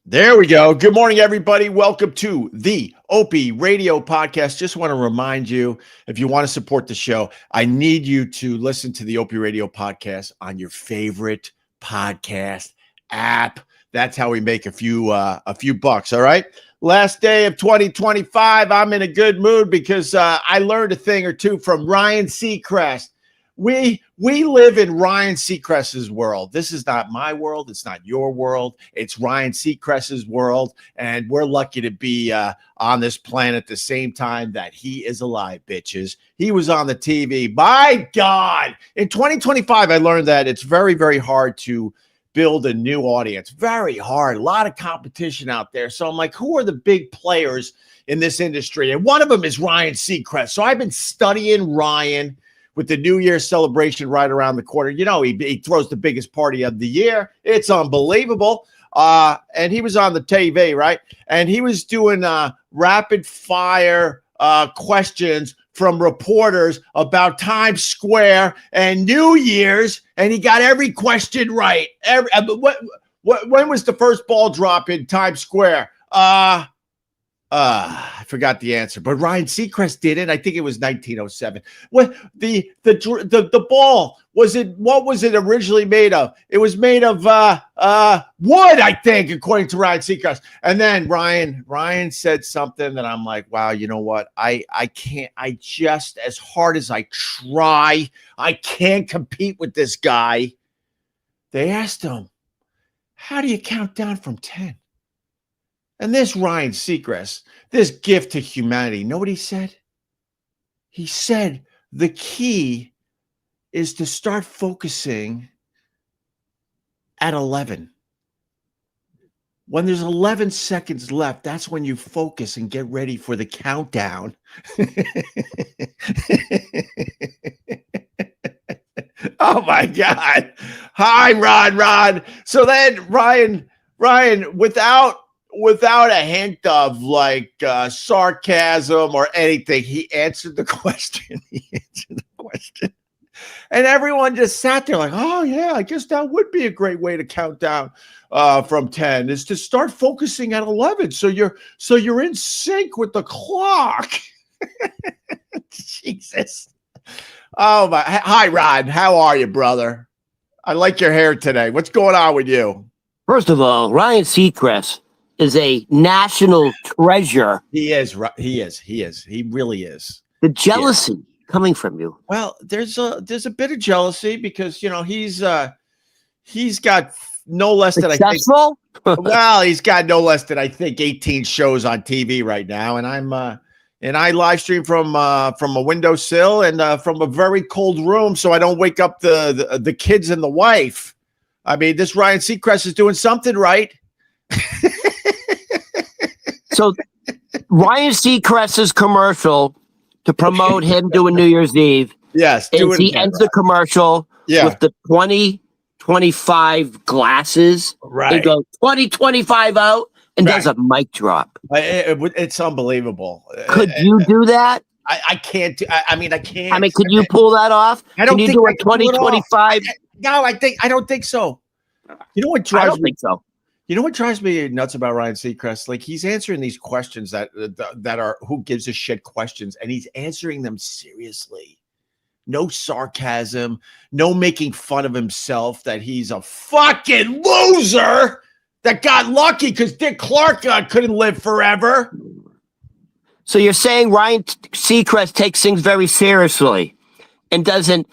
There we go. Good morning, everybody. Welcome to the Opie Radio podcast. Just want to remind you, if you want to support the show, I need you to listen to the Opie Radio podcast on your favorite podcast app. That's how we make a few bucks. All right. Last day of 2025. I'm in a good mood because I learned a thing or two from Ryan Seacrest. We live in Ryan Seacrest's world. This is not my world. It's not your world. It's Ryan Seacrest's world. And we're lucky to be on this planet at the same time that he is alive, bitches. He was on the TV. My God. In 2025, I learned that it's very, very hard to build a new audience. Very hard. A lot of competition out there. So I'm like, who are the big players in this industry? And one of them is Ryan Seacrest. So I've been studying Ryan with the New Year's celebration right around the corner. You know, he throws the biggest party of the year. It's unbelievable. And he was on the TV, right? And he was doing rapid fire questions from reporters about Times Square and New Year's, and he got every question right. When was the first ball drop in Times Square? I forgot the answer, but Ryan Seacrest did it. I think it was 1907. What the ball was it? What was it originally made of? It was made of wood, I think, according to Ryan Seacrest. And then Ryan said something that I'm like, wow, you know what? I can't. I just, as hard as I try, I can't compete with this guy. They asked him, how do you count down from 10? And this Ryan Seacrest, this gift to humanity, know what he said? He said the key is to start focusing at 11. When there's 11 seconds left, that's when you focus and get ready for the countdown. Oh, my God. Hi, Ron. So then Ryan, without a hint of like sarcasm or anything, he answered the question. And everyone just sat there like, oh, yeah, I guess that would be a great way to count down from 10 is to start focusing at 11. So you're in sync with the clock. Jesus. Oh, my. Hi, Ron. How are you, brother? I like your hair today. What's going on with you? First of all, Ryan Seacrest is a national treasure. He is. He really is. The jealousy coming from you. Well, there's a bit of jealousy because, you know, he's got no less than successful? I think. Well, he's got no less than I think 18 shows on TV right now, and I live stream from a windowsill and from a very cold room, so I don't wake up the kids and the wife. I mean, this Ryan Seacrest is doing something right. So Ryan Seacrest's commercial to promote him doing New Year's Eve. Yes. He ends the commercial with the 2025 glasses. Right. He goes 2025 out and does a mic drop. It's unbelievable. Could you do that? I can't. I can't. I mean, could you pull that off? Can you do a 2025? No, I don't think so. You know what drives I don't think so. You know what drives me nuts about Ryan Seacrest? Like, he's answering these questions that are who gives a shit questions, and he's answering them seriously. No sarcasm, no making fun of himself that he's a fucking loser that got lucky because Dick Clark couldn't live forever. So you're saying Ryan Seacrest takes things very seriously and doesn't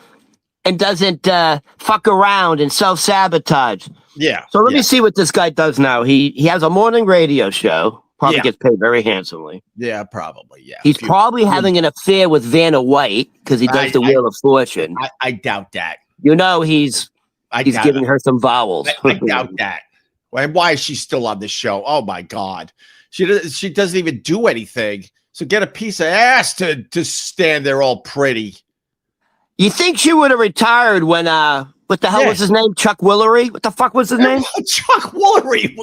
fuck around and self-sabotage. Yeah. So let me see what this guy does now. He has a morning radio show. Probably gets paid very handsomely. Yeah, probably. Yeah. He's probably having an affair with Vanna White because he does the Wheel of Fortune. I doubt that. You know, he's giving her some vowels. I doubt that. Why is she still on this show? Oh my God. She doesn't even do anything. So get a piece of ass to stand there all pretty. You think she would have retired when what the hell was his name? Chuck Woolery? What the fuck was his name? Chuck Woolery.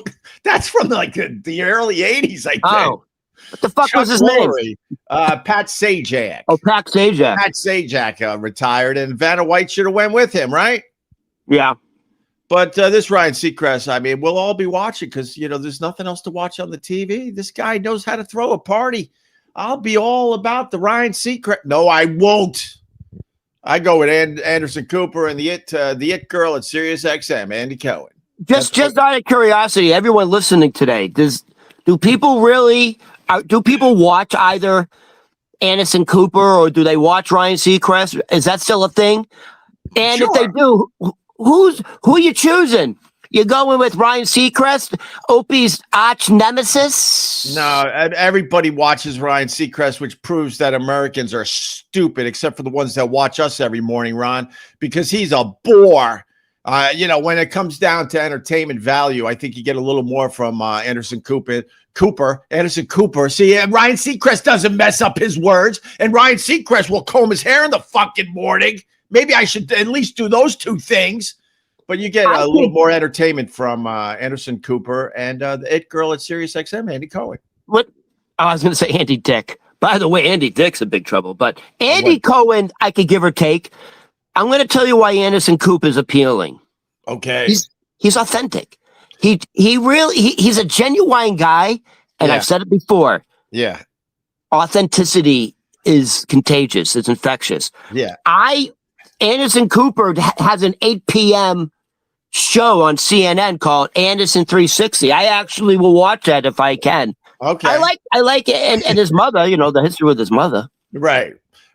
That's from like the early 80s, I think. Oh. What the fuck was his name? Pat Sajak. Oh, Pat Sajak. Pat Sajak retired, and Vanna White should have went with him, right? Yeah. But this Ryan Seacrest, I mean, we'll all be watching because, there's nothing else to watch on the TV. This guy knows how to throw a party. I'll be all about the Ryan Seacrest. No, I won't. I go with Anderson Cooper and the it girl at Sirius XM, Andy Cohen. Just out of curiosity, everyone listening today, do people watch either Anderson Cooper or do they watch Ryan Seacrest? Is that still a thing? And Sure. if they do, who are you choosing? You going with Ryan Seacrest, Opie's arch nemesis? No, everybody watches Ryan Seacrest, which proves that Americans are stupid, except for the ones that watch us every morning, Ron, because he's a bore. When it comes down to entertainment value, I think you get a little more from Anderson Cooper. Anderson Cooper. See, Ryan Seacrest doesn't mess up his words, and Ryan Seacrest will comb his hair in the fucking morning. Maybe I should at least do those two things. But you get a little more entertainment from Anderson Cooper and the it girl at Sirius XM, Andy Cohen. What? I was going to say Andy Dick. By the way, Andy Dick's in big trouble. But Andy Cohen, I could give or take. I'm going to tell you why Anderson Cooper is appealing. Okay. He's authentic. He's a genuine guy. And I've said it before. Yeah. Authenticity is contagious. It's infectious. Yeah. Anderson Cooper has an 8 p.m. show on CNN called Anderson 360. I actually will watch that if I can. Okay. I like it. And his mother, the history with his mother. Right.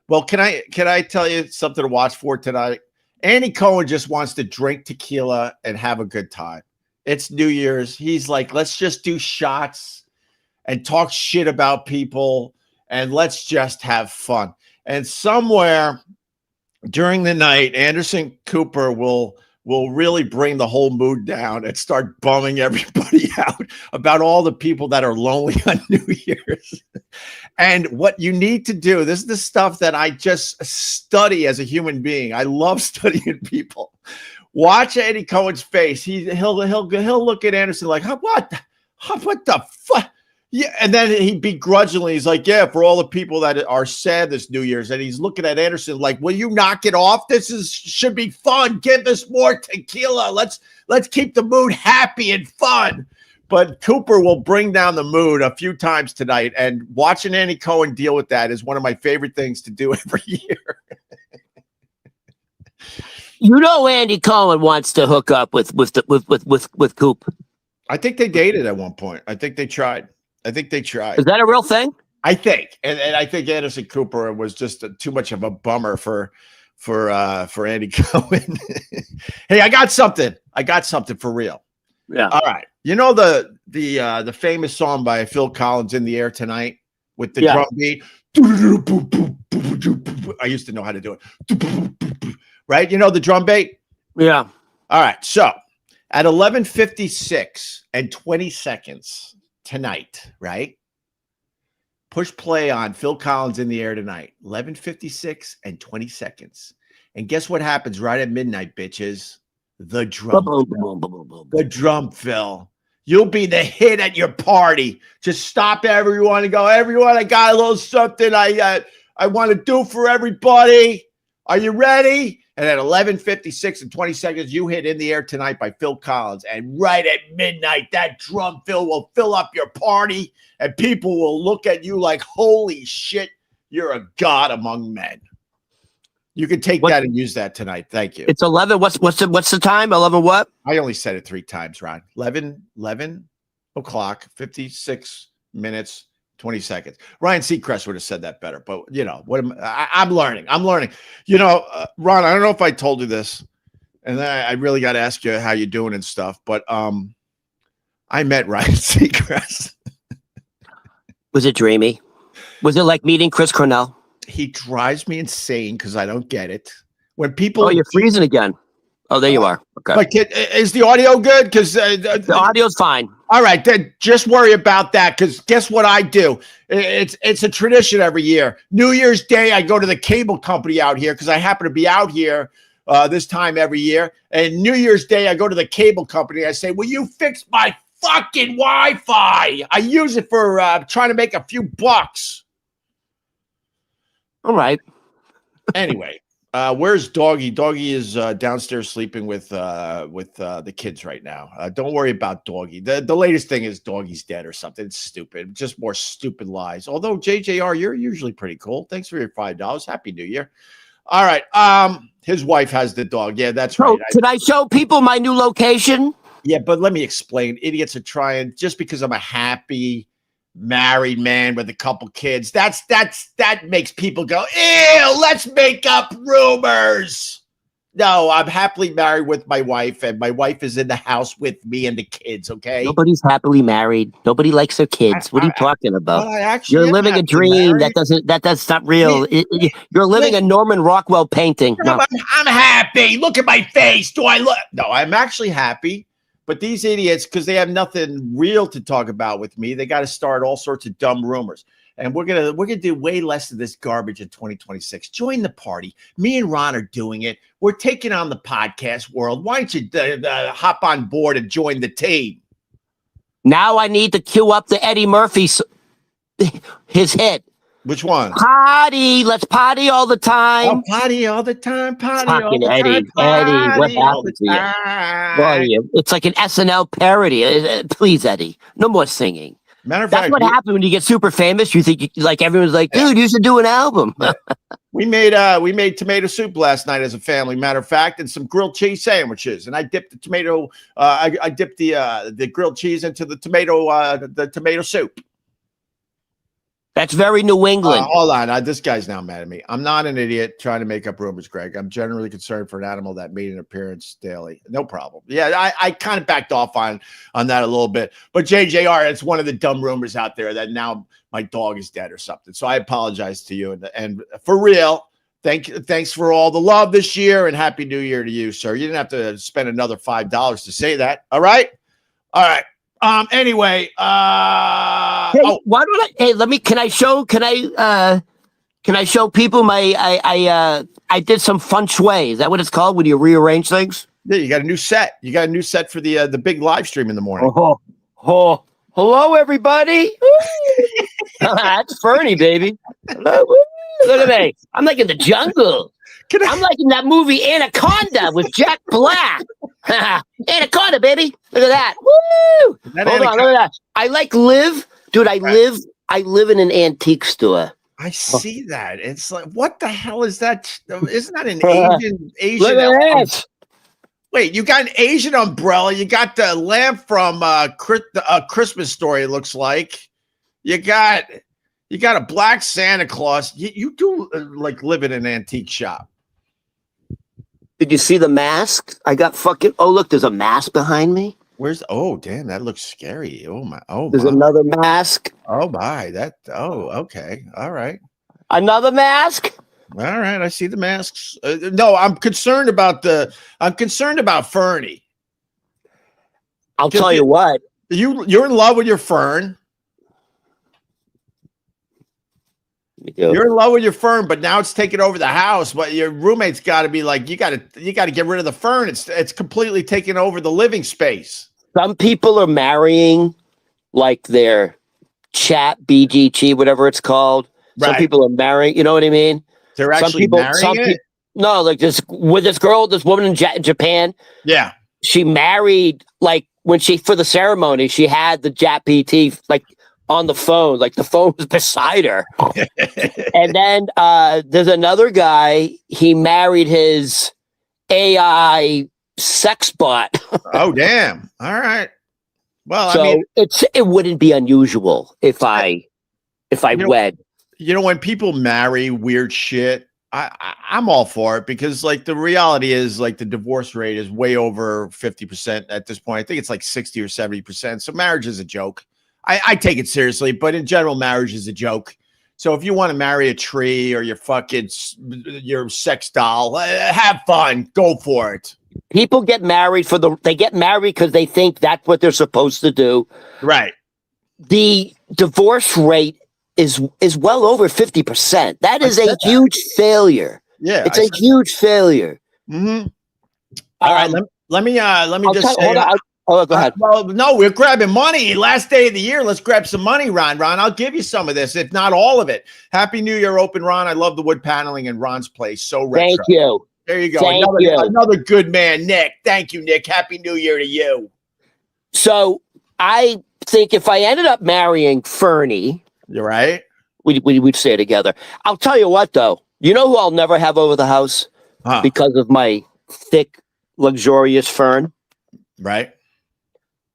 Well, can I tell you something to watch for tonight? Andy Cohen just wants to drink tequila and have a good time. It's New Year's. He's like, let's just do shots and talk shit about people and let's just have fun. And somewhere during the night, Anderson Cooper will really bring the whole mood down and start bumming everybody out about all the people that are lonely on New Year's. And what you need to do, this is the stuff that I just study as a human being. I love studying people. Watch Andy Cohen's face. He'll look at Anderson like, what the fuck? Yeah, and then he begrudgingly, he's like, yeah, for all the people that are sad this New Year's. And he's looking at Anderson like, will you knock it off? Should be fun. Give us more tequila. Let's keep the mood happy and fun. But Cooper will bring down the mood a few times tonight. And watching Andy Cohen deal with that is one of my favorite things to do every year. Andy Cohen wants to hook up with Coop. I think they dated at one point. I think they tried. Is that a real thing? I think, and I think Anderson Cooper was just too much of a bummer for Andy Cohen. Hey, I got something for real. Yeah. All right. The famous song by Phil Collins, "In the Air Tonight," with the drum beat. I used to know how to do it. Right? The drum beat. Yeah. All right. So at 11:56 and 20 seconds. Tonight, right? Push play on Phil Collins, "In the Air Tonight." 11:56 and 20 seconds. And guess what happens right at midnight, bitches? The drum. The drum, Phil. You'll be the hit at your party. Just stop everyone and go, everyone, I got a little something I want to do for everybody. Are you ready? And at 11:56 and 20 seconds, you hit "In the Air Tonight" by Phil Collins. And right at midnight, that drum fill will fill up your party, and people will look at you like, holy shit, you're a god among men. You can take that and use that tonight. Thank you. It's 11. What's the time? 11 what? I only said it 3 times, Ron. 11 o'clock, 56 minutes. 20 seconds. Ryan Seacrest would have said that better, but I'm learning. Ron, I don't know if I told you this, and then I really got to ask you how you're doing and stuff, but I met Ryan Seacrest. Was it dreamy? Was it like meeting Chris Cornell? He drives me insane because I don't get it. When people... Oh, you're freezing again. Oh, there you are. Okay. But is the audio good? Because the audio's fine. All right, then just worry about that, because guess what I do? It's a tradition every year. New Year's Day, I go to the cable company out here because I happen to be out here this time every year. And New Year's Day, I go to the cable company. I say, will you fix my fucking Wi-Fi? I use it for trying to make a few bucks. All right. Anyway, Where's Doggy? Doggy is downstairs sleeping with the kids right now. Don't worry about Doggy. The latest thing is Doggy's dead or something. It's stupid. Just more stupid lies. Although JJR, you're usually pretty cool. Thanks for your $5. Happy New Year. All right. His wife has the dog. Yeah, that's right. Can I show people my new location? Yeah, but let me explain. Idiots are trying just because I'm a happy married man with a couple kids. That makes people go, ew, let's make up rumors. No, I'm happily married with my wife, and my wife is in the house with me and the kids. Okay. Nobody's happily married. Nobody likes their kids. What are you talking about? You're living a dream. Married. That's not real. You're living a Norman Rockwell painting. No. I'm happy. Look at my face. Do I look? No, I'm actually happy. But these idiots, because they have nothing real to talk about with me, they got to start all sorts of dumb rumors. And we're gonna do way less of this garbage in 2026. Join the party. Me and Ron are doing it. We're taking on the podcast world. Why don't you hop on board and join the team? Now I need to cue up the Eddie Murphy, his hit. Which one? Party. Let's party all the time. Oh, party all the time. Party Fucking all the Eddie. time. Eddie, what happened to you? It's like an SNL parody. Please, Eddie, no more singing. Matter of That's fact, what happened when you get super famous. You think like everyone's like, dude, you should do an album. We made tomato soup last night as a family. Matter of fact, and some grilled cheese sandwiches. And I dipped the tomato. I dipped the grilled cheese into the tomato soup. That's very New England. Hold on. This guy's now mad at me. I'm not an idiot trying to make up rumors, Greg. I'm generally concerned for an animal that made an appearance daily. No problem. Yeah, I kind of backed off on that a little bit. But JJR, it's one of the dumb rumors out there that now my dog is dead or something. So I apologize to you. And for real, thanks for all the love this year, and Happy New Year to you, sir. You didn't have to spend another $5 to say that. All right? All right. Anyway, why don't I? Hey, can I show people I did some feng shui. Is that what it's called when you rearrange things? Yeah, you got a new set. You got a new set for the big live stream in the morning. Hello, everybody. That's Fernie, baby. Hello. Look at me. I'm like in the jungle. I'm like in that movie Anaconda with Jack Black. Anaconda, baby. Look at that. Woo! Hold on, look at that. I live in an antique store. I see that. It's like, what the hell is that? Isn't that an Asian? Look at this. Wait, you got an Asian umbrella. You got the lamp from Christmas Story, it looks like. You got a black Santa Claus. You do like live in an antique shop. Did you see the mask? I got look, there's a mask behind me. Damn, that looks scary. There's another mask. Okay. All right. Another mask? All right, I see the masks. No, I'm concerned about Fernie. I'll tell you what. You're in love with your fern. You're in love with your fern, but now it's taking over the house. But your roommate's got to be like, you got to get rid of the fern. It's completely taking over the living space. Some people are marrying like their chat BGT, whatever it's called. Right. Some people are marrying. You know what I mean? They're actually marrying it? No, like this woman in Japan. Yeah, she married like for the ceremony, she had the chat BT like on the phone, like the phone was beside her. And then there's another guy, he married his AI sex bot. Oh, damn. All right. Well, so I mean, it wouldn't be unusual if I wed. You know, when people marry weird shit, I'm all for it, because like the reality is like the divorce rate is way over 50% at this point. I think it's like 60 or 70%. So marriage is a joke. I take it seriously, but in general, marriage is a joke. So if you want to marry a tree or your sex doll, have fun, go for it. People get married they get married because they think that's what they're supposed to do. Right. The divorce rate is well over 50%. That is a huge failure. Yeah. It's a huge failure. Mm-hmm. All right. Let me just say, Oh, go ahead. Well, no, we're grabbing money. Last day of the year. Let's grab some money, Ron. Ron, I'll give you some of this, if not all of it. Happy New Year, Open Ron. I love the wood paneling in Ron's place. So retro. Thank you. There you go. Thank you. Another good man, Nick. Thank you, Nick. Happy New Year to you. So I think if I ended up marrying Fernie, You're right. we'd stay together. I'll tell you what, though. You know who I'll never have over the house because of my thick, luxurious fern? Right.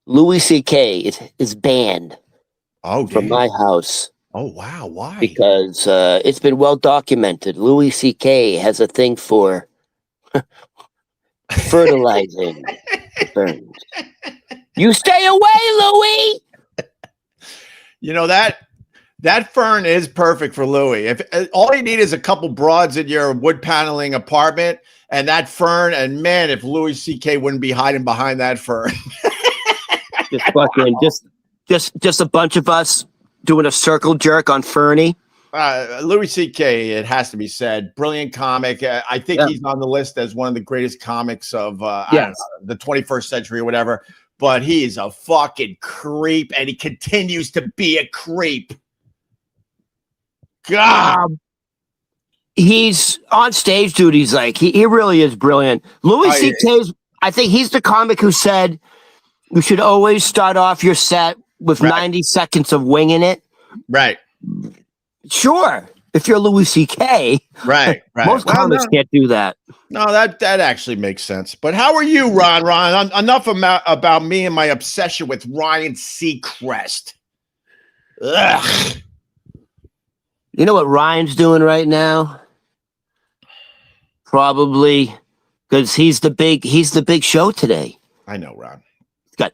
Louis C.K. is banned from my house. Oh, wow. Why? Because it's been well documented. Louis C.K. has a thing for fertilizing ferns. You stay away, Louis! You know, that fern is perfect for Louis. If all you need is a couple broads in your wood paneling apartment and that fern, and man, if Louis C.K. wouldn't be hiding behind that fern. just a bunch of us doing a circle jerk on Fernie. Louis C.K., it has to be said, brilliant comic. I think he's on the list as one of the greatest comics of I don't know, the 21st century or whatever. But he is a fucking creep, and he continues to be a creep. God. He's on stage duties. Like he really is brilliant. Louis C.K.'s, I think he's the comic who said you should always start off your set with 90 seconds of winging it. Right. Sure. If you're Louis C.K. Right. Most comics can't do that. No, that actually makes sense. But how are you, Ron? Enough about me and my obsession with Ryan Seacrest. Ugh. You know what Ryan's doing right now? Probably because he's the big show today. I know, Ron.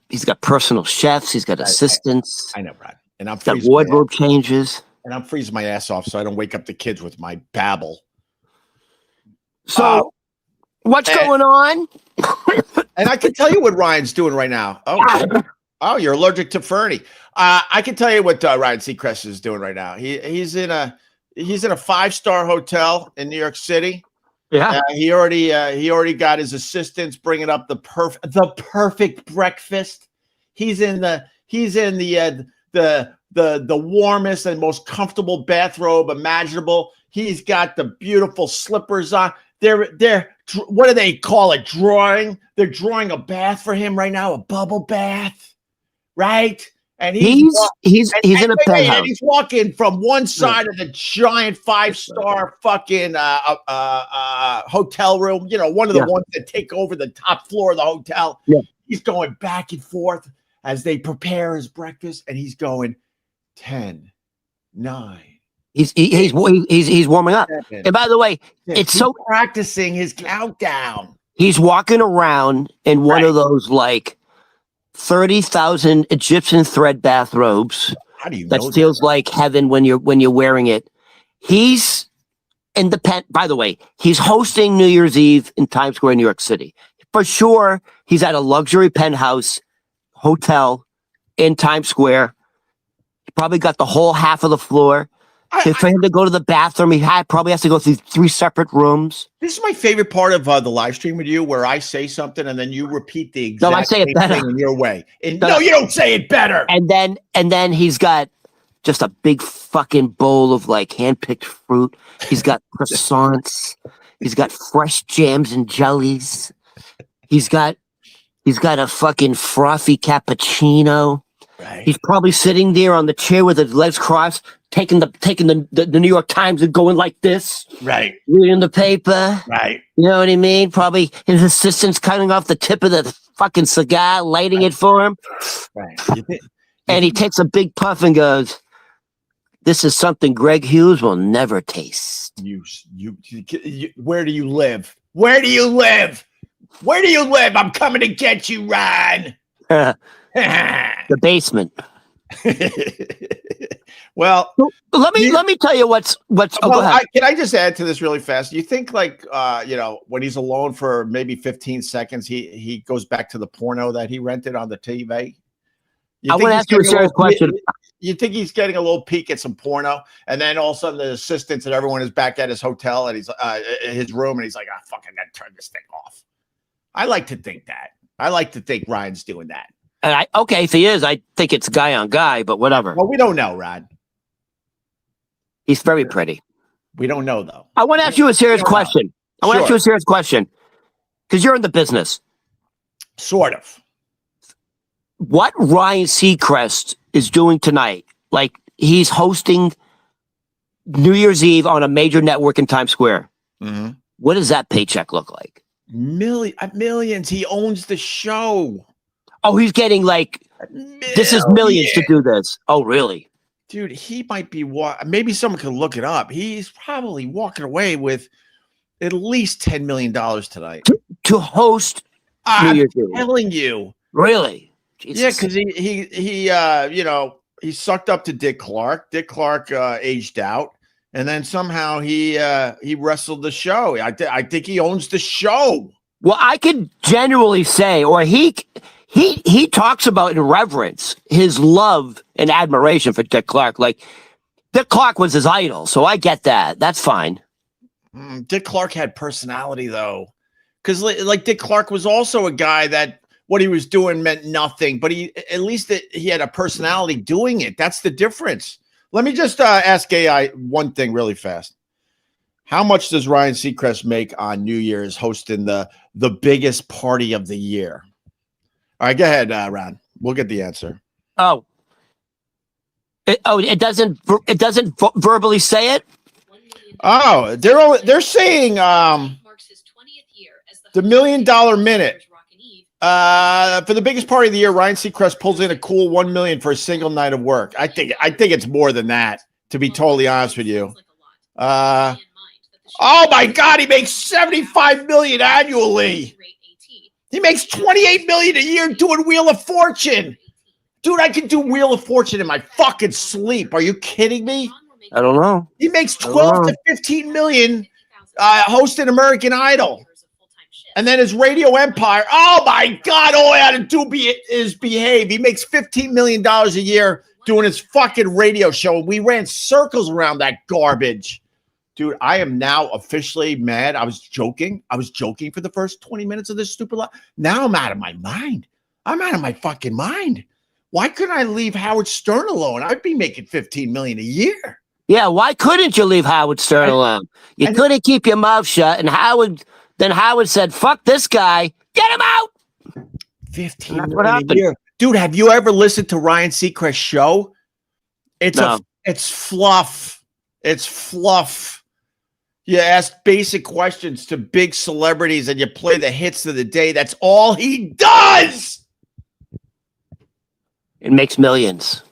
He's got personal chefs. He's got assistants. I know, Ron. And I'm got wardrobe changes. And I'm freezing my ass off so I don't wake up the kids with my babble. So, what's going on? And I can tell you what Ryan's doing right now. Oh, you're allergic to Fernie. I can tell you what Ryan Seacrest is doing right now. He's in a 5-star hotel in New York City. Yeah, he already got his assistants bringing up the perfect breakfast. He's in the warmest and most comfortable bathrobe imaginable. He's got the beautiful slippers on. They're what do they call it? Drawing. They're drawing a bath for him right now, a bubble bath, right? And he's in a penthouse. And he's walking from one side of the giant 5-star fucking hotel room. You know, one of the ones that take over the top floor of the hotel. Yeah. He's going back and forth as they prepare his breakfast, and he's going 10, 9. He's warming up. 7, and by the way, it's so practicing his countdown. He's walking around in one of those like 30,000 Egyptian thread bathrobes. How do you know that feels like heaven when you're wearing it? He's by the way, he's hosting New Year's Eve in Times Square, New York City. For sure, he's at a luxury penthouse hotel in Times Square. He probably got the whole half of the floor. For him to go to the bathroom, he probably has to go through 3 separate rooms. This is my favorite part of the live stream with you, where I say something and then you repeat the exact same thing in your way. No, you don't say it better. And then he's got just a big fucking bowl of like hand-picked fruit. He's got croissants. He's got fresh jams and jellies. He's got a fucking frothy cappuccino. Right. He's probably sitting there on the chair with his legs crossed, taking the New York Times and going like this. Right. Reading the paper. Right. You know what I mean? Probably his assistant's cutting off the tip of the fucking cigar, lighting it for him. Right. And he takes a big puff and goes, "This is something Greg Hughes will never taste." You where do you live? Where do you live? Where do you live? I'm coming to get you, Ryan. The basement. Well, let me tell you what's. Can I just add to this really fast? You think like when he's alone for maybe 15 seconds, he goes back to the porno that he rented on the TV? I want to ask you a serious question. You think he's getting a little peek at some porno, and then all of a sudden the assistants and everyone is back at his hotel and he's his room, and he's like, "Ah, fuck, I gotta turn this thing off." I like to think that. I like to think Ryan's doing that. And if he is, I think it's guy on guy, but whatever. Well, we don't know, Rod. He's very pretty. We don't know, though. I want to ask you a serious question. Because you're in the business. Sort of. What Ryan Seacrest is doing tonight, like he's hosting New Year's Eve on a major network in Times Square. Mm-hmm. What does that paycheck look like? Millions. He owns the show. Oh, he's getting this is millions to do this. Oh, really? Dude, he might be, maybe someone can look it up. He's probably walking away with at least $10 million tonight. To host New Year's Eve. I'm telling you. Really? Jesus. Yeah, because he sucked up to Dick Clark. Dick Clark aged out. And then somehow he wrestled the show. I think he owns the show. Well, I could genuinely say, or he talks about in reverence his love and admiration for Dick Clark. Like Dick Clark was his idol, so I get that. That's fine. Dick Clark had personality though, because like Dick Clark was also a guy that what he was doing meant nothing, but he had a personality doing it. That's the difference. Let me just ask AI one thing really fast. How much does Ryan Seacrest make on New Year's hosting the biggest party of the year? All right, go ahead, Ron. We'll get the answer. It doesn't verbally say it. Oh, they're saying the $1 million minute. For the biggest party of the year, Ryan Seacrest pulls in a cool $1 million for a single night of work. I think it's more than that, to be totally honest with you. Oh my God, he makes $75 million annually. He makes $28 million a year doing Wheel of Fortune. Dude, I can do Wheel of Fortune in my fucking sleep. Are you kidding me? I don't know. He makes 12 to 15 million hosting American Idol. And then his radio empire. Oh my God, all I had to do is behave. He makes $15 million a year doing his fucking radio show. We ran circles around that garbage. Dude, I am now officially mad. I was joking for the first 20 minutes of this stupid life. Now I'm out of my mind. I'm out of my fucking mind. Why couldn't I leave Howard Stern alone? I'd be making $15 million a year. Yeah, why couldn't you leave Howard Stern alone? You couldn't keep your mouth shut, and Howard said, fuck this guy, get him out. $15 million a year. Dude, have you ever listened to Ryan Seacrest's show? It's fluff. It's fluff. You ask basic questions to big celebrities and you play the hits of the day. That's all he does. It makes millions.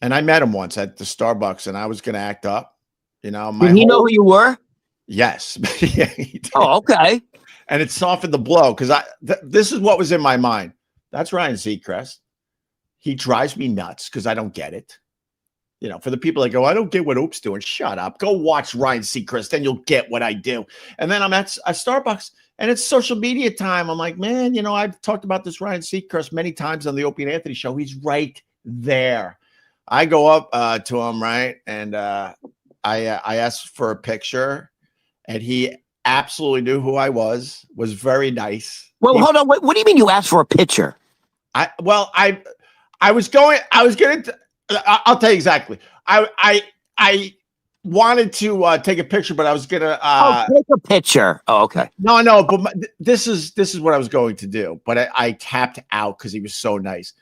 And I met him once at the Starbucks and I was going to act up. Did he know who you were? Yes. Yeah, he did. Oh, okay. And it softened the blow because this is what was in my mind. That's Ryan Seacrest. He drives me nuts because I don't get it. For the people that go, I don't get what Oop's doing. Shut up. Go watch Ryan Seacrest and you'll get what I do. And then I'm at a Starbucks and it's social media time. I'm like, man, I've talked about this Ryan Seacrest many times on the Opie and Anthony show. He's right there. I go up to him, right? And I asked for a picture and he absolutely knew who I was very nice. Well, hold on. What do you mean you asked for a picture? I'll tell you exactly. I wanted to take a picture, but I was gonna take a picture. Oh, okay. No, but this is what I was going to do, but I tapped out because he was so nice.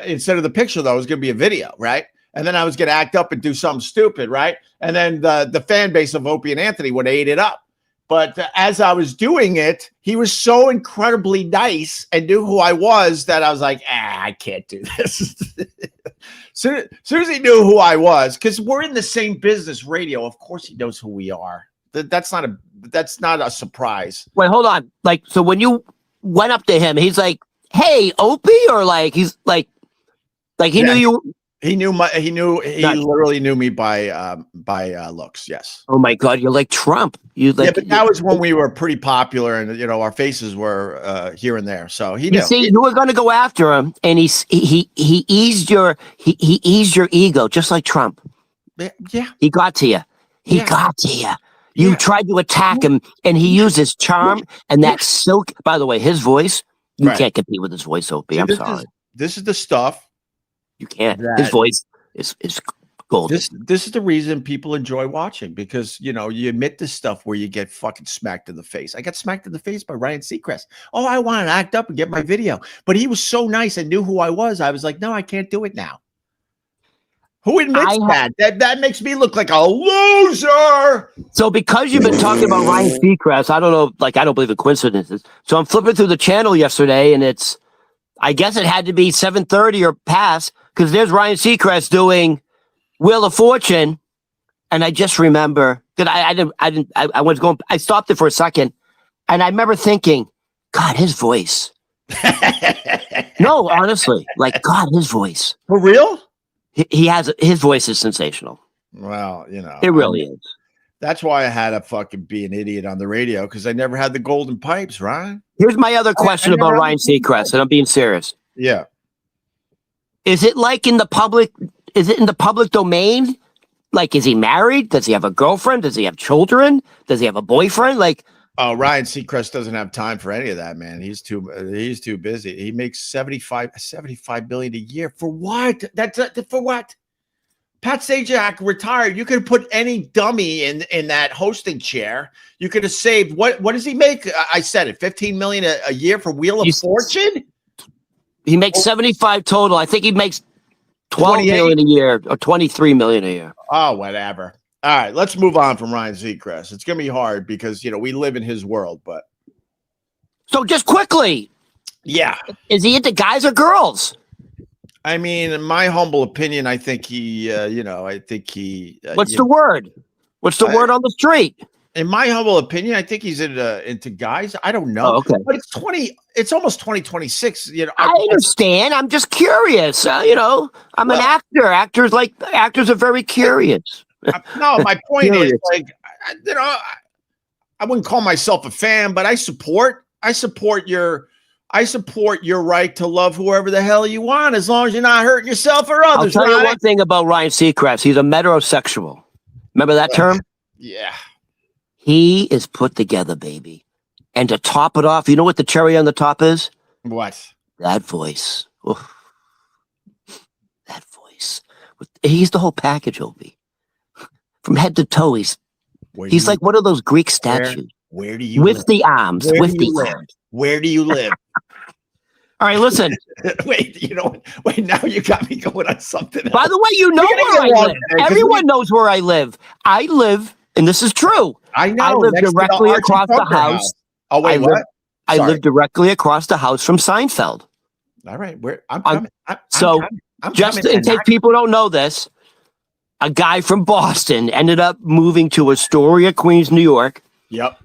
Instead of the picture though, it was gonna be a video, right? And then I was gonna act up and do something stupid, right? And then the fan base of Opie and Anthony would have ate it up. But as I was doing it, he was so incredibly nice and knew who I was that I was like, I can't do this. Soon as he knew who I was, because we're in the same business, radio. Of course, he knows who we are. That's not a surprise. Wait, hold on. So when you went up to him, he's like, "Hey, Opie," or he's like he knew you. He literally knew me by looks. Yes. Oh my God, you're like Trump. Yeah, but that was when we were pretty popular, and our faces were here and there. So he knew. You see, you were going to go after him, and he eased your ego, just like Trump. Yeah. He got to you. He got to you. You tried to attack him, and he used his charm and that silk. By the way, his voice You can't compete with his voice, Opie. I'm sorry. This is the stuff. You can't. His voice is golden. This is the reason people enjoy watching, because you admit this stuff where you get fucking smacked in the face. I got smacked in the face by Ryan Seacrest. Oh, I want to act up and get my video, but he was so nice and knew who I was. I was like, no, I can't do it now. Who admits that? That makes me look like a loser. So because you've been talking about Ryan Seacrest, I don't know, I don't believe in coincidences. So I'm flipping through the channel yesterday, and I guess it had to be 7:30 or past, because there's Ryan Seacrest doing Wheel of Fortune, and I just remember that I was going. I stopped it for a second, and I remember thinking, God, his voice. No, honestly, God, his voice. For real? He has his voice is sensational. Well, it really is. That's why I had to fucking be an idiot on the radio, because I never had the golden pipes, Ryan. Here's my other question about Ryan Seacrest, and I'm being serious. Yeah. Is it in the public? Is it in the public domain? Is he married? Does he have a girlfriend? Does he have children? Does he have a boyfriend? Oh, Ryan Seacrest doesn't have time for any of that, man. He's too busy. He makes 75 billion a year. For what? That's for what? Pat Sajak retired. You could have put any dummy in that hosting chair. You could have saved what does he make? I said it, 15 million a year for Wheel of Fortune. He makes 75 total. I think he makes 12 million a year or 23 million a year. Oh, whatever. All right, let's move on from Ryan Seacrest. It's gonna be hard because we live in his world, but so just quickly, is he into guys or girls? I mean, in my humble opinion, I think he, What's the word? What's the word on the street? In my humble opinion, I think he's into guys. I don't know. Oh, okay. But it's almost 2026. I understand. I'm just curious. I'm an actor. Actors are very curious. No, my point is, I wouldn't call myself a fan, but I support your right to love whoever the hell you want, as long as you're not hurting yourself or others. I'll tell you one thing about Ryan Seacrest. He's a metrosexual. Remember that term? Yeah. He is put together, baby. And to top it off, you know what the cherry on the top is? What? That voice. Oof. That voice. He's the whole package, Opie. From head to toe, he's like one of those Greek statues. Where do you live? With the arms. With the arms. Where do you live? All right, listen. Wait, now you got me going on something else. By the way, you know where I live. Everyone knows where I live. I live, and this is true. I know. I live directly across the house. Oh, wait, what? I live directly across the house from Seinfeld. All right, I'm coming. Just in case people don't know this, a guy from Boston ended up moving to Astoria, Queens, New York. Yep.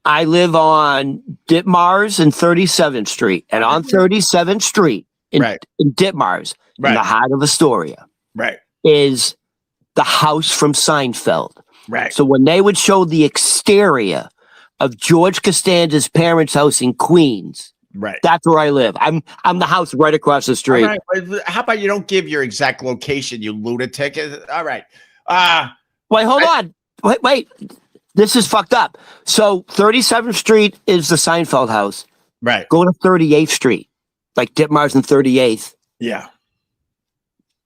I live on Ditmars and 37th Street. And on 37th Street in Ditmars, in the heart of Astoria, is the house from Seinfeld. Right. So when they would show the exterior of George Costanza's parents' house in Queens, that's where I live. I'm the house right across the street. All right. How about you don't give your exact location, you lunatic? All right. Wait, hold on. Wait. This is fucked up. So 37th Street is the Seinfeld house. Right. Go to 38th Street, like Ditmars and 38th. Yeah.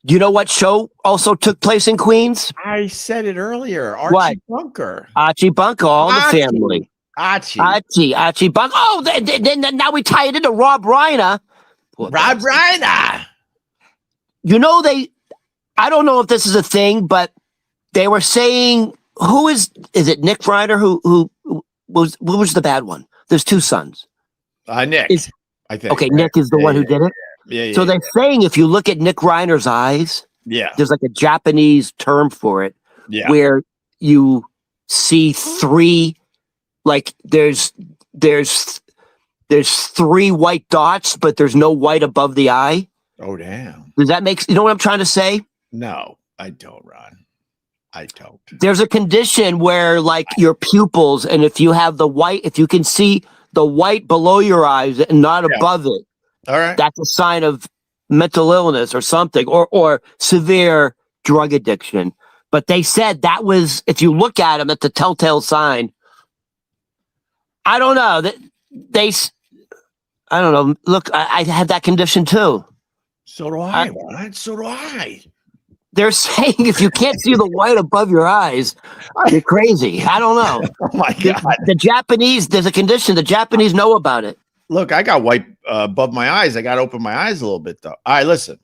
You know what show also took place in Queens? I said it earlier. Archie Bunker. Archie Bunker, all the family. Archie Bunker. Oh, then now we tie it into Rob Reiner. Rob Reiner. I don't know if this is a thing, but they were saying, is it Nick Reiner who was the bad one? There's two sons. Nick, I think. Okay, Nick is the one who did it. Yeah. So they're saying if you look at Nick Reiner's eyes, there's like a Japanese term for it, where you see three, there's three white dots, but there's no white above the eye. Oh, damn. Does that make, you know what I'm trying to say? No, I don't, Ron. I don't. There's a condition where your pupils, and if you have the white, if you can see the white below your eyes and not above it, all right, that's a sign of mental illness or something, or severe drug addiction. But they said that was, if you look at them, that's a telltale sign. I don't know. I don't know. Look, I have that condition too. So do I, Ron. So do I. They're saying if you can't see the white above your eyes, you're crazy. I don't know. Oh my God. The Japanese, there's a condition. The Japanese know about it. Look, I got white above my eyes. I got to open my eyes a little bit, though. All right, listen.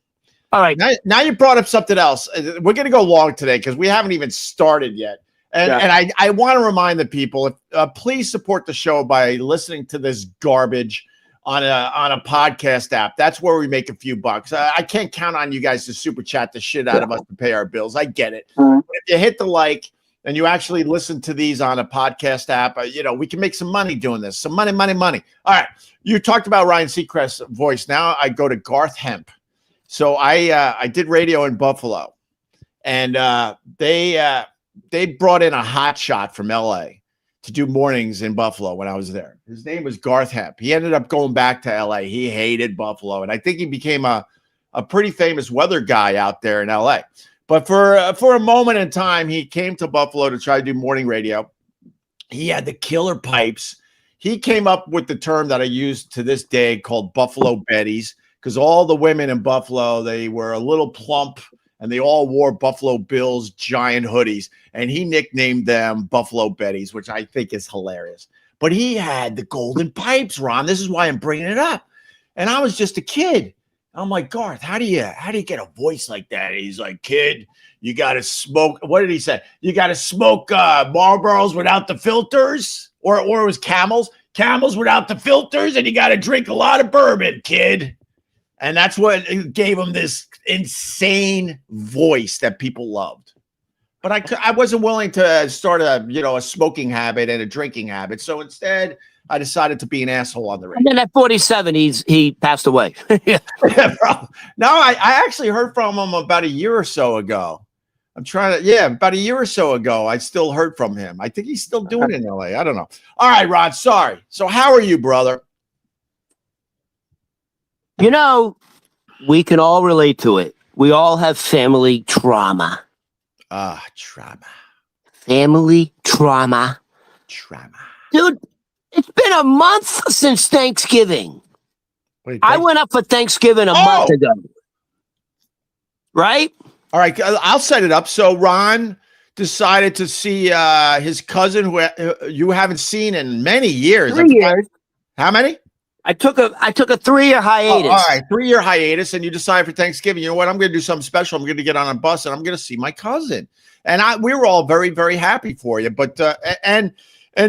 All right. Now you brought up something else. We're going to go long today because we haven't even started yet. And I want to remind the people, please support the show by listening to this garbage on a podcast app. That's where we make a few bucks. I can't count on you guys to super chat the shit out of us to pay our bills. I get it. But if you hit the like and you actually listen to these on a podcast app, we can make some money doing this. Some money. All right. You talked about Ryan Seacrest's voice. Now I go to Garth Hemp. So I did radio in Buffalo, and they brought in a hot shot from LA to do mornings in Buffalo when I was there. His name was Garth Hemp. He ended up going back to LA. He hated Buffalo, and I think he became a pretty famous weather guy out there in LA. But for a moment in time, he came to Buffalo to try to do morning radio. He had the killer pipes. He came up with the term that I use to this day called Buffalo Betties, because all the women in Buffalo, they were a little plump, and they all wore Buffalo Bills giant hoodies, and he nicknamed them Buffalo Betties, which I think is hilarious. But he had the golden pipes, Ron. This is why I'm bringing it up. And I was just a kid. I'm like, Garth, how do you get a voice like that? And he's like, kid, you got to smoke. What did he say? You got to smoke Marlboros without the filters, or it was Camels without the filters, and you got to drink a lot of bourbon, kid. And that's what gave him this insane voice that people loved. But I wasn't willing to start a smoking habit and a drinking habit. So instead, I decided to be an asshole on the radio. And then at 47, he passed away. Yeah, bro. No, I actually heard from him about a year or so ago. About a year or so ago, I still heard from him. I think he's still doing it in LA. I don't know. All right, Rod, sorry. So how are you, brother? We can all relate to it. We all have family trauma. Trauma. Family trauma. Trauma. Dude, it's been a month since Thanksgiving. I went up for Thanksgiving a month ago. Right? All right, I'll set it up. So Ron decided to see his cousin who you haven't seen in many years. 3 years. How many? I took a 3-year hiatus. All right, 3-year hiatus, and you decided for Thanksgiving, you know what? I'm going to do something special. I'm going to get on a bus, and I'm going to see my cousin. And we were all very, very happy for you. But and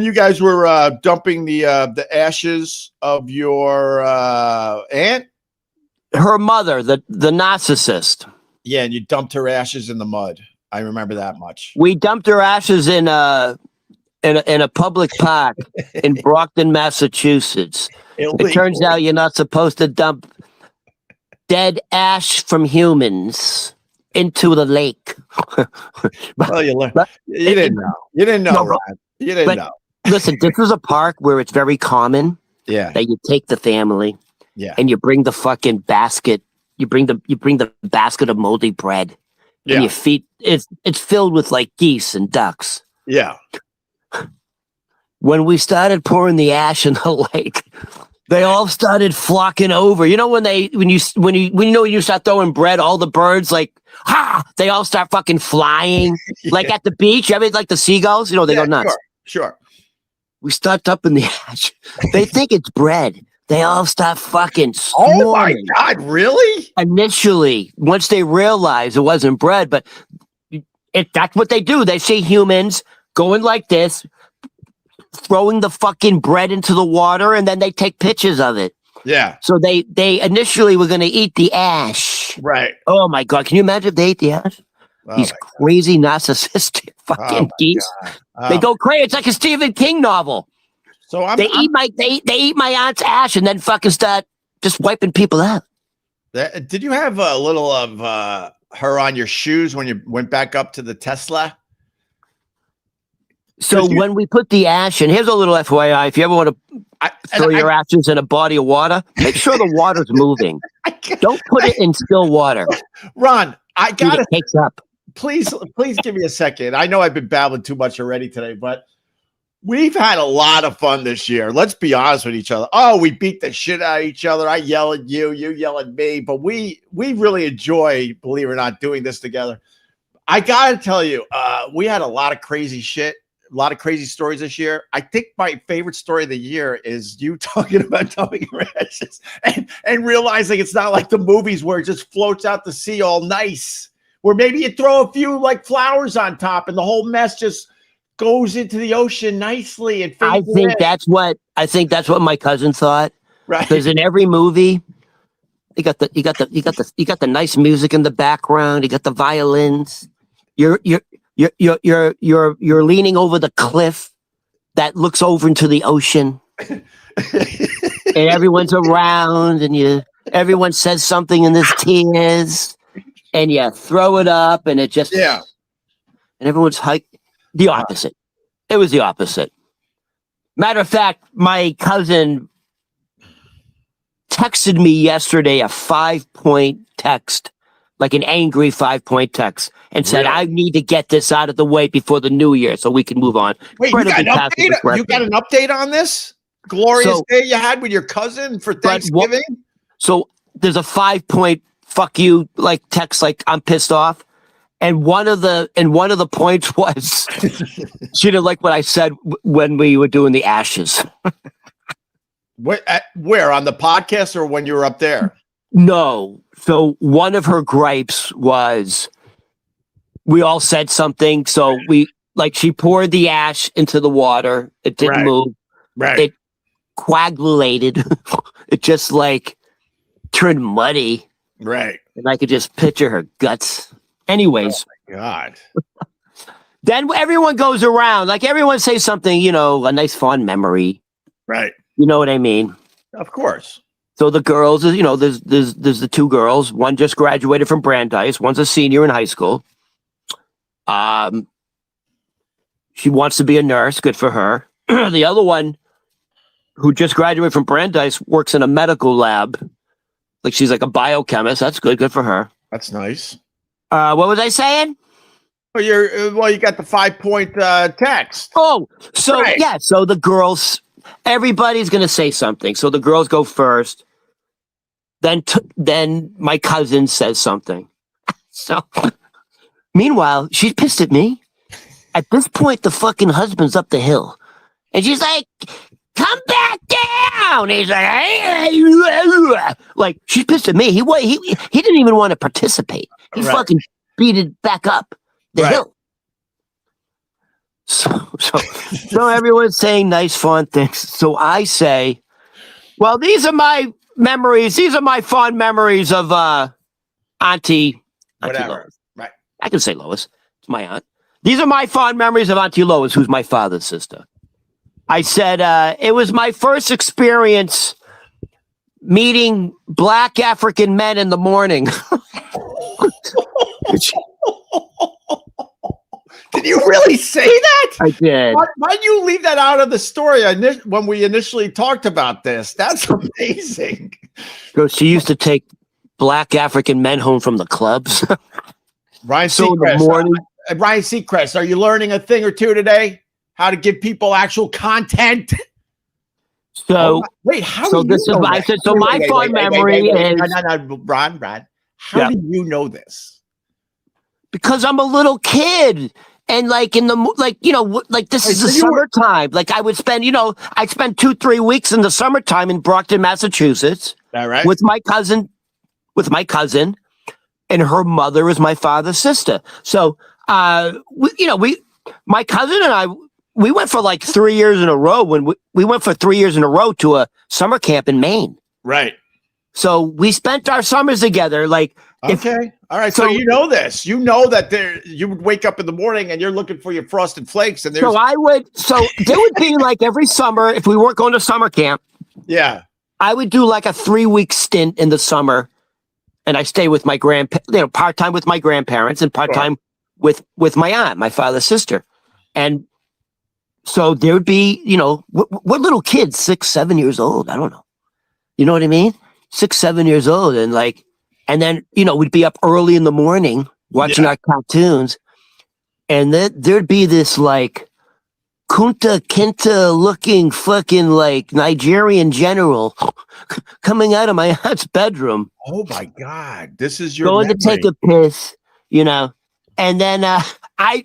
you guys were dumping the ashes of your aunt, her mother, the narcissist. Yeah, and you dumped her ashes in the mud. I remember that much. We dumped her ashes in a public park in Brockton, Massachusetts. Illegal. It turns out you're not supposed to dump dead ash from humans into the lake. Well, you didn't know. You didn't know, Ryan. You didn't know. Listen, this is a park where it's very common that you take the family and you bring the fucking basket. You bring the basket of moldy bread. And you feed it's filled with like geese and ducks. Yeah. When we started pouring the ash in the lake, they all started flocking over. You know when you start throwing bread, all the birds they all start fucking flying like at the beach. I mean, like the seagulls, they go nuts. Sure. We start dumping the ash. They think it's bread. They all start fucking swarming. Oh my God, really? Initially, once they realize it wasn't bread, but that's what they do. They see humans going like this, throwing the fucking bread into the water, and then they take pictures of it. Yeah. So they initially were going to eat the ash. Right. Oh my God. Can you imagine if they ate the ash? These crazy narcissistic fucking geese. They go crazy. It's like a Stephen King novel. So they eat my aunt's ash and then fucking start just wiping people out. Did you have a little of her on your shoes when you went back up to the Tesla? So when we put the ash in, here's a little FYI. If you ever want to throw your ashes in a body of water, make sure the water's moving. Don't put it in still water. Ron, I got it. Takes up. Please give me a second. I know I've been babbling too much already today, but We've had a lot of fun this year. Let's be honest with each other. Oh, we beat the shit out of each other. I yell at you, you yell at me, but we really enjoy, believe it or not, doing this together. I gotta tell you, we had a lot of crazy shit, a lot of crazy stories this year. I think my favorite story of the year is you talking about dumping your ashes and realizing it's not like the movies where it just floats out to sea all nice, where maybe you throw a few like flowers on top and the whole mess just goes into the ocean nicely. And I think that's what my cousin thought. Right. Because in every movie, you got the nice music in the background. You got the violins. You're leaning over the cliff that looks over into the ocean, and everyone's around, and everyone says something, and there's tears, and you throw it up, and it just and everyone's hyped. The opposite. It was the opposite. Matter of fact, my cousin texted me yesterday a 5-point text, like an angry 5-point text, and said, I need to get this out of the way before the new year so we can move on. Wait, you got an update on this glorious day you had with your cousin for Thanksgiving? So there's a 5-point fuck you like text, like I'm pissed off. And one of the points was she didn't like what I said when we were doing the ashes. Where on the podcast or when you were up there? No. So one of her gripes was we all said something. So she poured the ash into the water. It didn't move. Right. It coagulated. It just like turned muddy. Right. And I could just picture her guts. Anyways. Oh my God. Then everyone goes around, like everyone says something, a nice fond memory. Right. You know what I mean? Of course. So the girls, there's the two girls. One just graduated from Brandeis. One's a senior in high school. She wants to be a nurse. Good for her. The other one, who just graduated from Brandeis, works in a medical lab. Like she's like a biochemist. That's good. Good for her. That's nice. What was I saying? Well, you got the 5-point text. Oh, so yeah. So the girls, everybody's gonna say something. So the girls go first. Then my cousin says something. So meanwhile, she's pissed at me. At this point, the fucking husband's up the hill, and she's like, "Come back down." He's like she's pissed at me. He didn't even want to participate. He fucking beat it back up the hill. So everyone's saying nice, fond things. So I say, well, these are my memories. These are my fond memories of Auntie Lois. Right. I can say Lois. It's my aunt. These are my fond memories of Auntie Lois, who's my father's sister. I said, it was my first experience meeting black African men in the morning. Did you really say that? I did. Why'd you leave that out of the story when we initially talked about this? That's amazing. Because she used to take black African men home from the clubs. Ryan Seacrest. Ryan Seacrest, are you learning a thing or two today? How to give people actual content? So wait, how? So this is I said. So my fond memory is no, Ron. How do you know this? Because I'm a little kid, and like in the this is the summertime. Like I would spend, I'd spend 2-3 weeks in the summertime in Brockton, Massachusetts, all right, with my cousin, and her mother is my father's sister. So my cousin and I. We went for like 3 years in a row we went for 3 years in a row to a summer camp in Maine. Right. So we spent our summers together. Like, okay. All right. So you know this, that you would wake up in the morning and you're looking for your Frosted Flakes. And there would be like every summer, if we weren't going to summer camp. Yeah. I would do like a 3-week stint in the summer. And I stay with my part-time with my grandparents and part-time with my aunt, my father's sister. And so there would be, we're little kids, 6-7 years old. I don't know. You know what I mean? 6-7 years old. And then, we'd be up early in the morning watching our cartoons. And then there'd be this like Kunta Kinte looking fucking like Nigerian general coming out of my aunt's bedroom. Oh my God. This is your Going memory. to take a piss, and then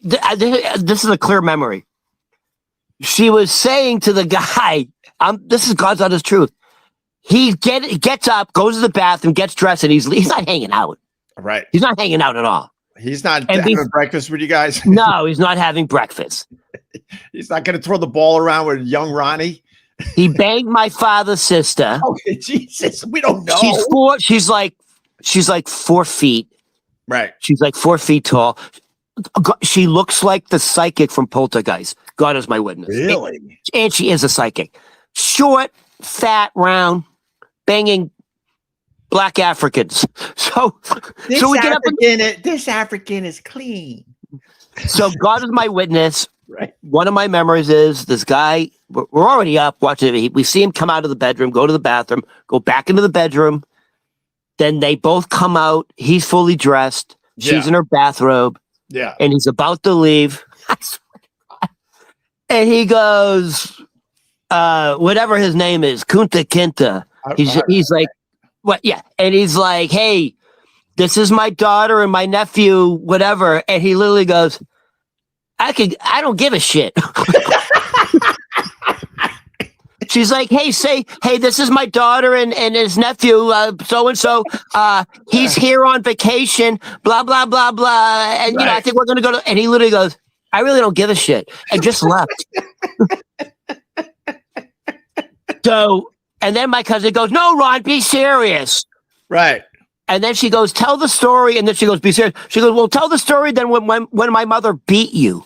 this is a clear memory. She was saying to the guy, this is God's honest truth. He gets up, goes to the bathroom, gets dressed, and he's not hanging out. Right. He's not hanging out at all. He's not having breakfast with you guys. No, he's not having breakfast. He's not going to throw the ball around with young Ronnie. He banged my father's sister. Okay, Jesus, we don't know. She's like 4 feet. Right. She's like 4 feet tall. She looks like the psychic from Poltergeist. God is my witness. Really? And she is a psychic. Short, fat, round, banging black Africans. So we get up. This African is clean. So God is my witness. Right. One of my memories is this guy. We're already up watching it. We see him come out of the bedroom, go to the bathroom, go back into the bedroom. Then they both come out. He's fully dressed. She's in her bathrobe. Yeah. And he's about to leave. And he goes, whatever his name is, Kunta Kinte. He's like, what? Yeah. And he's like, hey, this is my daughter and my nephew, whatever. And he literally goes, I don't give a shit. She's like, hey, this is my daughter and his nephew, so-and-so. He's here on vacation, blah, blah, blah, blah. And, right. I think we're going to go to, and he literally goes, I really don't give a shit. And just left. So, and then my cousin goes, no, Ron, be serious. Right. And then she goes, tell the story. And then she goes, be serious. She goes, well, tell the story then when my mother beat you.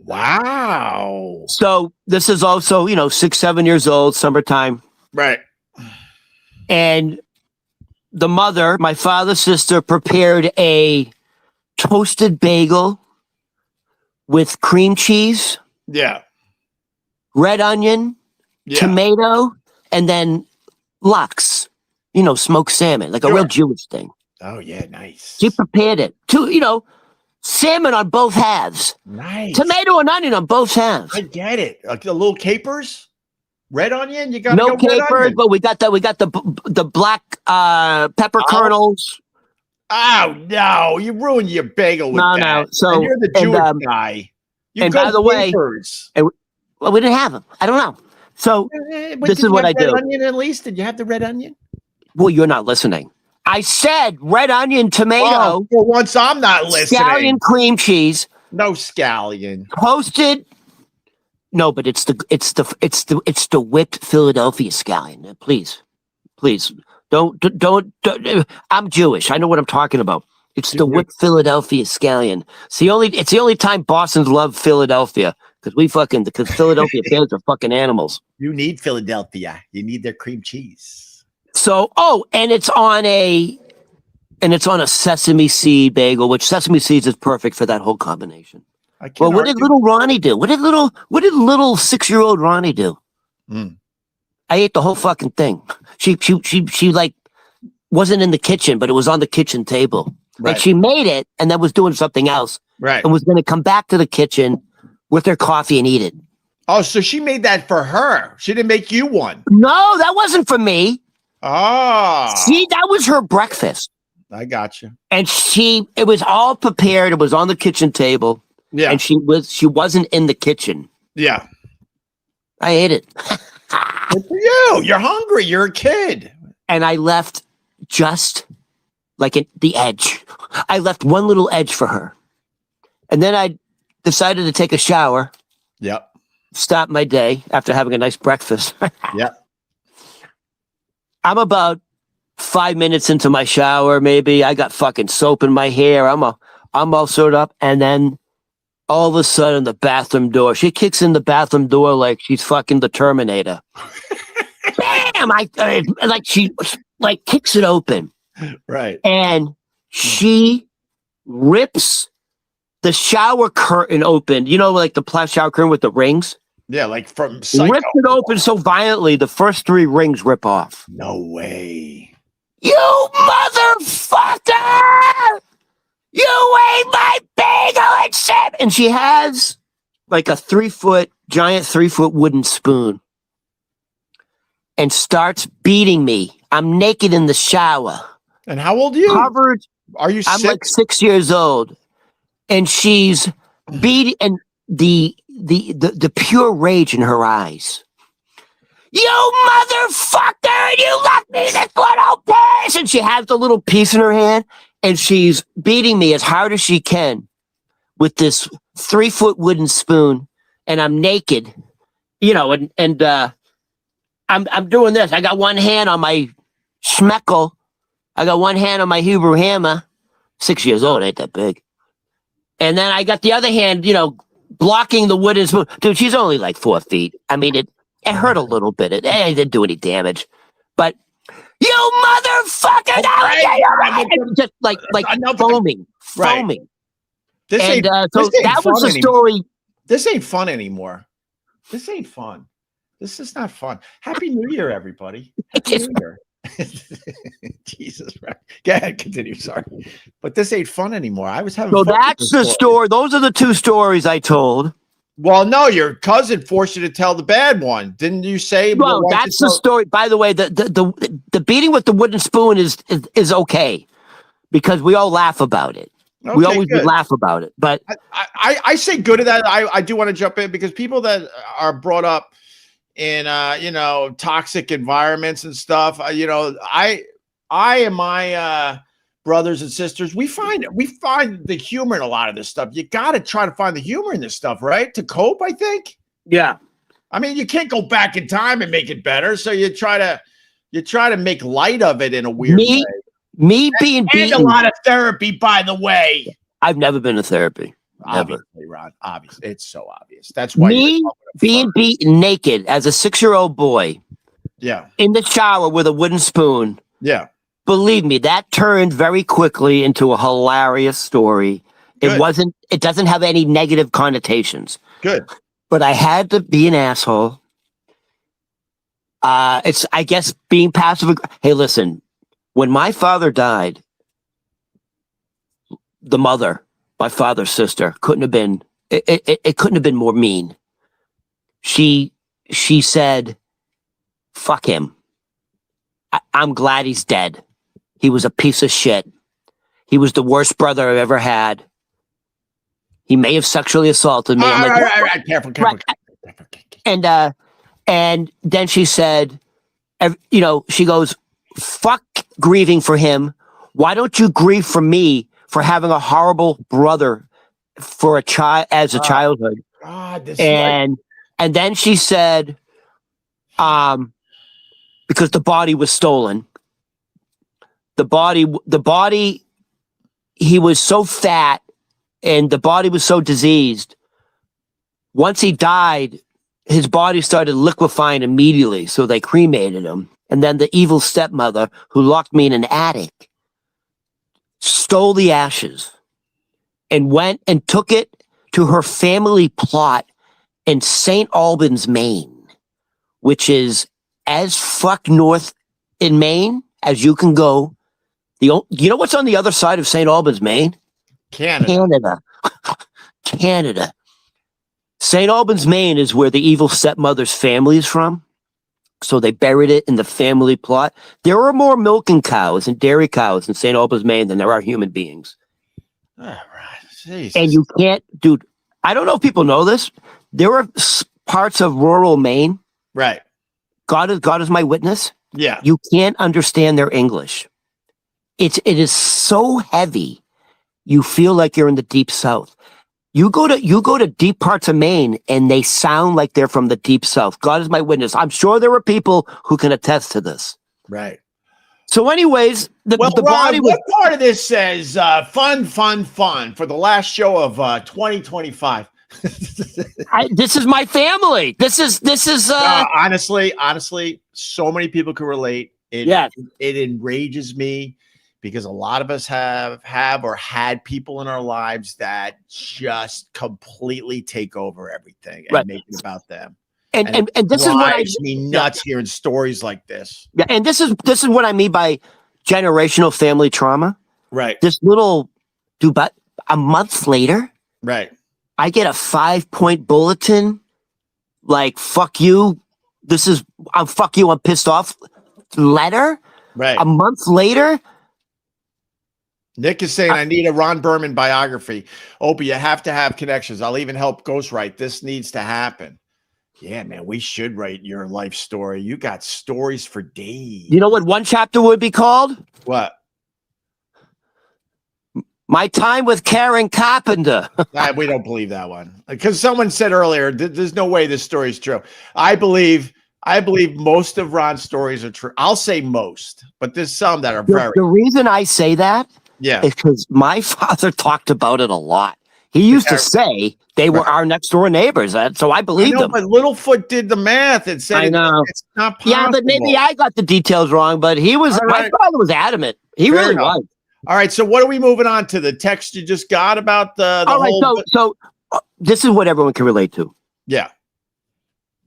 Wow. So this is also, 6, 7 years old, summertime. Right. And the mother, my father's sister, prepared a toasted bagel with cream cheese. Yeah. Red onion, tomato, and then lox, smoked salmon, like a real Jewish thing. Oh, yeah, nice. She prepared it. Salmon on both halves. Nice. Tomato and onion on both halves. I get it. Like the little capers, red onion. You got no capers, but we got the black pepper kernels. Oh no! You ruined your bagel with that. No. So and you're the Jewish guy. You and by the way, we didn't have them. I don't know. So this is what I do. Red onion at least? Did you have the red onion? Well, you're not listening. I said red onion, tomato. Oh, for once, I'm not listening. Scallion cream cheese. No scallion. Toasted. No, but it's the whipped Philadelphia scallion. Please, don't. I'm Jewish. I know what I'm talking about. It's the whipped Philadelphia scallion. It's the only time Boston's love Philadelphia because Philadelphia fans are fucking animals. You need Philadelphia. You need their cream cheese. So, and it's on a sesame seed bagel, which sesame seeds is perfect for that whole combination. Well, what did little Ronnie do? What did little 6-year-old Ronnie do? I ate the whole fucking thing. She like wasn't in the kitchen, but it was on the kitchen table. Right. Like she made it and then was doing something else. Right. And was going to come back to the kitchen with her coffee and eat it. Oh, so she made that for her. She didn't make you one. No, that wasn't for me. Oh. See, that was her breakfast. I got you. And it was all prepared. It was on the kitchen table. Yeah. And she wasn't in the kitchen. Yeah. I ate it. Good for you. You're hungry. You're a kid. And I left just like the edge. I left one little edge for her. And then I decided to take a shower. Yep. Start my day after having a nice breakfast. Yep. I'm about 5 minutes into my shower, maybe. I got fucking soap in my hair. I'm all sewed up. And then all of a sudden, the bathroom door. She kicks in the bathroom door like she's fucking the Terminator. Bam! She kicks it open. Right. And she rips the shower curtain open. Like the plastic shower curtain with the rings? Yeah, like from Psycho. Ripped it open so violently, the first 3 rings rip off. No way. You motherfucker! You ate my bagel and shit! And she has like a giant 3-foot wooden spoon and starts beating me. I'm naked in the shower. And how old are you? Covered. Are you I'm 6? like 6 years old. And she's beating, and the pure rage in her eyes. You motherfucker! You left me this little piece! And she has the little piece in her hand, and she's beating me as hard as she can with this 3-foot wooden spoon, and I'm naked, and I'm doing this. I got one hand on my schmeckle. I got one hand on my Hebrew hammer. 6 years old, ain't that big. And then I got the other hand, blocking the wooden spoon. Dude, she's only like 4 feet. I mean, it hurt a little bit. It didn't do any damage. But, you motherfucker! Just like foaming. Right. Foaming. This And ain't, so this ain't that fun was the anymore. story. This ain't fun anymore. This ain't fun. This is not fun. Happy New Year, everybody. Happy New Year. Jesus, right. Go ahead, continue. Sorry. But this ain't fun anymore. I was having So fun. that's the story. Those are the 2 stories I told. Well, no, your cousin forced you to tell the bad one. Didn't you say? Well, that's the story. By the way, the beating with the wooden spoon is okay because we all laugh about it. Okay, we always good. laugh about it. But I say good at that. I do want to jump in because people that are brought up in toxic environments and stuff, I and my brothers and sisters, we find the humor in a lot of this stuff. You got to try to find the humor in this stuff, right? To cope, I think. Yeah. I mean, you can't go back in time and make it better, so you try to make light of it in a weird way. Me being beaten. And a lot of therapy, by the way. I've never been to therapy. Obviously, Ron. Obviously, it's so obvious. That's why me being beaten naked as a 6-year-old boy. Yeah. In the shower with a wooden spoon. Yeah. Believe me, that turned very quickly into a hilarious story. Good. It doesn't have any negative connotations. Good. But I had to be an asshole. It's, I guess, being passive. Hey, listen, when my father died, the mother, my father's sister, couldn't have been, it couldn't have been more mean. She said, fuck him. I'm glad he's dead. He was a piece of shit. He was the worst brother I've ever had. He may have sexually assaulted me. All right. Careful. And then she said, she goes, fuck grieving for him. Why don't you grieve for me for having a horrible brother for a child as a childhood? And then she said, because the body was stolen. The body, he was so fat and the body was so diseased. Once he died, his body started liquefying immediately. So they cremated him. And then the evil stepmother who locked me in an attic stole the ashes and went and took it to her family plot in St. Albans, Maine, which is as fuck north in Maine as you can go. You know what's on the other side of St. Albans, Maine? Canada. St. Albans, Maine is where the evil stepmother's family is from. So they buried it in the family plot. There are more milking cows and dairy cows in St. Albans, Maine than there are human beings. All right. Jesus. And you can't, dude, I don't know if people know this. There are parts of rural Maine. Right. God is my witness. Yeah. You can't understand their English. It is so heavy. You feel like you're in the deep south. You go to deep parts of Maine and they sound like they're from the deep south. God is my witness. I'm sure there are people who can attest to this. Right. So anyways, the Ron, body was... What part of this says fun for the last show of 2025? This is my family. This is honestly, so many people can relate. It enrages me because a lot of us have or had people in our lives that just completely take over everything and make it about them. And this is what drives me nuts hearing stories like this. Yeah, and this is what I mean by generational family trauma. Right. This little dude, but a month later, right, I get a 5-point bulletin. Like, fuck you. Fuck you. I'm pissed off. Letter. Right. A month later. Nick is saying, I need a Ron Berman biography. Opie, you have to have connections. I'll even help ghostwrite. This needs to happen. Yeah, man, we should write your life story. You got stories for days. You know what one chapter would be called? What? My time with Karen Carpenter. We don't believe that one. Because someone said earlier, there's no way this story is true. I believe most of Ron's stories are true. I'll say most, but there's some that are very. The reason I say that is because my father talked about it a lot. He used to say they were our next door neighbors. So I believed him. But Littlefoot did the math and said it's not possible. Yeah, but maybe I got the details wrong, but my father was adamant. He really was. All right, so what are we moving on to? The text you just got about the whole... So this is what everyone can relate to. Yeah.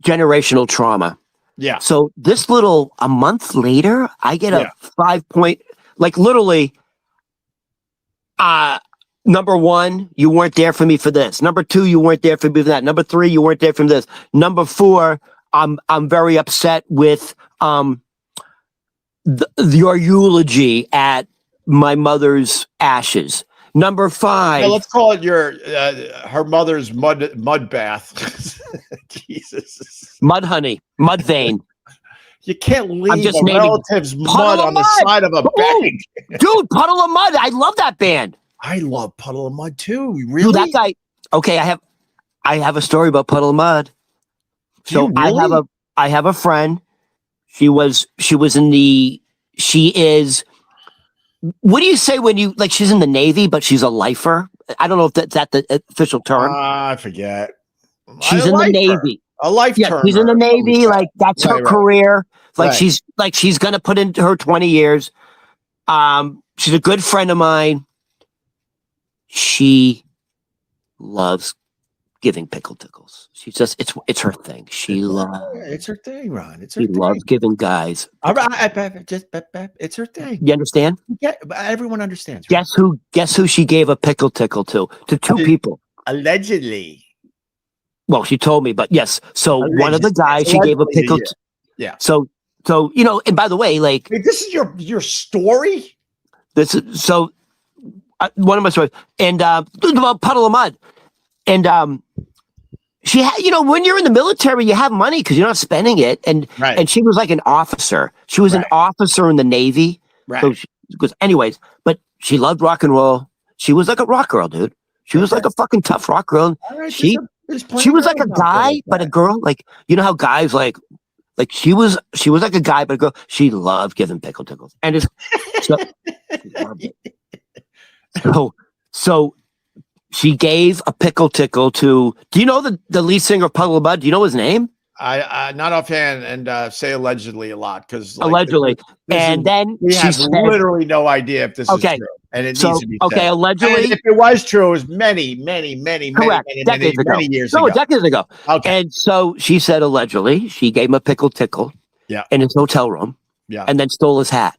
Generational trauma. Yeah. So a month later, I get a 5-point, like literally, number 1, you weren't there for me for this. Number 2, you weren't there for me for that. Number 3, you weren't there for this. Number 4, I'm very upset with your eulogy at my mother's ashes. Number 5. Let's call it her mother's mud bath. Jesus. Mud honey, mud vein. You can't leave a relative's mud on the side of a bag. Dude, Puddle of Mud. I love that band. I love Puddle of Mud too. Really? Dude, that guy. Okay, I have a story about Puddle of Mud. So really? I have a friend. She is. What do you say when you she's in the Navy, but she's a lifer? I don't know if that's the official term. I forget. She's in the Navy. A life term. She's in the Navy. That's her career. She's gonna put into her 20 years. She's a good friend of mine. She loves giving pickle tickles. She's just it's her thing. It's her thing, Ron. It's her thing. She loves giving guys. All right, it's her thing. You understand? Yeah, everyone understands. Right? Guess who she gave a pickle tickle to? To 2 people. Allegedly. Well, she told me, but yes. So one of the guys she gave a pickle. Yeah. So and by the way, wait, this is your story. This is so. One of my stories, and about Puddle of Mud, and she had, when you're in the military, you have money because you're not spending it, and she was like an officer. She was an officer in the Navy. Right. So anyways, but she loved rock and roll. She was like a rock girl, dude. She was like a fucking tough rock girl. Right, she was like a guy, but a girl. Like, you know how guys like she was like a guy, but a girl. She loved giving pickle tickles, and she loved it. So she gave a pickle tickle to. Do you know the lead singer of Puddle of Mud? Do you know his name? I not offhand, and say allegedly a lot because allegedly, then we have literally no idea if this is true, and it needs to be said. Allegedly, and if it was true, it was many years ago. Decades ago. Okay, and so she said allegedly she gave him a pickle tickle, in his hotel room. Yeah, and then stole his hat.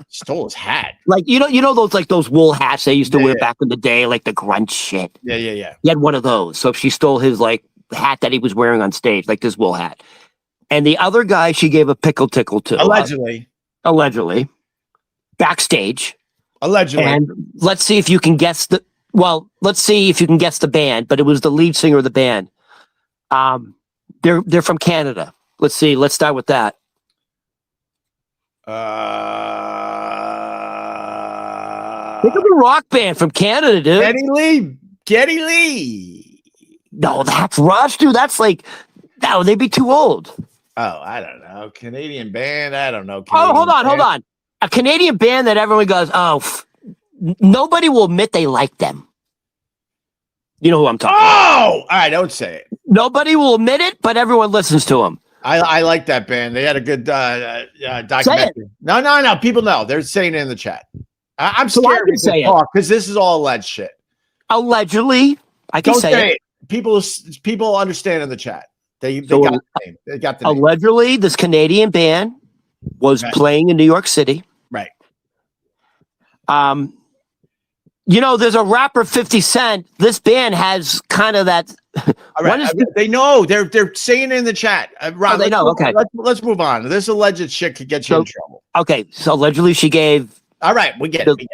Stole his hat, you know those wool hats they used to wear back in the day, like the grunge shit. Yeah. He had one of those, so she stole his hat that he was wearing on stage, like this wool hat. And the other guy she gave a pickle tickle to, allegedly, backstage, allegedly. And let's see if you can guess the band. But it was the lead singer of the band. They're from Canada. Let's see. Let's start with that. Think of a rock band from Canada, dude. Geddy Lee. No, that's Rush, dude. That's they'd be too old. Oh, I don't know. Canadian band. I don't know. Hold on. A Canadian band that everyone goes, nobody will admit they like them. You know who I'm talking about. All right, don't say it. Nobody will admit it, but everyone listens to them. I like that band. They had a good documentary. No. People know. They're saying it in the chat. I'm scared to talk because this is all alleged shit. Allegedly, I can say it. People understand in the chat. They got the name. They got the name. Allegedly, this Canadian band was playing in New York City. Right. There's a rapper 50 Cent. This band has kind of that. All right. They know. They're saying it in the chat. Ron, they know. Okay. Let's move on. This alleged shit could get you in trouble. Okay. So allegedly she gave. All right. We get it.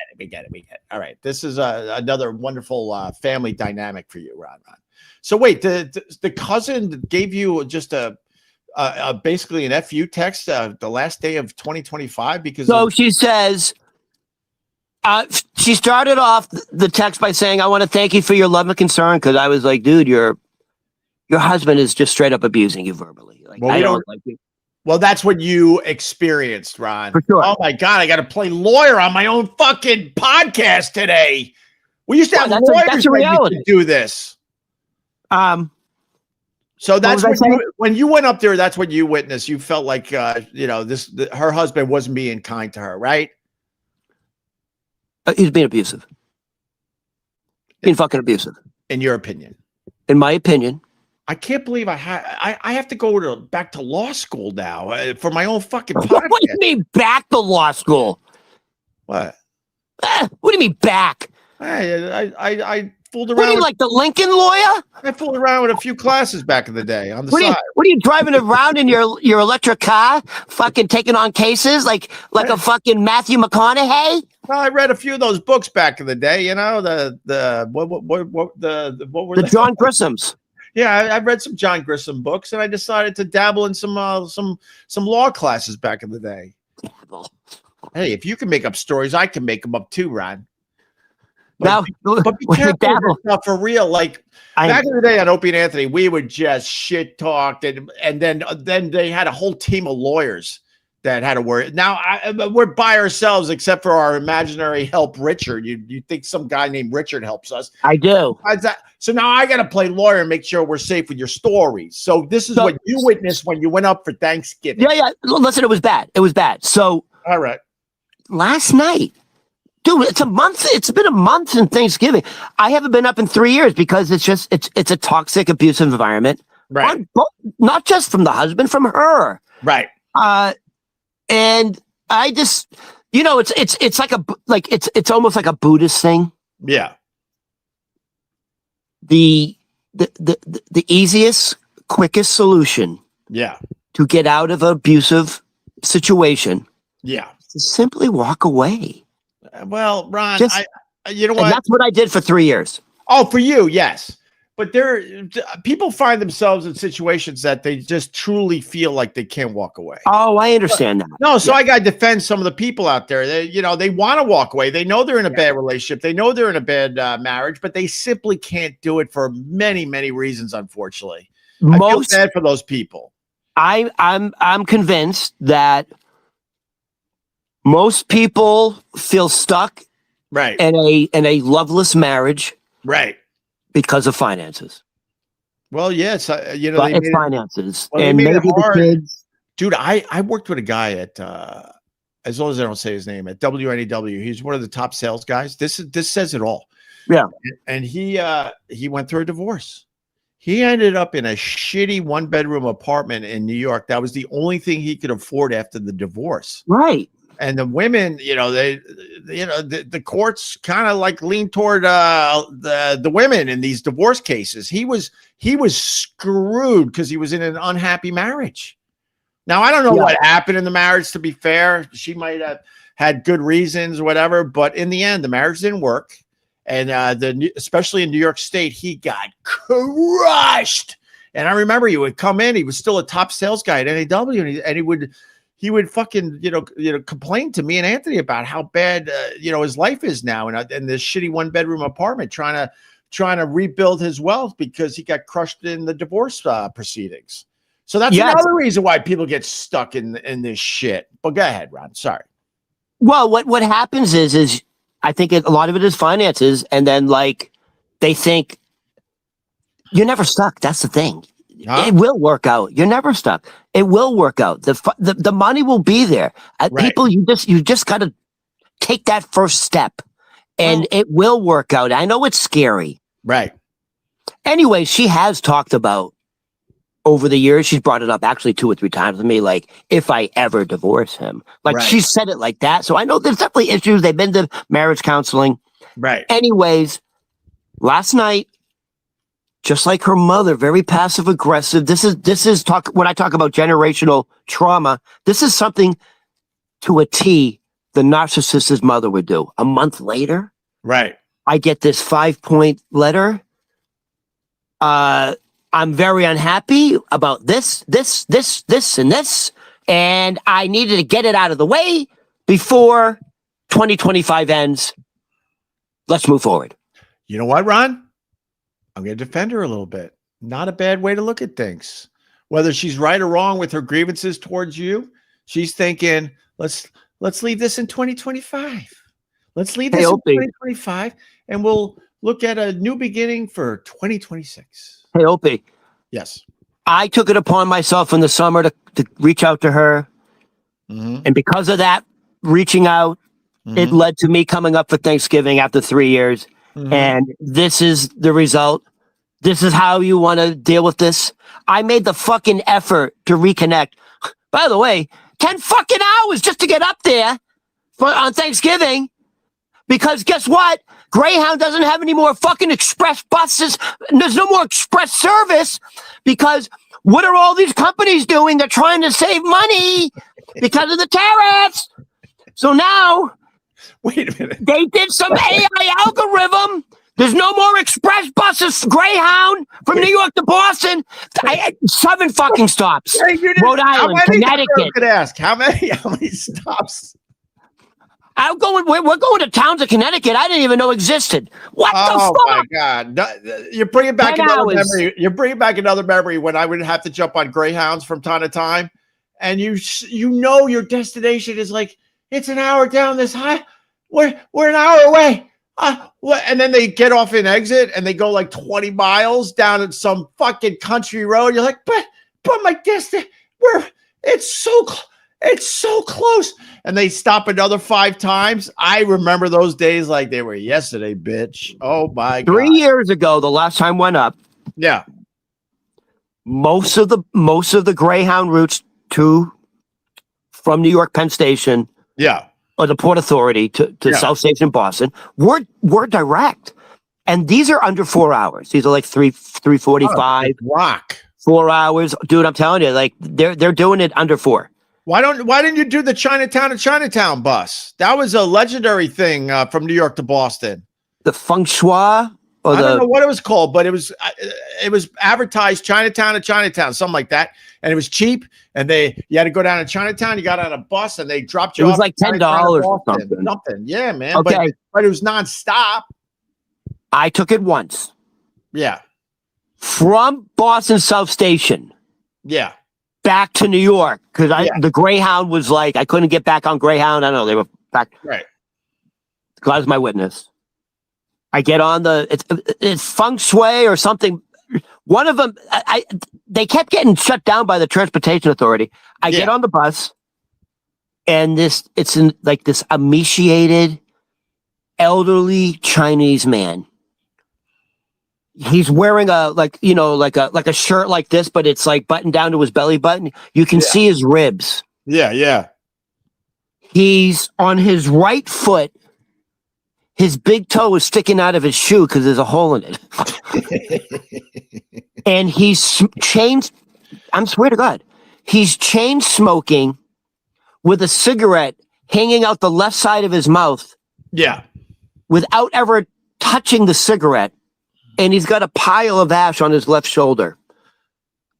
All right. This is another wonderful family dynamic for you, Ron. So wait, the cousin gave you just basically an FU text the last day of 2025 because. So she says. She started off the text by saying, "I want to thank you for your love and concern," because I was like, "Dude, your husband is just straight up abusing you verbally." Like, well, I don't like you. Well, that's what you experienced, Ron. For sure. Oh my God, I got to play lawyer on my own fucking podcast today. We used to have lawyers that's a reality. To do this. So that's when you went up there. That's what you witnessed. You felt like her husband wasn't being kind to her, right? He's being abusive. Being fucking abusive. In your opinion? In my opinion. I can't believe I have to go back to law school now for my own fucking podcast. What do you mean back to law school? What? What do you mean back? I fooled around. What are you, like the Lincoln lawyer? I fooled around with a few classes back in the day on the side. What are you driving around in your electric car, fucking taking on cases like a fucking Matthew McConaughey? Well, I read a few of those books back in the day. What were the John Grissom's? Yeah, I read some John Grissom books, and I decided to dabble in some law classes back in the day. Hey, if you can make up stories, I can make them up too, Ron. But be careful with yourself for real. Like back in the day on Opie and Anthony, we would just shit talk, and then they had a whole team of lawyers that had to worry. Now we're by ourselves, except for our imaginary help, Richard. You think some guy named Richard helps us? I do. So now I got to play lawyer and make sure we're safe with your stories. So this is what you witnessed when you went up for Thanksgiving. Yeah. Listen, it was bad. So all right, last night. Dude, it's a month. It's been a month since Thanksgiving. I haven't been up in 3 years because it's a toxic, abusive environment. Right. Not just from the husband, from her. Right. And I just, it's almost like a Buddhist thing. Yeah. The easiest, quickest solution. Yeah. To get out of an abusive situation. Yeah. Is to simply walk away. Well, Ron, you know what? And that's what I did for 3 years. Oh, for you, yes. But people find themselves in situations that they just truly feel like they can't walk away. Oh, I understand that. No, so I got to defend some of the people out there. They want to walk away. They know they're in a bad relationship. They know they're in a bad marriage, but they simply can't do it for many, many reasons. Unfortunately, I feel bad for those people. I'm convinced that most people feel stuck, right, in a loveless marriage, right, because of finances. Well, yes, it's finances, and maybe the kids. Dude, I worked with a guy at as long as I don't say his name, at WNEW. He's one of the top sales guys. This says it all. Yeah, and he went through a divorce. He ended up in a shitty 1-bedroom apartment in New York. That was the only thing he could afford after the divorce. Right. And the women, the courts kind of like lean toward the women in these divorce cases. He was screwed because he was in an unhappy marriage. Now, I don't know what happened in the marriage, to be fair. She might have had good reasons, whatever. But in the end, the marriage didn't work. And especially in New York State, he got crushed. And I remember he would come in. He was still a top sales guy at NAW, and he would fucking complain to me and Anthony about how bad his life is now in this shitty 1-bedroom apartment, trying to rebuild his wealth because he got crushed in the divorce proceedings. So that's another reason why people get stuck in this shit. But go ahead, Ron. Sorry. Well, what happens is I think a lot of it is finances, and then they think you're never stuck. That's the thing. Huh? It will work out. You're never stuck. It will work out. The money will be there. Right. People, you just got to take that first step, and it will work out. I know it's scary. Right. Anyway, she has talked about over the years. She's brought it up actually 2 or 3 times with me. Like, if I ever divorce him, she said it like that. So I know there's definitely issues. They've been to marriage counseling. Right. Anyways, last night, just like her mother, very passive aggressive. This is talk when I talk about generational trauma. This is something to a T the narcissist's mother would do. A month later, Right. I get this 5-point letter. I'm very unhappy about this, and this, and I needed to get it out of the way before 2025 ends. Let's move forward. You know what, Ron? I'm going to defend her a little bit. Not a bad way to look at things. Whether she's right or wrong with her grievances towards you, she's thinking, let's leave this in 2025. Let's leave this in 2025, and we'll look at a new beginning for 2026. Hey, Opie. Yes. I took it upon myself in the summer to reach out to her. Mm-hmm. And because of that reaching out, it led to me coming up for Thanksgiving after 3 years. Mm-hmm. And this is the result. This is how you want to deal with this. I made the fucking effort to reconnect. By the way, 10 fucking hours just to get up there on Thanksgiving. Because guess what? Greyhound doesn't have any more fucking express buses. There's no more express service because what are all these companies doing? They're trying to save money because of the tariffs. So now, wait a minute. They did some AI algorithm. There's no more express buses, Greyhound from New York to Boston. 7 fucking stops. Hey, Rhode Island, Connecticut. I could ask how many stops? We're going to towns of Connecticut I didn't even know existed. What the fuck? Oh my God! No, you're bringing back another memory. You're bringing back another memory when I would have to jump on Greyhounds from time to time, and you know your destination is like it's an hour down this high. We're an hour away. And then they get off an exit and they go like 20 miles down at some fucking country road. You're like, but my destination, it's so close. And they stop another 5 times. I remember those days like they were yesterday, bitch. Oh my God. 3 years ago, the last time went up. Yeah. Most of the Greyhound routes from New York Penn Station. Yeah. Or the Port Authority to South Station, Boston, were direct. And these are under 4 hours. These are like 3:45. Rock. 4 hours. Dude, I'm telling you, like they're doing it under 4. Why didn't you do the Chinatown to Chinatown bus? That was a legendary thing from New York to Boston. The feng shui, I don't know what it was called, but it was advertised Chinatown to Chinatown, something like that, and it was cheap. And you had to go down to Chinatown. You got on a bus, and they dropped you off. It was like $10 or something. Yeah, man. Okay, but it was nonstop. I took it once. Yeah. From Boston South Station. Yeah. Back to New York because the Greyhound was like I couldn't get back on Greyhound. I don't know they were back. Right. God's my witness. I get on it's feng shui or something. One of them, they kept getting shut down by the Transportation Authority. I get on the bus, and it's this emaciated, elderly Chinese man. He's wearing like a shirt like this, but it's like buttoned down to his belly button. You can see his ribs. Yeah, yeah. He's on his right foot. His big toe is sticking out of his shoe because there's a hole in it. And he's I swear to God, he's chain smoking with a cigarette hanging out the left side of his mouth. Yeah. Without ever touching the cigarette. And he's got a pile of ash on his left shoulder.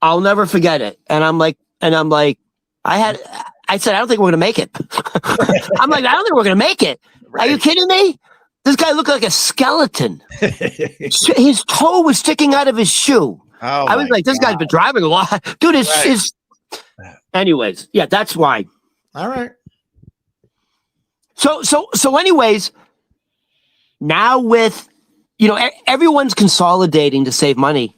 I'll never forget it. And I'm like, I said, I don't think we're going to make it. I'm like, I don't think we're going to make it. Right. Are you kidding me? This guy looked like a skeleton. His toe was sticking out of his shoe. Oh, I was like, this guy's been driving a lot. Dude, anyways, yeah, that's why. All right. So anyways, now with, everyone's consolidating to save money.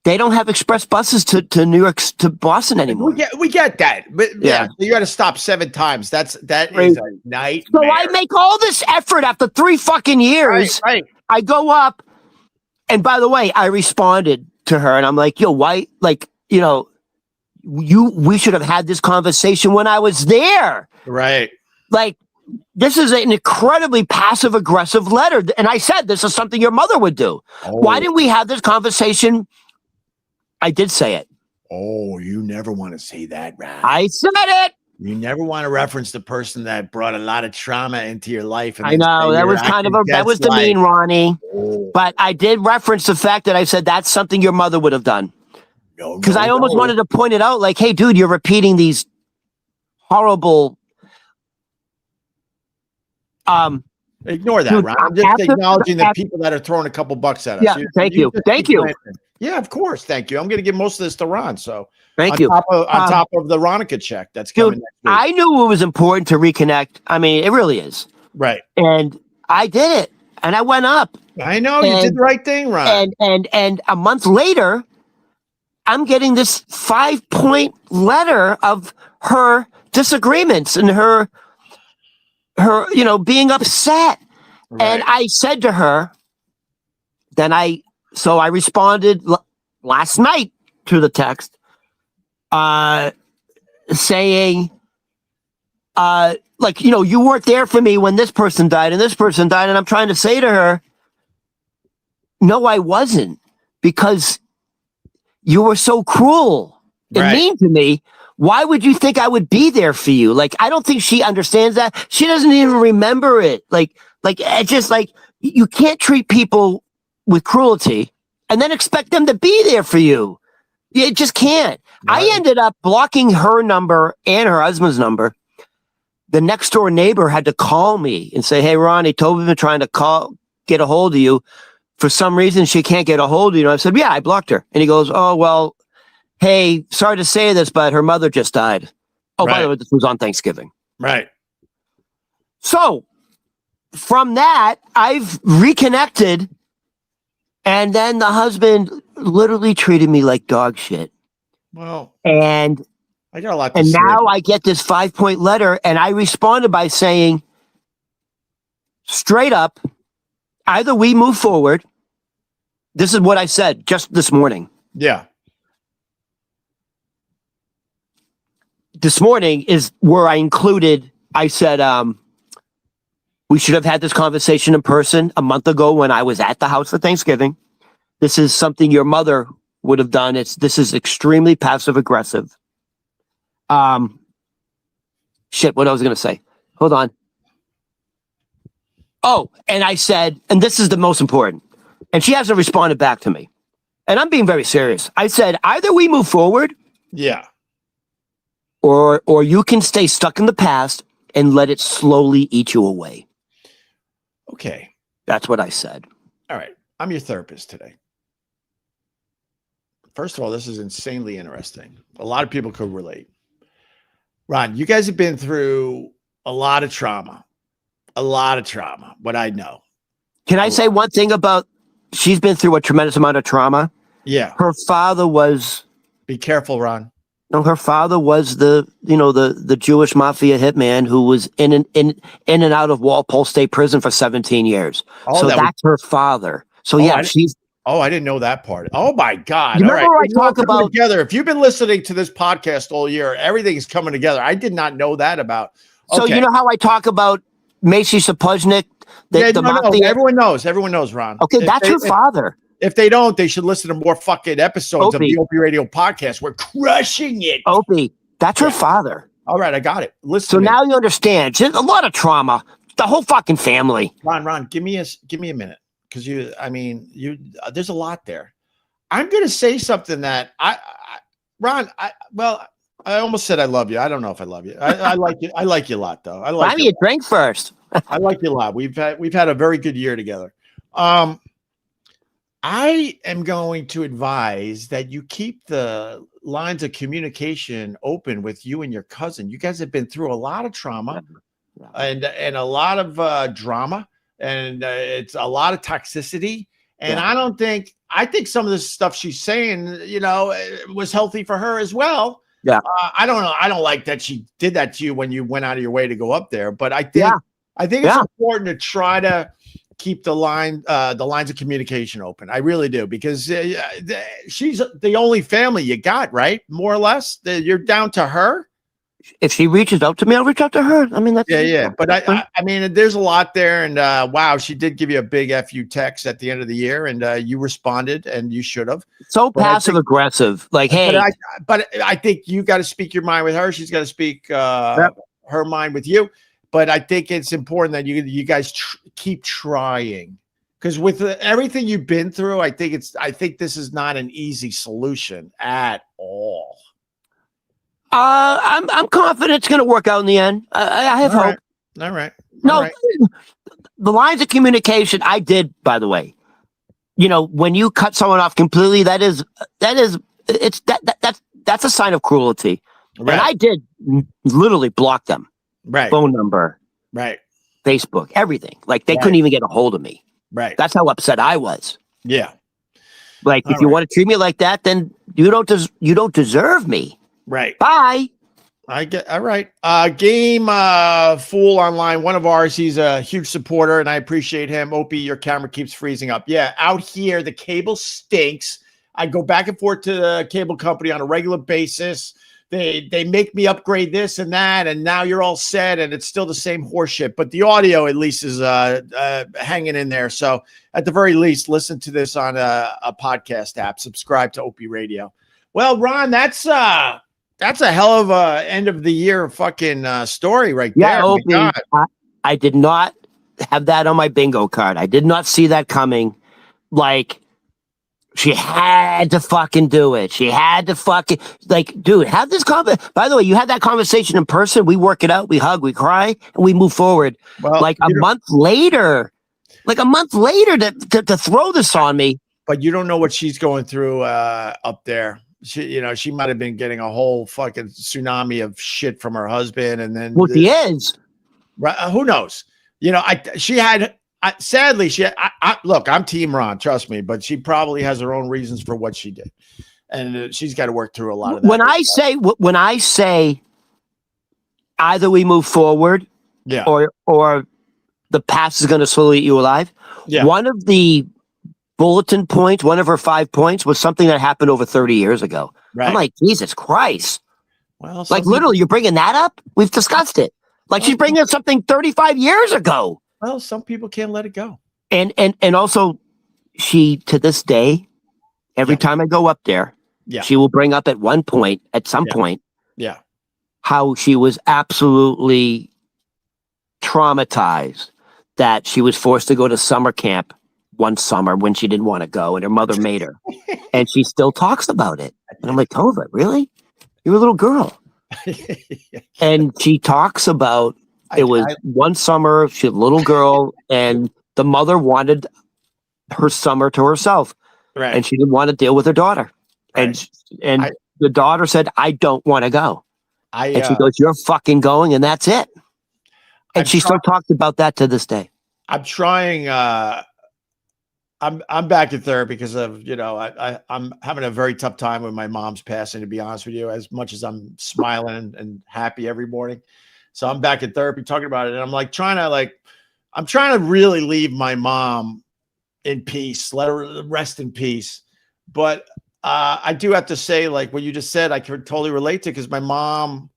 They don't have express buses to New York to Boston anymore. We get that, but you got to stop 7 times. That is a nightmare. So I make all this effort after 3 fucking years. Right. I go up, and by the way, I responded to her, and I'm like, "Yo, why? Like, we should have had this conversation when I was there. Right. Like, this is an incredibly passive aggressive letter. And I said, this is something your mother would do. Oh. Why didn't we have this conversation? I did say it. Oh, you never want to say that, right? I said it. You never want to reference the person that brought a lot of trauma into your life. And I know that was kind of that was demean, Ronnie. Oh. But I did reference the fact that I said that's something your mother would have done. Because I almost wanted to point it out, like, hey, dude, you're repeating these horrible. Ignore that, dude, Ron. I'm just acknowledging the people that are throwing a couple bucks at us. Yeah, thank you. Yeah, of course, thank you. I'm going to give most of this to Ron. So thank you. On top of the Ronica check that's coming next week. I knew it was important to reconnect. I mean, it really is. Right. And I did it, and I went up. I know you did the right thing, Ron. And a month later, I'm getting this 5-point letter of her disagreements and her being upset. Right. And I said to her, so I responded last night to the text, saying, you weren't there for me when this person died and this person died. And I'm trying to say to her, no, I wasn't, because you were so cruel and mean to me. Why would you think I would be there for you? Like, I don't think she understands that. She doesn't even remember it. It's just like, you can't treat people with cruelty and then expect them to be there for you. You just can't. Right. I ended up blocking her number and her husband's number. The next door neighbor had to call me and say, hey, Ronnie, Toby's been trying to get a hold of you. For some reason, she can't get a hold of you. I said, yeah, I blocked her. And he goes, oh, well, hey, sorry to say this, but her mother just died. Oh, by the way, this was on Thanksgiving. Right. So from that, I've reconnected. And then the husband literally treated me like dog shit. Well, and I got a lot to and say. now I get this 5-point letter, and I responded by saying, straight up, either we move forward. This is what I said just this morning. Yeah. This morning is where I said, we should have had this conversation in person a month ago when I was at the house for Thanksgiving. This is something your mother would have done. This is extremely passive aggressive. Shit, what I was going to say. Hold on. Oh, and I said, and this is the most important, and she hasn't responded back to me. And I'm being very serious. I said, either we move forward. Yeah. Or you can stay stuck in the past and let it slowly eat you away. Okay. That's what I said. All right. I'm your therapist today. First of all, this is insanely interesting. A lot of people could relate. Ron, you guys have been through a lot of trauma. What I know. Can I say one thing about she's been through a tremendous amount of trauma? Yeah. Her father was. Be careful, Ron. No, her father was the Jewish mafia hitman who was in and out of Walpole State Prison for 17 years. Oh, so that's her father. So she's. Oh, I didn't know that part. Oh my God! You remember I talk about together. If you've been listening to this podcast all year, everything is coming together. I did not know that about. Okay. So you know how I talk about Macy Sapojnik? Everyone knows. Everyone knows, Ron. Okay, that's her father. If they don't, they should listen to more fucking episodes of the Opie Radio podcast. We're crushing it. Opie, that's her father. All right, I got it. Listen. So now you understand. She's a lot of trauma. The whole fucking family. Ron, give me a minute, because there's a lot there. I'm going to say something that I almost said I love you. I don't know if I love you. I like you. I like you a lot, though. Buy me a drink first. I like you a lot. We've had a very good year together. I am going to advise that you keep the lines of communication open with you and your cousin. You guys have been through a lot of trauma and a lot of drama, and it's a lot of toxicity. And I think some of this stuff she's saying, was healthy for her as well. Yeah. I don't know. I don't like that she did that to you when you went out of your way to go up there, but I think it's important to try to keep the lines of communication open. I really do, because she's the only family you got, right? More or less, you're down to her. if she reaches out to me, I'll reach out to her. I mean, that's yeah. But I mean, there's a lot there, and wow, she did give you a big FU text at the end of the year, and you responded, and you should have. So passive aggressive, like, hey. But I think you got to speak your mind with her. She's got to speak her mind with you. But I think it's important that you guys keep trying, because with everything you've been through, I think this is not an easy solution at all. I'm confident it's going to work out in the end. I have hope. All right. The lines of communication I did, by the way, when you cut someone off completely, that's a sign of cruelty. Right. And I did literally block them. Right. Phone number. Right. Facebook, everything. Like they couldn't even get a hold of me. Right. That's how upset I was. Yeah. Like if you want to treat me like that, then you don't deserve me. Right. Bye. I get all right. Game Fool Online, one of ours. He's a huge supporter, and I appreciate him. Opie, your camera keeps freezing up. Yeah, out here the cable stinks. I go back and forth to the cable company on a regular basis. They make me upgrade this and that, and now you're all set, and it's still the same horseshit. But the audio at least is hanging in there. So at the very least, listen to this on a podcast app. Subscribe to Opie Radio. Well, Ron, that's a hell of a end of the year fucking story right there. Yeah, Opie, I did not have that on my bingo card. I did not see that coming. Like, she had to fucking do it. She had to fucking, like, dude, have this conversation. By the way, you had that conversation in person. We work it out. We hug, we cry, and we move forward. Well, like a month later to throw this on me. But you don't know what she's going through up there. She might have been getting a whole fucking tsunami of shit from her husband, and then she is. Right? Who knows? Sadly, look, I'm Team Ron, trust me, but she probably has her own reasons for what she did, and she's got to work through a lot of that. When I say either we move forward, or the past is going to slowly eat you alive. Yeah. One of the bulletin points, one of her 5 points, was something that happened over 30 years ago. Right. I'm like, Jesus Christ! Well, like literally, you're bringing that up. We've discussed it. Like she's bringing up something 35 years ago. Well, some people can't let it go. And also, she, to this day, every time I go up there, she will bring up at some point, how she was absolutely traumatized that she was forced to go to summer camp one summer when she didn't want to go, and her mother made her. And she still talks about it. And I'm like, Tova, really? You're a little girl. And she talks about it was one summer, she was a little girl, and the mother wanted her summer to herself. Right. And she didn't want to deal with her daughter. Right. And the daughter said, I don't want to go. And she goes, you're fucking going, and that's it. And she still talks about that to this day. I'm trying, I'm back in therapy because of, I'm having a very tough time with my mom's passing, to be honest with you, as much as I'm smiling and happy every morning. So I'm back in therapy talking about it. And I'm like, I'm trying to really leave my mom in peace, let her rest in peace. But I do have to say, like what you just said, I could totally relate to, because my mom,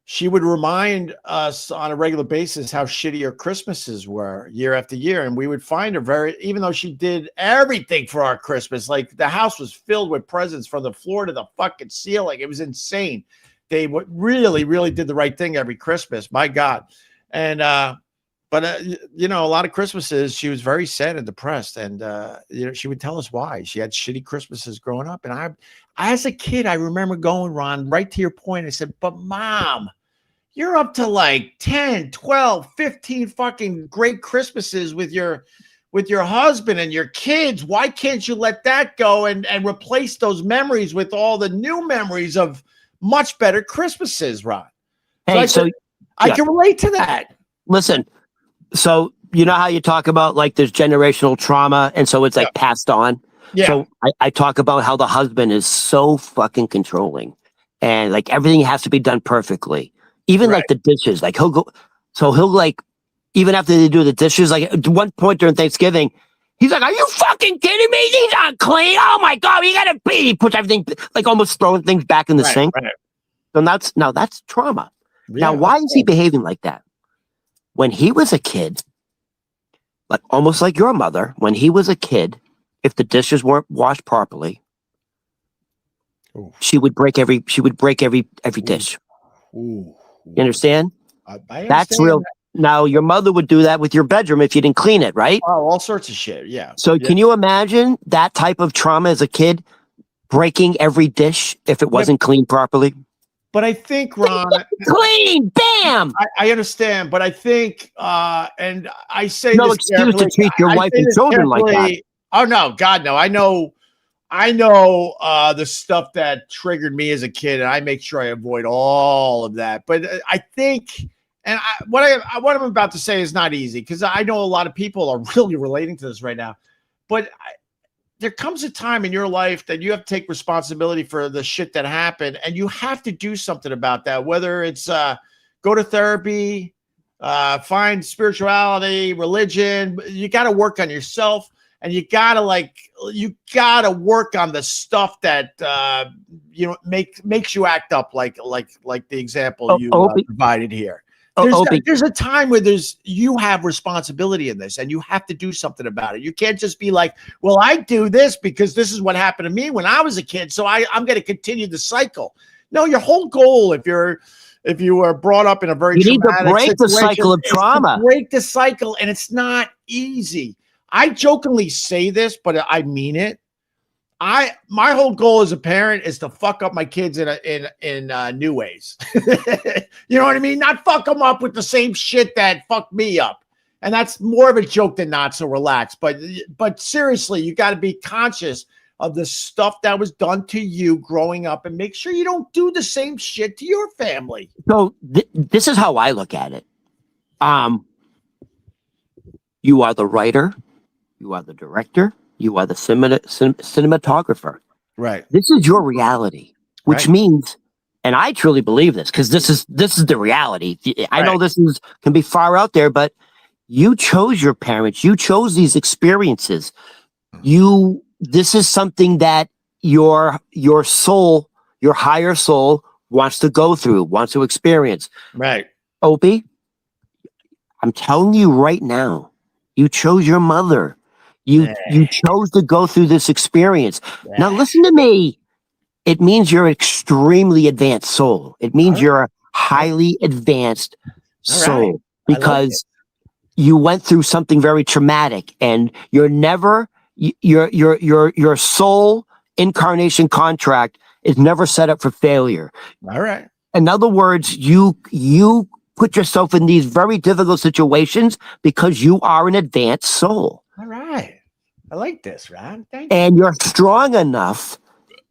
she would remind us on a regular basis how shitty her Christmases were year after year. And we would find her even though she did everything for our Christmas, like the house was filled with presents from the floor to the fucking ceiling. It was insane. They really, really did the right thing every Christmas. My God. And, but a lot of Christmases, she was very sad and depressed. And, she would tell us why. She had shitty Christmases growing up. And I, as a kid, I remember going, Ron, right to your point. I said, but Mom, you're up to like 10, 12, 15 fucking great Christmases with your husband and your kids. Why can't you let that go and replace those memories with all the new memories of much better Christmases, Ron? Hey, I can relate to that. Listen, so you know how you talk about like there's generational trauma, and so it's like passed on. Yeah. So I talk about how the husband is so fucking controlling, and like everything has to be done perfectly. Even like the dishes, like he'll like, even after they do the dishes, like at one point during Thanksgiving, he's like, are you fucking kidding me? These aren't clean. Oh my God, you gotta be. He puts everything, like almost throwing things back in the sink. Right. So that's trauma. Yeah, Now, why is he behaving like that? When he was a kid, like almost like your mother, when he was a kid, if the dishes weren't washed properly, Ooh. she would break every dish. Ooh. You understand? I That's understand real. that. Now, your mother would do that with your bedroom if you didn't clean it, right? Oh, all sorts of shit. Yeah. So Yeah. can you imagine that type of trauma as a kid, breaking every dish if it wasn't cleaned properly? But I think, Ron, Clean, bam! I understand, but I think, and I say No this excuse to carefully. treat your I wife say and this children like that. carefully. Oh no, God, no. I know the stuff that triggered me as a kid, and I make sure I avoid all of that. But I think, and what I'm about to say is not easy because I know a lot of people are really relating to this right now. But there comes a time in your life that you have to take responsibility for the shit that happened, and you have to do something about that. Whether it's go to therapy, find spirituality, religion, you got to work on yourself. And you gotta work on the stuff that makes you act up like the example you provided here. There's a time where you have responsibility in this, and you have to do something about it. You can't just be like, well, I do this because this is what happened to me when I was a kid, so I'm going to continue the cycle. No, your whole goal, if you were brought up in a very you need to break the cycle of trauma. Break the cycle, and it's not easy. I jokingly say this, but I mean it. My whole goal as a parent is to fuck up my kids in new ways. You know what I mean? Not fuck them up with the same shit that fucked me up. And that's more of a joke than not, so relax. But seriously, you got to be conscious of the stuff that was done to you growing up and make sure you don't do the same shit to your family. So this is how I look at it. You are the writer. You are the director. You are the cinematographer. Right. This is your reality, which means, and I truly believe this because this is the reality. I know this can be far out there, but you chose your parents. You chose these experiences. This is something that your soul, your higher soul, wants to go through, wants to experience. Right. Opie, I'm telling you right now, you chose your mother. You chose to go through this experience. Now listen to me. It means you're an extremely advanced soul. It means you're a highly advanced soul because you went through something very traumatic, and you're never your soul incarnation contract is never set up for failure. All right. In other words, you put yourself in these very difficult situations because you are an advanced soul. All right. I like this, Ron. Thank you. And you're strong enough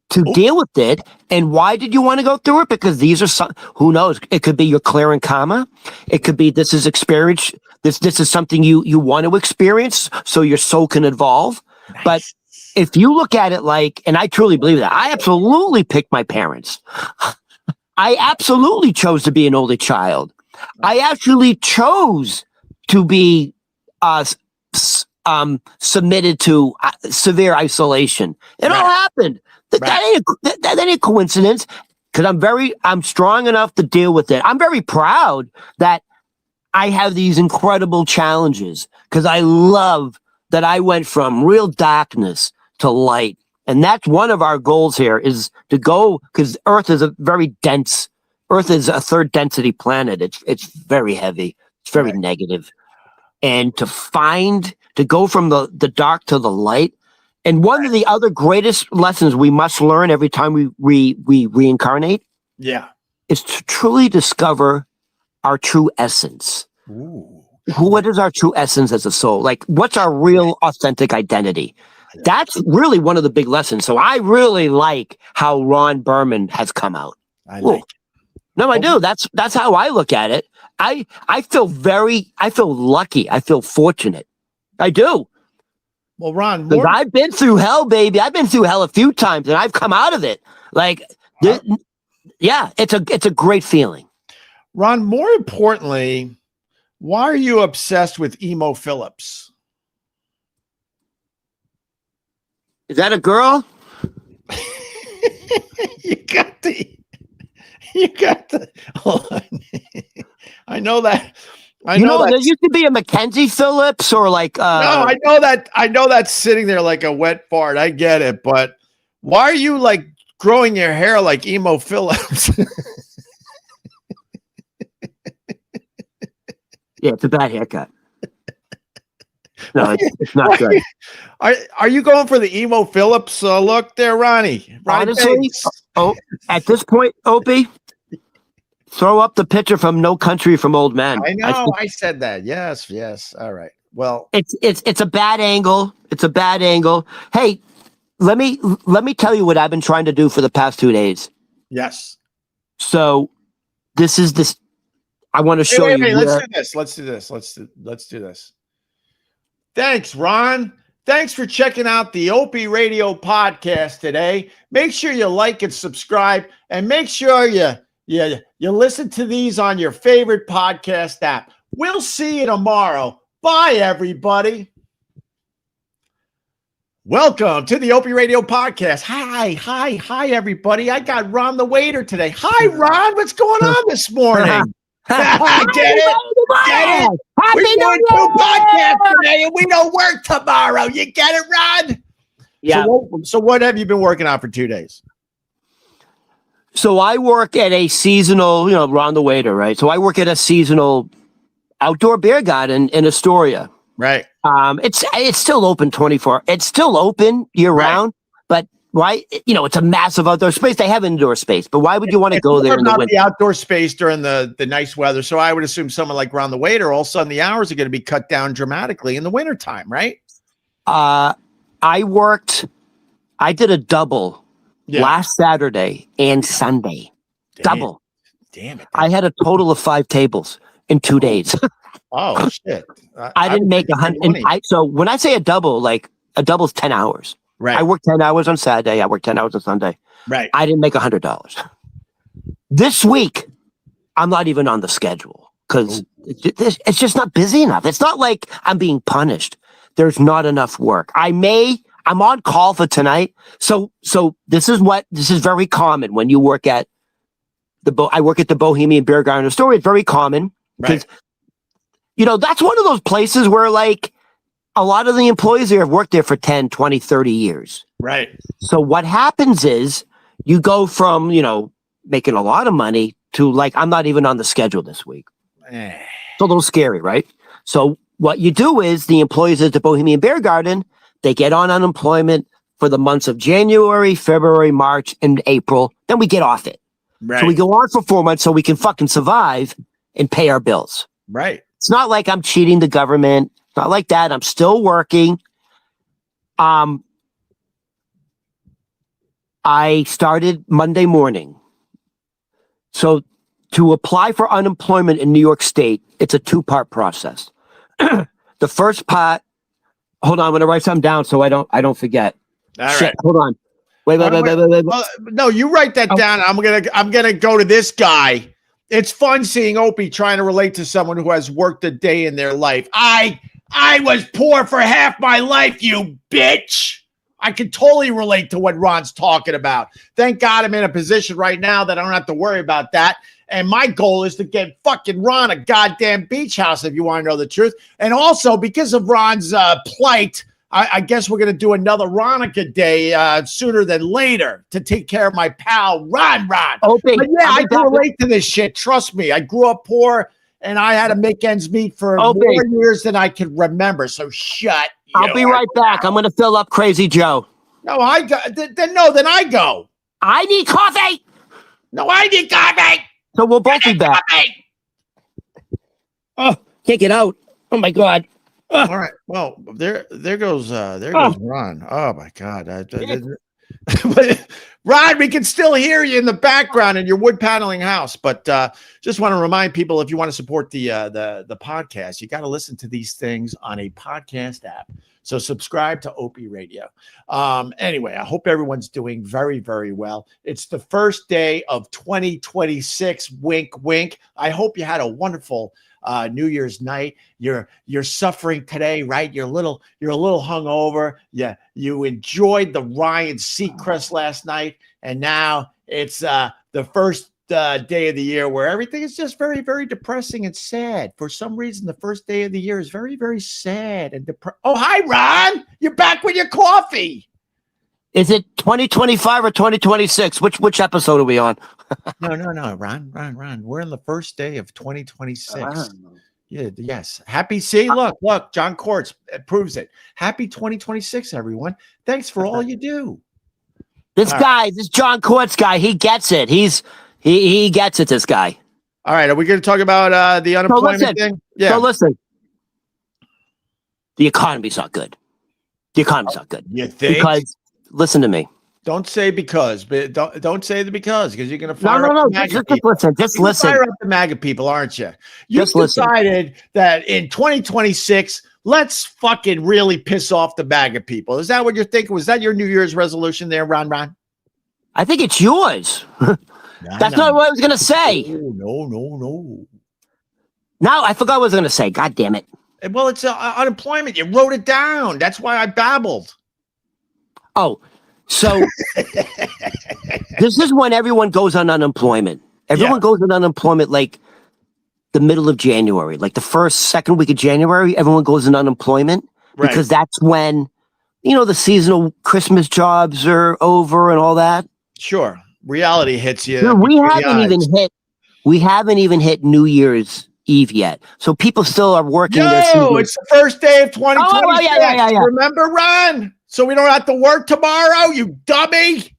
to deal with it. And why did you want to go through it? Because these are who knows? It could be your clearing karma. It could be this is experience. This is something you want to experience so your soul can evolve. Nice. But if you look at it like, and I truly believe that, I absolutely picked my parents. I absolutely chose to be an only child. I actually chose to be submitted to severe isolation. It all happened. That ain't a coincidence, because I'm strong enough to deal with it. I'm very proud that I have these incredible challenges because I love that I went from real darkness to light. And that's one of our goals here, is to go, because Earth is a third density planet. It's very heavy. It's very negative. And to go from the dark to the light. And one of the other greatest lessons we must learn every time we reincarnate is to truly discover our true essence. Ooh. What is our true essence as a soul? Like, what's our real authentic identity? That's really one of the big lessons. So I really like how Ron Berman has come out. I like it. No, I do. That's how I look at it. I feel lucky. I feel fortunate. I do. Well, Ron, I've been through hell, baby. I've been through hell a few times, and I've come out of it. Like, it's a great feeling. Ron, more importantly, why are you obsessed with Emo Phillips? Is that a girl? You You got the. Hold on. I know that. There used to be a Mackenzie Phillips or like. No, I know that. I know that's sitting there like a wet fart. I get it, but why are you like growing your hair like Emo Phillips? Yeah, it's a bad haircut. No, it's not good. Are you going for the Emo Phillips look there, Ronnie? Honestly, at this point, Opie, throw up the picture from No Country from Old Men. I know. I said that. Yes. All right. Well, it's a bad angle. It's a bad angle. Hey, let me tell you what I've been trying to do for the past 2 days. Yes. So this is this. I want to show you. Let's do this. Thanks, Ron. Thanks for checking out the Opie Radio podcast today. Make sure you like and subscribe, and make sure you listen to these on your favorite podcast app. We'll see you tomorrow. Bye, everybody. Welcome to the Opie Radio podcast. Hi, everybody. I got Ron the waiter today. Hi, Ron. What's going on this morning? Get it? We're doing 2 podcasts today, and we don't work tomorrow. You get it, Ron? Yeah. So what have you been working on for 2 days? So I work at a seasonal, Ron the waiter, right? So I work at a seasonal outdoor beer garden in Astoria. Right. It's still open 24. It's still open year round, but right, it's a massive outdoor space. They have indoor space, but why would you want to go there in the winter? The outdoor space during the nice weather. So I would assume someone like Ron the waiter, all of a sudden the hours are going to be cut down dramatically in the wintertime, right? I did a double last Saturday and Sunday. Double. Damn it. I had a total of 5 tables in 2 days. Oh shit. I didn't make 100. So when I say a double, like a double's 10 hours. Right. I worked 10 hours on Saturday. I worked 10 hours on Sunday. Right. I didn't make $100. This week, I'm not even on the schedule because it's just not busy enough. It's not like I'm being punished. There's not enough work. I'm on call for tonight. So this is very common when you work at I work at the Bohemian Beer Garden Astoria. It's very common because, that's one of those places where like, a lot of the employees there have worked there for 10, 20, 30 years. Right. So what happens is you go from, making a lot of money to like, I'm not even on the schedule this week. It's a little scary, right? So what you do is the employees at the Bohemian Beer Garden, they get on unemployment for the months of January, February, March, and April. Then we get off it. Right. So we go on for 4 months so we can fucking survive and pay our bills. Right. It's not like I'm cheating the government. Not like that. I'm still working. I started Monday morning. So to apply for unemployment in New York State, it's a 2-part process. The first part, hold on, I'm gonna write something down so I don't forget. All Shit, right. hold on. Wait. Well, no, you write that down. I'm gonna go to this guy. It's fun seeing Opie trying to relate to someone who has worked a day in their life. I was poor for half my life, you bitch. I can totally relate to what Ron's talking about. Thank God I'm in a position right now that I don't have to worry about that. And my goal is to get fucking Ron a goddamn beach house, if you want to know the truth. And also, because of Ron's plight, I guess we're going to do another Ronica Day sooner than later to take care of my pal, Ron. Opie, but yeah, I can relate to this shit. Trust me. I grew up poor. And I had to make ends meet for more years than I can remember. So shut. I'll be right back. I'm going to fill up Crazy Joe. No, then I go. I need coffee. No, I need coffee. So we'll both be back. Coffee. Oh, take it out. Oh my God. All right. Well, there goes Ron. Oh my God. Ron, we can still hear you in the background in your wood paneling house, but just want to remind people, if you want to support the podcast, you got to listen to these things on a podcast app. So subscribe to Opie Radio. Anyway, I hope everyone's doing very, very well. It's the first day of 2026. Wink, wink. I hope you had a wonderful New Year's night. You're suffering today, right? You're a little hungover. Yeah, you enjoyed the Ryan Seacrest last night, and now it's the first day of the year where everything is just very, very depressing and sad. For some reason, the first day of the year is very, very sad and depressed. Oh, hi, Ron. You're back with your coffee. Is it 2025 or 2026? Which episode are we on? No, Ron. We're on the first day of 2026. Yeah, yes. Happy, see, look, John Quartz proves it. Happy 2026, everyone. Thanks for all you do. This John Quartz guy, he gets it. He gets it, this guy. All right. Are we going to talk about the unemployment thing? Yeah. So listen. The economy's not good. You think? Because, listen to me. Don't say because, but don't say the because you're going to fire No. up the MAGA people. Just listen. Fire up the MAGA people, aren't you? You've decided that in 2026, let's fucking really piss off the MAGA people. Is that what you're thinking? Was that your New Year's resolution there, Ron? I think it's yours. That's not what I was going to say. No. Now I forgot what I was going to say. God damn it. Well, it's unemployment. You wrote it down. That's why I babbled. Oh, so this is when everyone goes on unemployment. Everyone goes on unemployment like the middle of January, like the second week of January. Everyone goes on unemployment because that's when, the seasonal Christmas jobs are over and all that. Sure. Reality hits you. Dude, we haven't even hit New Year's Eve yet. So people still are working their season. It's the first day of 2026. Oh, yeah. Remember, Ron? So we don't have to work tomorrow, you dummy.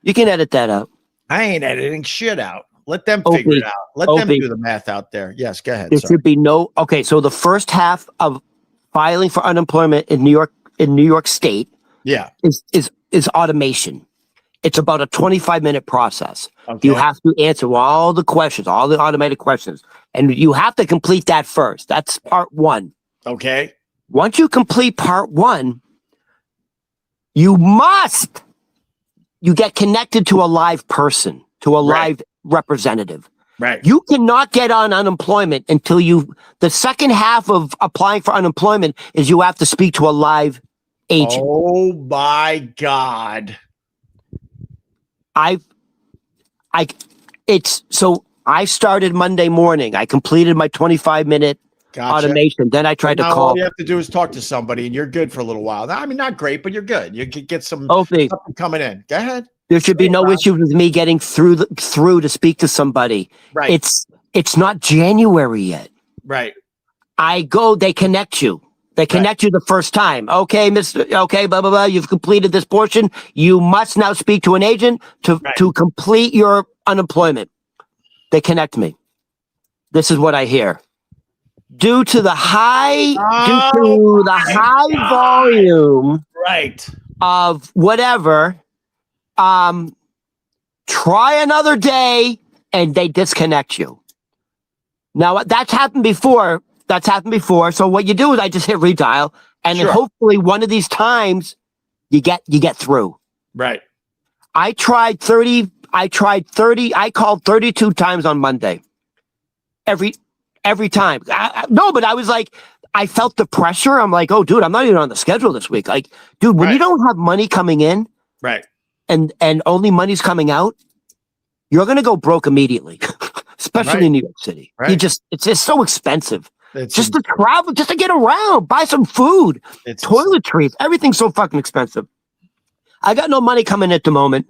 You can edit that out. I ain't editing shit out. Let them figure it out. Let them do the math out there. Yes, go ahead. There should be okay, so the first half of filing for unemployment in New York State is automation. It's about a 25-minute process. Okay. You have to answer all the questions, all the automated questions, and you have to complete that first. That's part one. Okay. Once you complete part one, you get connected to a live person, to a live representative. Right. You cannot get on unemployment until the second half of applying for unemployment is you have to speak to a live agent. Oh my God. I started Monday morning. I completed my 25-minute automation. Then I tried to call. All you have to do is talk to somebody, and you're good for a little while. I mean, not great, but you're good. You could get some something coming in. Go ahead. There should be no issue with me getting through to speak to somebody. Right. It's not January yet. Right. I go. They connect you. They connect you the first time. Okay, Mr. Okay, blah, blah, blah. You've completed this portion. You must now speak to an agent to complete your unemployment. They connect me. This is what I hear. Due to the high volume of whatever, try another day and they disconnect you. Now, that's happened before. So what you do is I just hit redial, and then hopefully one of these times you get through. Right. I called 32 times on Monday. Every time. But I was like, I felt the pressure. I'm like, oh, dude, I'm not even on the schedule this week. Like, dude, when you don't have money coming in, and only money's coming out, you're gonna go broke immediately, especially in New York City. Right. It's just so expensive. Just to travel, just to get around, buy some food, toiletries, everything's so fucking expensive. I got no money coming at the moment,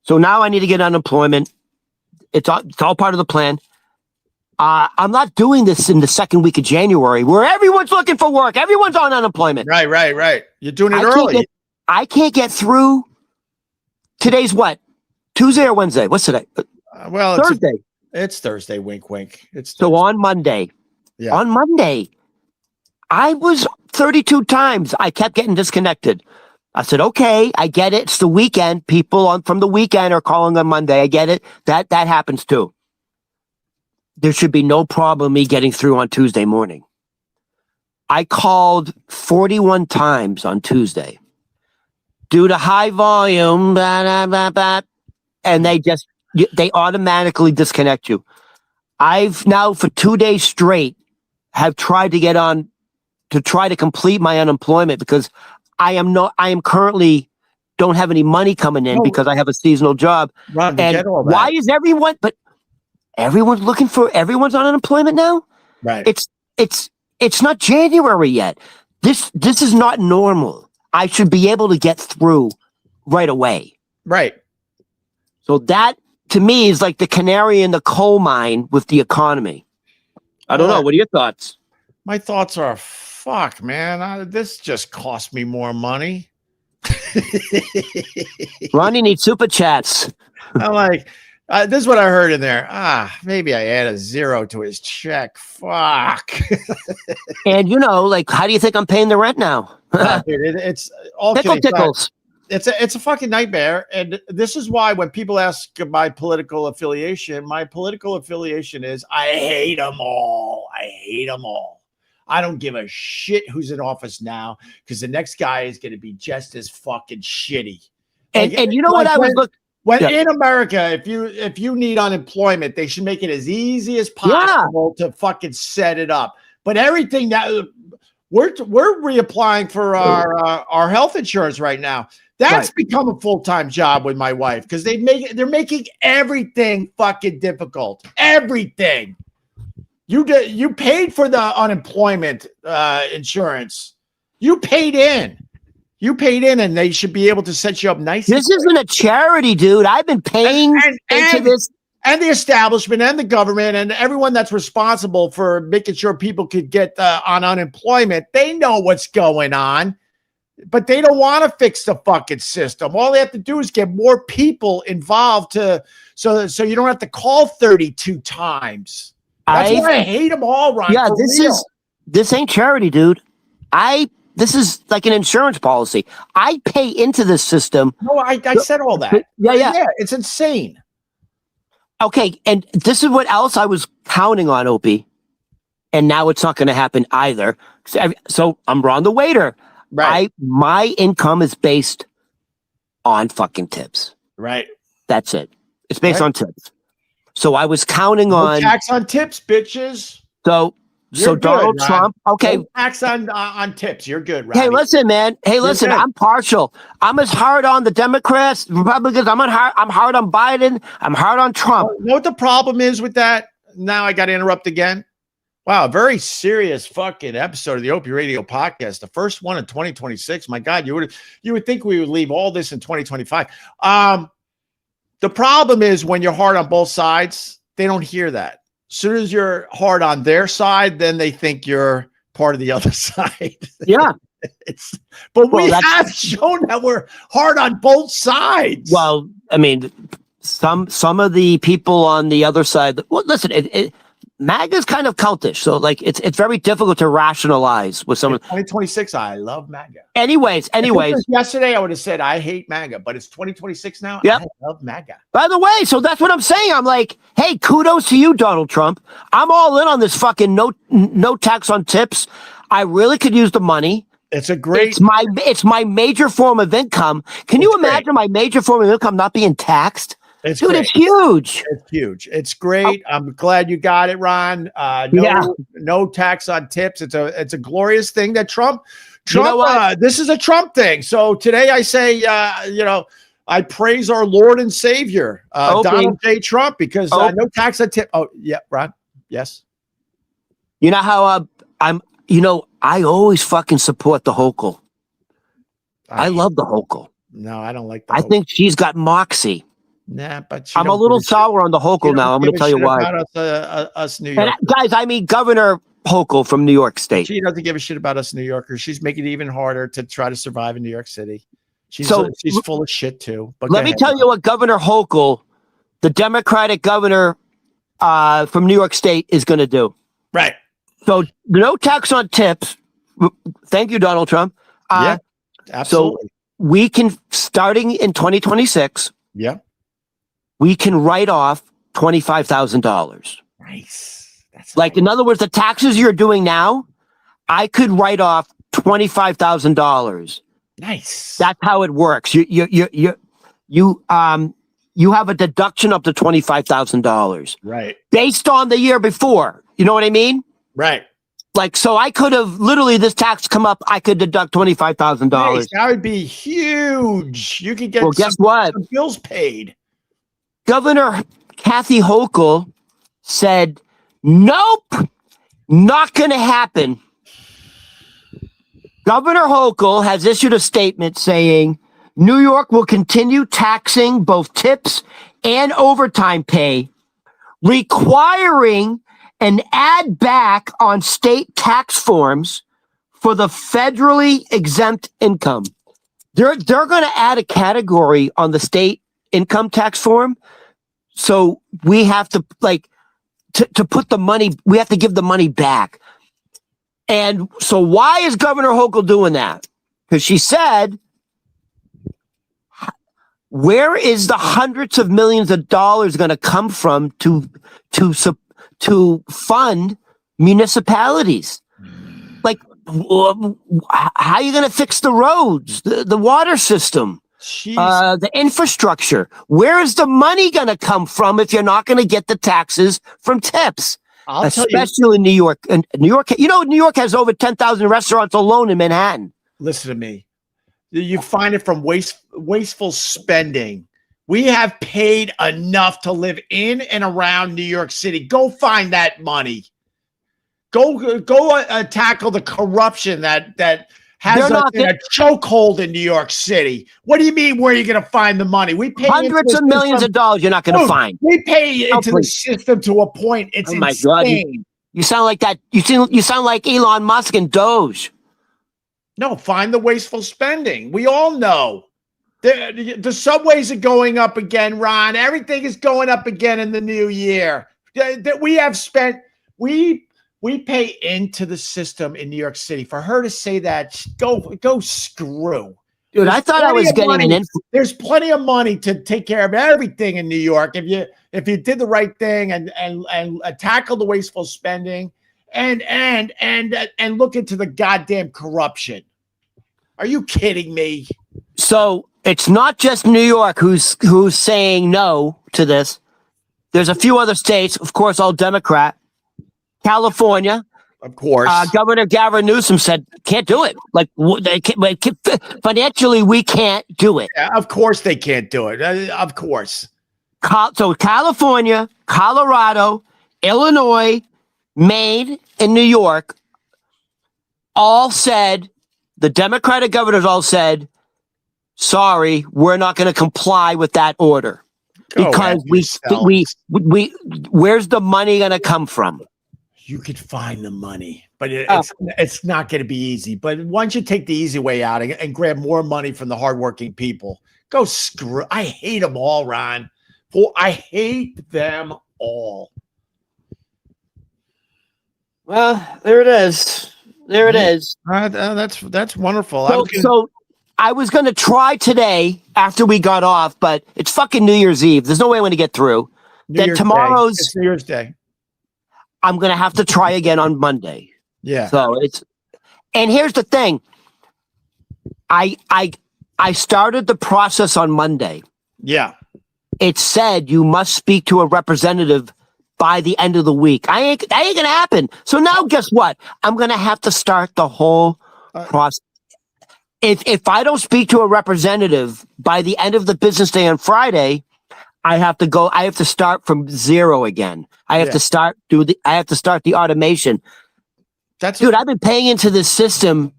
so now I need to get unemployment. It's all part of the plan. I'm not doing this in the second week of January where everyone's looking for work. Everyone's on unemployment. Right. You're doing it early. I can't get through. Today's what? Tuesday or Wednesday? What's today? Thursday. It's Thursday. Wink, wink. So on Monday. Yeah. On Monday, I was 32 times. I kept getting disconnected. I said, okay, I get it. It's the weekend. People from the weekend are calling on Monday. I get it. That happens too. There should be no problem me getting through on Tuesday morning. I called 41 times on Tuesday. Due to high volume, and they automatically disconnect you. I've now for 2 days straight have tried to get on to try to complete my unemployment because I am currently don't have any money coming in because I have a seasonal job. Ron, and get all that. Why is everyone, but everyone's on unemployment now. Right. It's not January yet. This is not normal. I should be able to get through right away. Right. So that to me is like the canary in the coal mine with the economy. I don't know. What are your thoughts? My thoughts are, fuck, man. This just cost me more money. Ronnie needs super chats. I'm like, this is what I heard in there. Maybe I add a 0 to his check. Fuck. And like, how do you think I'm paying the rent now? Dude, it's all tickles. It's a fucking nightmare. And this is why when people ask my political affiliation is I hate them all. I don't give a shit who's in office now because the next guy is going to be just as fucking shitty. And you know what I was looking. In America, if you need unemployment, they should make it as easy as possible to fucking set it up. But everything that we're reapplying for our health insurance right now. That's become a full-time job with my wife because they're making everything fucking difficult. Everything. You paid for the unemployment insurance. You paid in, and they should be able to set you up nicely. This isn't a charity, dude. I've been paying into this. And the establishment and the government and everyone that's responsible for making sure people could get on unemployment, they know what's going on, but they don't want to fix the fucking system. All they have to do is get more people involved so you don't have to call 32 times. That's why I hate them all, Ron. Yeah, this ain't charity, dude. This is like an insurance policy. I pay into this system. No, I said all that. Yeah. It's insane. Okay, and this is what else I was counting on, Opie, and now it's not going to happen either. So I'm Ron the waiter. Right. My income is based on fucking tips. Right. That's it. It's based on tips. So I was counting on tax on tips, bitches. So Donald Trump. Okay. No tax on tips. You're good, Ron. Hey, listen, man. Hey, listen. I'm partial. I'm as hard on the Democrats, Republicans. I'm hard on Biden. I'm hard on Trump. You know what the problem is with that? Now I got to interrupt again. Wow, a very serious fucking episode of the Opie Radio podcast. The first one in 2026. My God, you would think we would leave all this in 2025. The problem is when you're hard on both sides, they don't hear that. As soon as you're hard on their side, then they think you're part of the other side. Yeah. We have shown that we're hard on both sides. Well, I mean, some of the people on the other side. Well, listen, MAGA is kind of cultish, so like it's very difficult to rationalize with someone. 2026, I love MAGA. Anyways, yesterday I would have said I hate MAGA, but it's 2026 now. Yep. I love MAGA. By the way, so that's what I'm saying. I'm like, hey, kudos to you, Donald Trump. I'm all in on this fucking no tax on tips. I really could use the money. It's a great. It's my major form of income. Can you imagine my major form of income not being taxed? It's huge. It's huge. It's great. I'm glad you got it, Ron. No tax on tips. It's a glorious thing that Trump. You know what? This is a Trump thing. So today I say, I praise our Lord and Savior, Donald J. Trump, because no tax on tip. Oh yeah, Ron. Yes. You know how I always fucking support the Hochul. I love the Hochul. No, I don't like that. I think she's got moxie. Nah, but I'm a little sour on the Hochul now. I'm going to tell you why. About us New Yorkers. Guys, I mean Governor Hochul from New York State. She doesn't give a shit about us New Yorkers. She's making it even harder to try to survive in New York City. She's full of shit too. But let me tell you what Governor Hochul, the Democratic governor from New York State, is going to do. Right. So no tax on tips. Thank you, Donald Trump. Yeah, absolutely. So we can, starting in 2026. Yeah. We can write off $25,000. Nice. That's like, in other words, the taxes you're doing now, I could write off $25,000. Nice. That's how it works. You have a deduction up to $25,000. Right. Based on the year before. You know what I mean? Right. Like, so I could have literally this tax come up. I could deduct $25,000. Nice. That would be huge. You could get guess what? Some bills paid. Governor Kathy Hochul said, nope, not going to happen. Governor Hochul has issued a statement saying New York will continue taxing both tips and overtime pay, requiring an add back on state tax forms for the federally exempt income. They're going to add a category on the state income tax form. So we have to to put the money, we have to give the money back. And so why is Governor Hochul doing that? Because she said, where is the hundreds of millions of dollars going to come from to fund municipalities? Like, how are you going to fix the roads, the water system, the infrastructure? Where is the money going to come from if you're not going to get the taxes from tips? Especially in New York. And New York, New York has over 10,000 restaurants alone in Manhattan. Listen to me. You find it from wasteful spending. We have paid enough to live in and around New York City. Go find that money. Go tackle the corruption that has us in a chokehold in New York City. What do you mean? Where are you going to find the money? We pay hundreds of millions of dollars. You're not going to find. We pay into the system to a point. It's insane. God. You sound like that. You sound like Elon Musk and Doge. No, find the wasteful spending. We all know the subways are going up again, Ron. Everything is going up again in the new year. That we have spent. We pay into the system in New York City. For her to say that, go screw. Dude, I thought I was getting There's plenty of money to take care of everything in New York if you did the right thing and tackle the wasteful spending and look into the goddamn corruption. Are you kidding me? So it's not just New York who's saying no to this. There's a few other states, of course, all Democrat. California, of course. Governor Gavin Newsom said, can't do it. Financially, we can't do it. Yeah, of course they can't do it. Of course. So California, Colorado, Illinois, Maine, and New York all said, the Democratic governors all said, sorry, we're not going to comply with that order. Because we where's the money going to come from? You could find the money, but it's not going to be easy. But once you take the easy way out and grab more money from the hardworking people, go screw. I hate them all, Ron. I hate them all. Well, there it is. There it is. That's wonderful. So I was going to try today after we got off, but it's fucking New Year's Eve. There's no way I'm going to get through. It's New Year's Day. I'm going to have to try again on Monday. Yeah. So and here's the thing. I started the process on Monday. Yeah. It said you must speak to a representative by the end of the week. That ain't going to happen. So now guess what? I'm going to have to start the whole process. If I don't speak to a representative by the end of the business day on Friday, I have to start from zero again. I have to start the automation. Dude, I've been paying into this system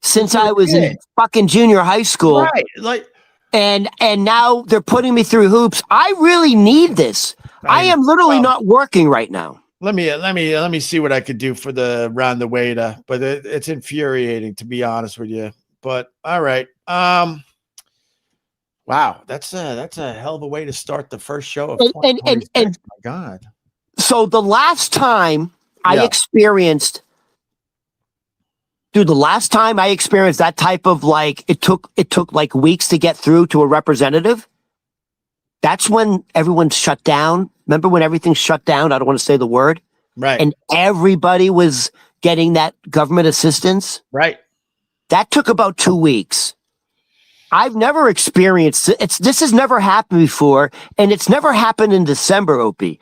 since I was in fucking junior high school. Right. And now they're putting me through hoops. I really need this. I am literally not working right now. Let me see what I could do for the round the way but it's infuriating, to be honest with you. But all right. Wow, that's a hell of a way to start the first show of 2026. My God. So the last time I experienced that type of it took like weeks to get through to a representative. That's when everyone shut down. Remember when everything shut down? I don't want to say the word. Right. And everybody was getting that government assistance. Right. That took about 2 weeks. I've never experienced it. This has never happened before, and it's never happened in December, Opie.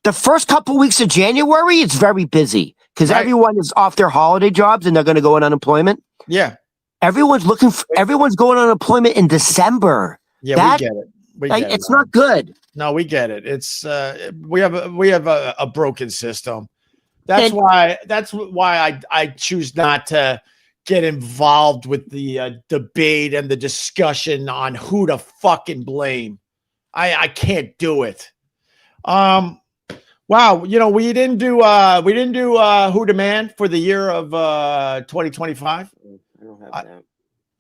The first couple weeks of January, it's very busy because everyone is off their holiday jobs and they're going to go on unemployment. Yeah. Everyone's going on unemployment in December. Yeah, we get it. It's not good. No, we get it. It's we have a broken system. That's why I choose not to get involved with the debate and the discussion on who to fucking blame. I can't do it. Wow, we didn't do Who Demand for the year of 2025. I don't have that.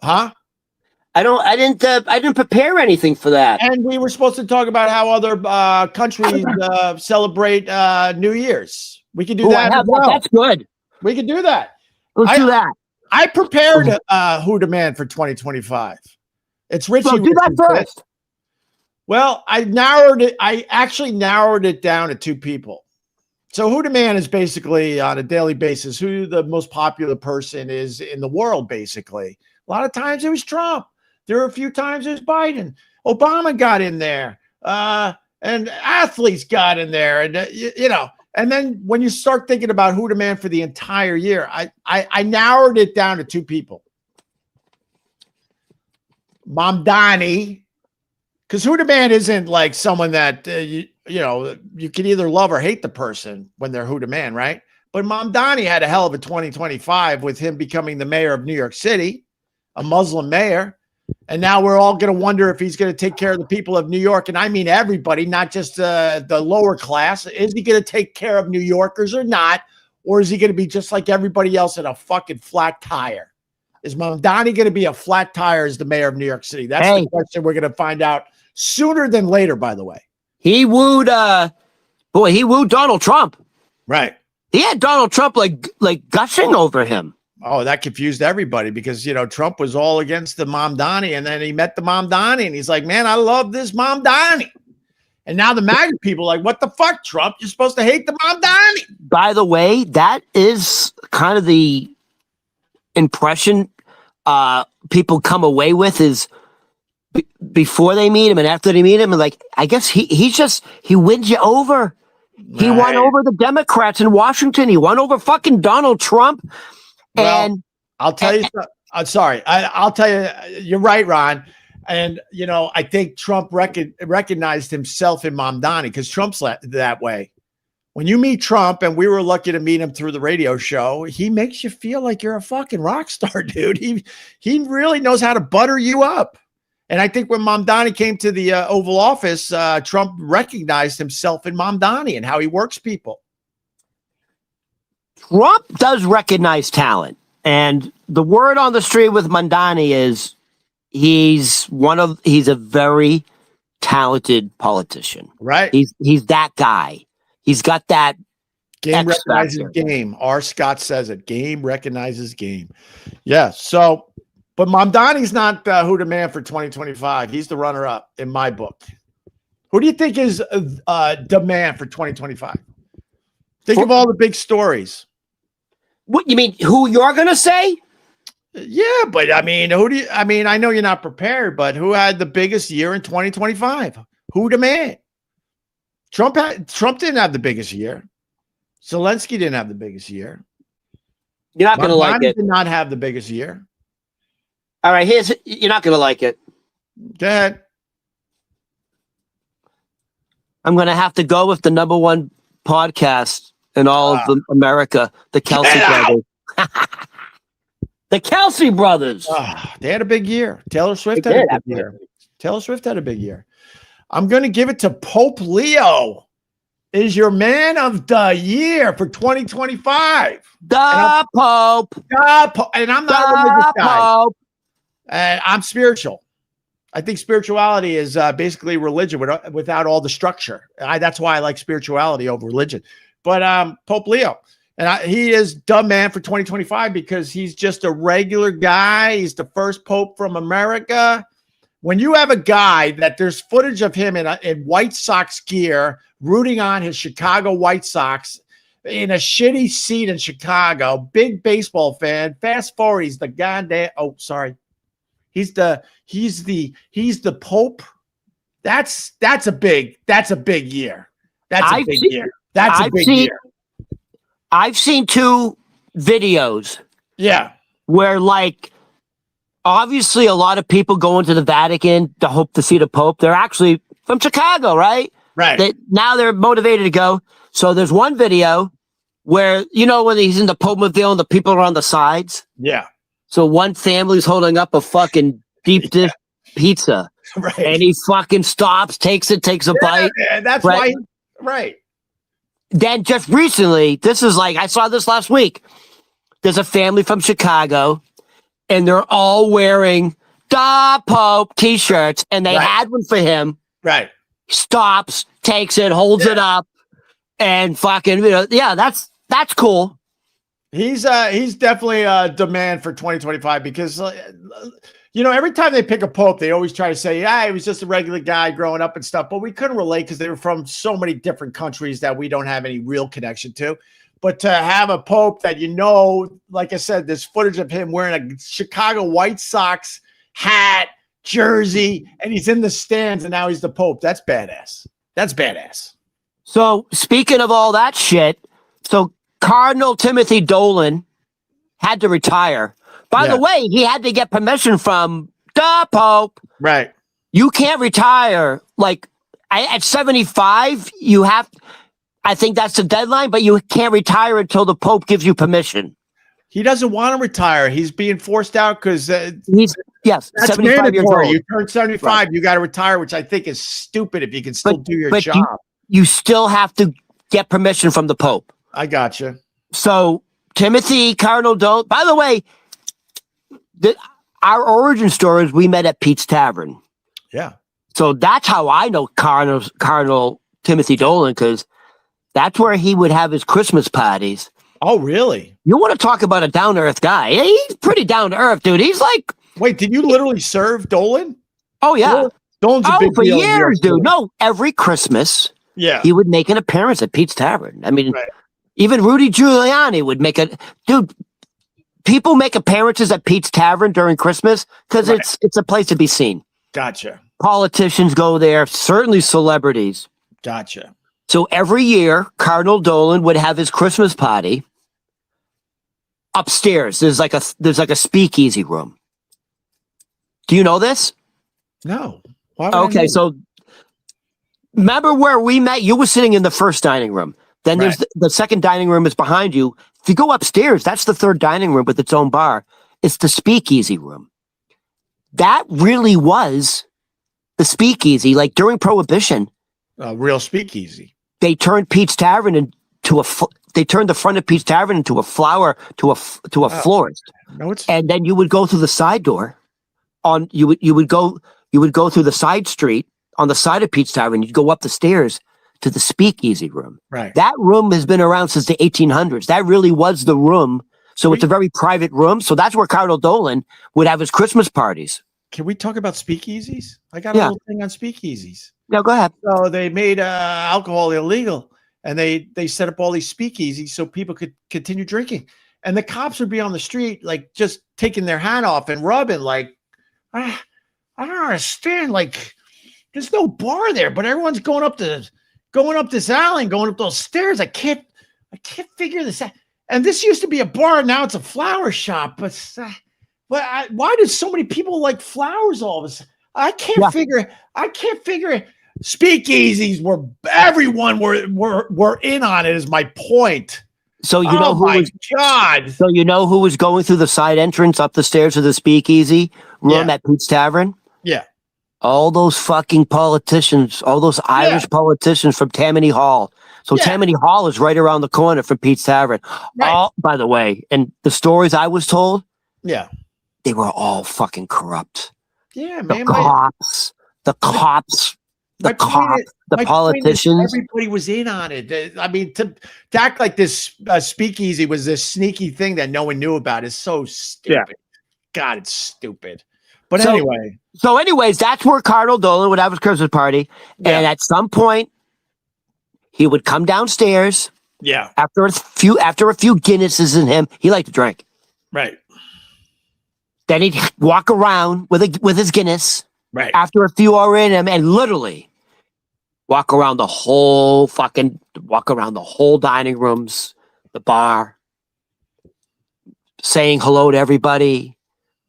Huh? I didn't prepare anything for that. And we were supposed to talk about how other countries celebrate New Year's. We could do that. I have that. That's good. We could do that. Let's do that. I prepared Who Demand for 2025. It's Richie. So do that first. Well, I actually narrowed it down to two people. So Who Demand is basically on a daily basis who the most popular person is in the world, basically. A lot of times it was Trump. There were a few times it was Biden. Obama got in there. And athletes got in there. And, and then when you start thinking about Who Demand for the entire year, I narrowed it down to two people. Mamdani. Because Who Demand isn't like someone that, you can either love or hate the person when they're Who Demand, right? But Mamdani had a hell of a 2025 with him becoming the mayor of New York City, a Muslim mayor. And now we're all going to wonder if he's going to take care of the people of New York. And I mean everybody, not just the lower class. Is he going to take care of New Yorkers or not? Or is he going to be just like everybody else in a fucking flat tire? Is Mamdani going to be a flat tire as the mayor of New York City? That's the question we're going to find out sooner than later, by the way. He wooed Donald Trump. Right. He had Donald Trump like gushing over him. Oh, that confused everybody because, Trump was all against the Mamdani, and then he met the Mamdani, and he's like, man, I love this Mamdani. And now the MAGA people are like, what the fuck, Trump? You're supposed to hate the Mamdani. By the way, that is kind of the impression people come away with is before they meet him and after they meet him, and like, I guess he wins you over. Right. He won over the Democrats in Washington. He won over fucking Donald Trump. Well, I'll tell you. I'm sorry. I'll tell you. You're right, Ron. And I think Trump recognized himself in Mamdani because Trump's that way. When you meet Trump, and we were lucky to meet him through the radio show, he makes you feel like you're a fucking rock star, dude. He really knows how to butter you up. And I think when Mamdani came to the Oval Office, Trump recognized himself in Mamdani and how he works people. Trump does recognize talent, and the word on the street with Mamdani is he's a very talented politician. Right. He's that guy. He's got that game recognizes game. R. Scott says it. Game recognizes game. Yeah. So, but Mamdani's not Who Demand for 2025. He's the runner-up in my book. Who do you think is demand for 2025? Think of all the big stories. What you mean? Who you're gonna say? Yeah, but I mean, I know you're not prepared, but who had the biggest year in 2025? Who Demand? Trump didn't have the biggest year. Zelensky didn't have the biggest year. You're not gonna like it. Did not have the biggest year. All right, you're not gonna like it. Go ahead. I'm gonna have to go with the number one podcast in all of America, the Kelsey brothers. The Kelsey brothers. They had a big year. Taylor Swift had a big year. Taylor Swift had a big year. I'm going to give it to Pope Leo. Is your man of the year for 2025. The Pope. And I'm not a religious guy. And I'm spiritual. I think spirituality is basically religion without all the structure. That's why I like spirituality over religion. But Pope Leo, and he is the man for 2025 because he's just a regular guy. He's the first pope from America. When you have a guy that there's footage of him in White Sox gear, rooting on his Chicago White Sox in a shitty seat in Chicago, big baseball fan. Fast forward, he's the goddamn. Oh, sorry, he's the Pope. That's a big year. That's a big year. That's a big year. I've seen two videos. Yeah. Where obviously a lot of people go into the Vatican to hope to see the Pope. They're actually from Chicago, right? Right. Now they're motivated to go. So there's one video where, when he's in the Popemobile and the people are on the sides. Yeah. So one family's holding up a fucking deep dish pizza. Right. And he fucking stops, takes a bite. That's right. Why. Right. Then just recently, I saw this last week. There's a family from Chicago and they're all wearing the Pope t-shirts and they had one for him. Right. Stops, takes it, holds it up and fucking, that's cool. He's definitely a demand for 2025 because, every time they pick a pope, they always try to say, he was just a regular guy growing up and stuff. But we couldn't relate because they were from so many different countries that we don't have any real connection to. But to have a pope that, like I said, there's footage of him wearing a Chicago White Sox hat, jersey, and he's in the stands and now he's the pope. That's badass. That's badass. So speaking of all that shit, Cardinal Timothy Dolan had to retire. By the way, he had to get permission from the Pope. Right. You can't retire. At 75, I think that's the deadline, but you can't retire until the Pope gives you permission. He doesn't want to retire. He's being forced out because he's 75 years old. You turn 75, you got to retire, which I think is stupid if you can still do your job. You still have to get permission from the Pope. I gotcha. So Timothy Cardinal Dolan, by the way, our origin story is we met at Pete's Tavern. Yeah. So that's how I know Cardinal Timothy Dolan, because that's where he would have his Christmas parties. Oh, really? You want to talk about a down-to-earth guy? He's pretty down-to-earth, dude. He's like... Wait, did you literally serve Dolan? Oh, yeah. Dolan's a big for deal years, dude. No, every Christmas, he would make an appearance at Pete's Tavern. I mean, even Rudy Giuliani would make a... Dude, people make appearances at Pete's Tavern during Christmas because it's a place to be seen. Gotcha. Politicians go there, certainly celebrities. Gotcha. So every year, Cardinal Dolan would have his Christmas party upstairs. There's like a speakeasy room. Do you know this? No. Okay, so remember where we met? You were sitting in the first dining room. Then there's the second dining room is behind you. If you go upstairs, that's the third dining room with its own bar. It's the speakeasy room. That really was the speakeasy. Like during Prohibition, real speakeasy. They turned Pete's Tavern into they turned the front of Pete's Tavern into a florist. No, and then you would go through the side door. You would go through the side street on the side of Pete's Tavern. You'd go up the stairs to the speakeasy room. Right. That room has been around since the 1800s. That really was the room. So it's a very private room. So that's where Cardinal Dolan would have his Christmas parties. Can we talk about speakeasies? I got a little thing on speakeasies. No, go ahead. So they made alcohol illegal, and they set up all these speakeasies so people could continue drinking. And the cops would be on the street, like just taking their hat off and rubbing, like, I don't understand. Like, there's no bar there, but everyone's going up this alley and going up those stairs. I can't figure this out. And this used to be a bar, now it's a flower shop. But why do so many people like flowers all of a sudden? I can't figure it. Speakeasies everyone were in on it, is my point. So you know So you know who was going through the side entrance up the stairs of the speakeasy room at Pete's Tavern? Yeah. All those fucking politicians, all those Irish politicians from Tammany Hall. So Tammany Hall is right around the corner from Pete's Tavern. Right. By the way, and the stories I was told, they were all fucking corrupt. Yeah, man. The politicians. Everybody was in on it. I mean, to act like this speakeasy was this sneaky thing that no one knew about is so stupid. Yeah. God, it's stupid. But anyways, that's where Cardinal Dolan would have his Christmas party. Yeah. And at some point, he would come downstairs. Yeah. After a few Guinnesses in him, he liked to drink. Right. Then he'd walk around with his Guinness. Right. After a few are in him, and literally walk around the whole dining rooms, the bar, saying hello to everybody.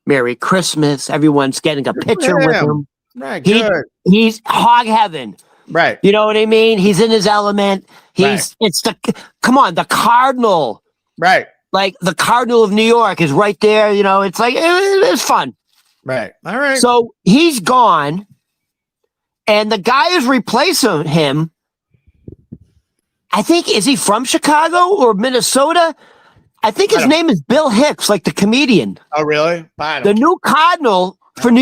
Merry Christmas. Everyone's getting a picture with him. Right, good. He's hog heaven. Right. You know what I mean? He's in his element. Come on, the Cardinal. Right. Like the Cardinal of New York is right there. You know, it's like, it's fun. Right. All right. So he's gone, and the guy is replacing him. I think, is he from Chicago or Minnesota? I think his name is Bill Hicks, like the comedian. Oh, really? The new Cardinal for New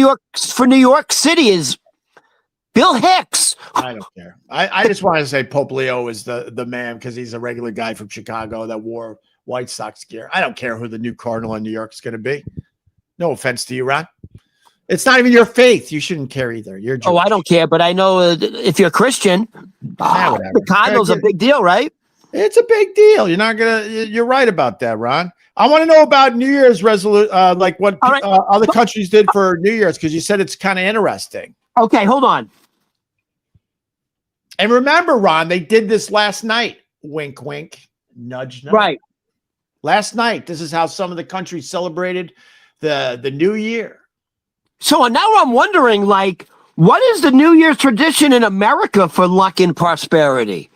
York City is Bill Hicks. I don't care. I just wanted to say Pope Leo is the man because he's a regular guy from Chicago that wore White Sox gear. I don't care who the new Cardinal in New York is going to be. No offense to you, Ron. It's not even your faith. You shouldn't care either. You're Jewish. Oh, I don't care, but I know if you're a Christian, the Cardinal's a big deal, right? It's a big deal. You're right about that, Ron. I want to know about New Year's resolution, like what other countries did for New Year's, because you said it's kind of interesting. Okay, hold on. And remember, Ron, they did this last night. Wink, wink, nudge, nudge. Right. Last night, this is how some of the countries celebrated the New Year. So now I'm wondering, like, what is the New Year's tradition in America for luck and prosperity?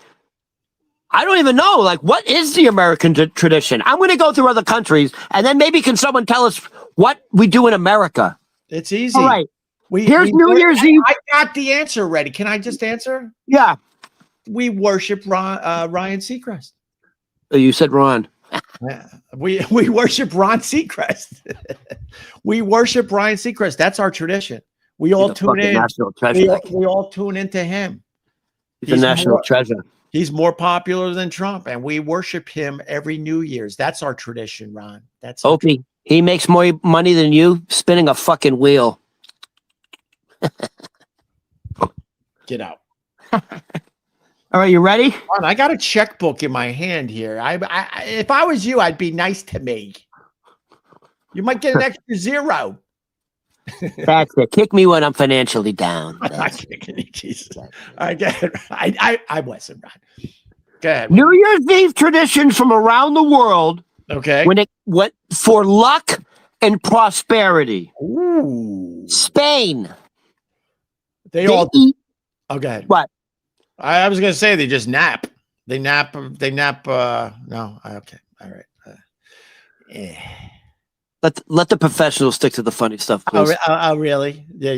I don't even know. Like, what is the American tradition? I'm going to go through other countries, and then maybe can someone tell us what we do in America? It's easy. All right. Here's New Year's Eve. I got the answer ready. Can I just answer? Yeah. We worship Ryan Seacrest. Oh, you said Ron. Yeah. We worship Ron Seacrest. We worship Ryan Seacrest. That's our tradition. We all tune in. National treasure. We all tune into him. He's a national treasure. He's more popular than Trump, and we worship him every New Year's. That's our tradition, Ron. That's Opie. He makes more money than you spinning a fucking wheel. Get out. All right, you ready? Ron, I got a checkbook in my hand here. If I was you, I'd be nice to me. You might get an extra zero. That's it. Kick me when I'm financially down. I'm not kicking you, Jesus. I get it. I wasn't right. Go ahead. New Year's Eve tradition from around the world. Okay. When it went for luck and prosperity. Ooh. Spain. They all eat. Oh, go ahead. What? I was gonna say they just nap. They nap. No. Okay. All right. Yeah. Let the professionals stick to the funny stuff, please. Really? Yeah,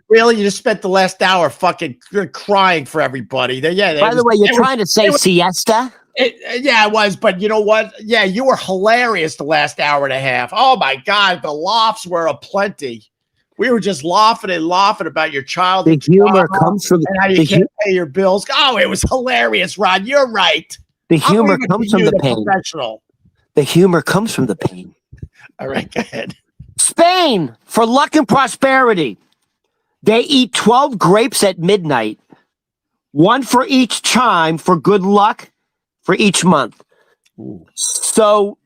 really. You just spent the last hour fucking crying for everybody. By the way, you're trying to say siesta? Yeah, I was, but you know what? Yeah, you were hilarious the last hour and a half. Oh my God, the laughs were aplenty. We were just laughing about your childhood. The humor comes from and how you can't pay your bills. Oh, it was hilarious, Ron. You're right. The humor comes from the pain. Professional. The humor comes from the pain. All right, go ahead. Spain, for luck and prosperity. They eat 12 grapes at midnight, one for each chime for good luck for each month. Ooh. So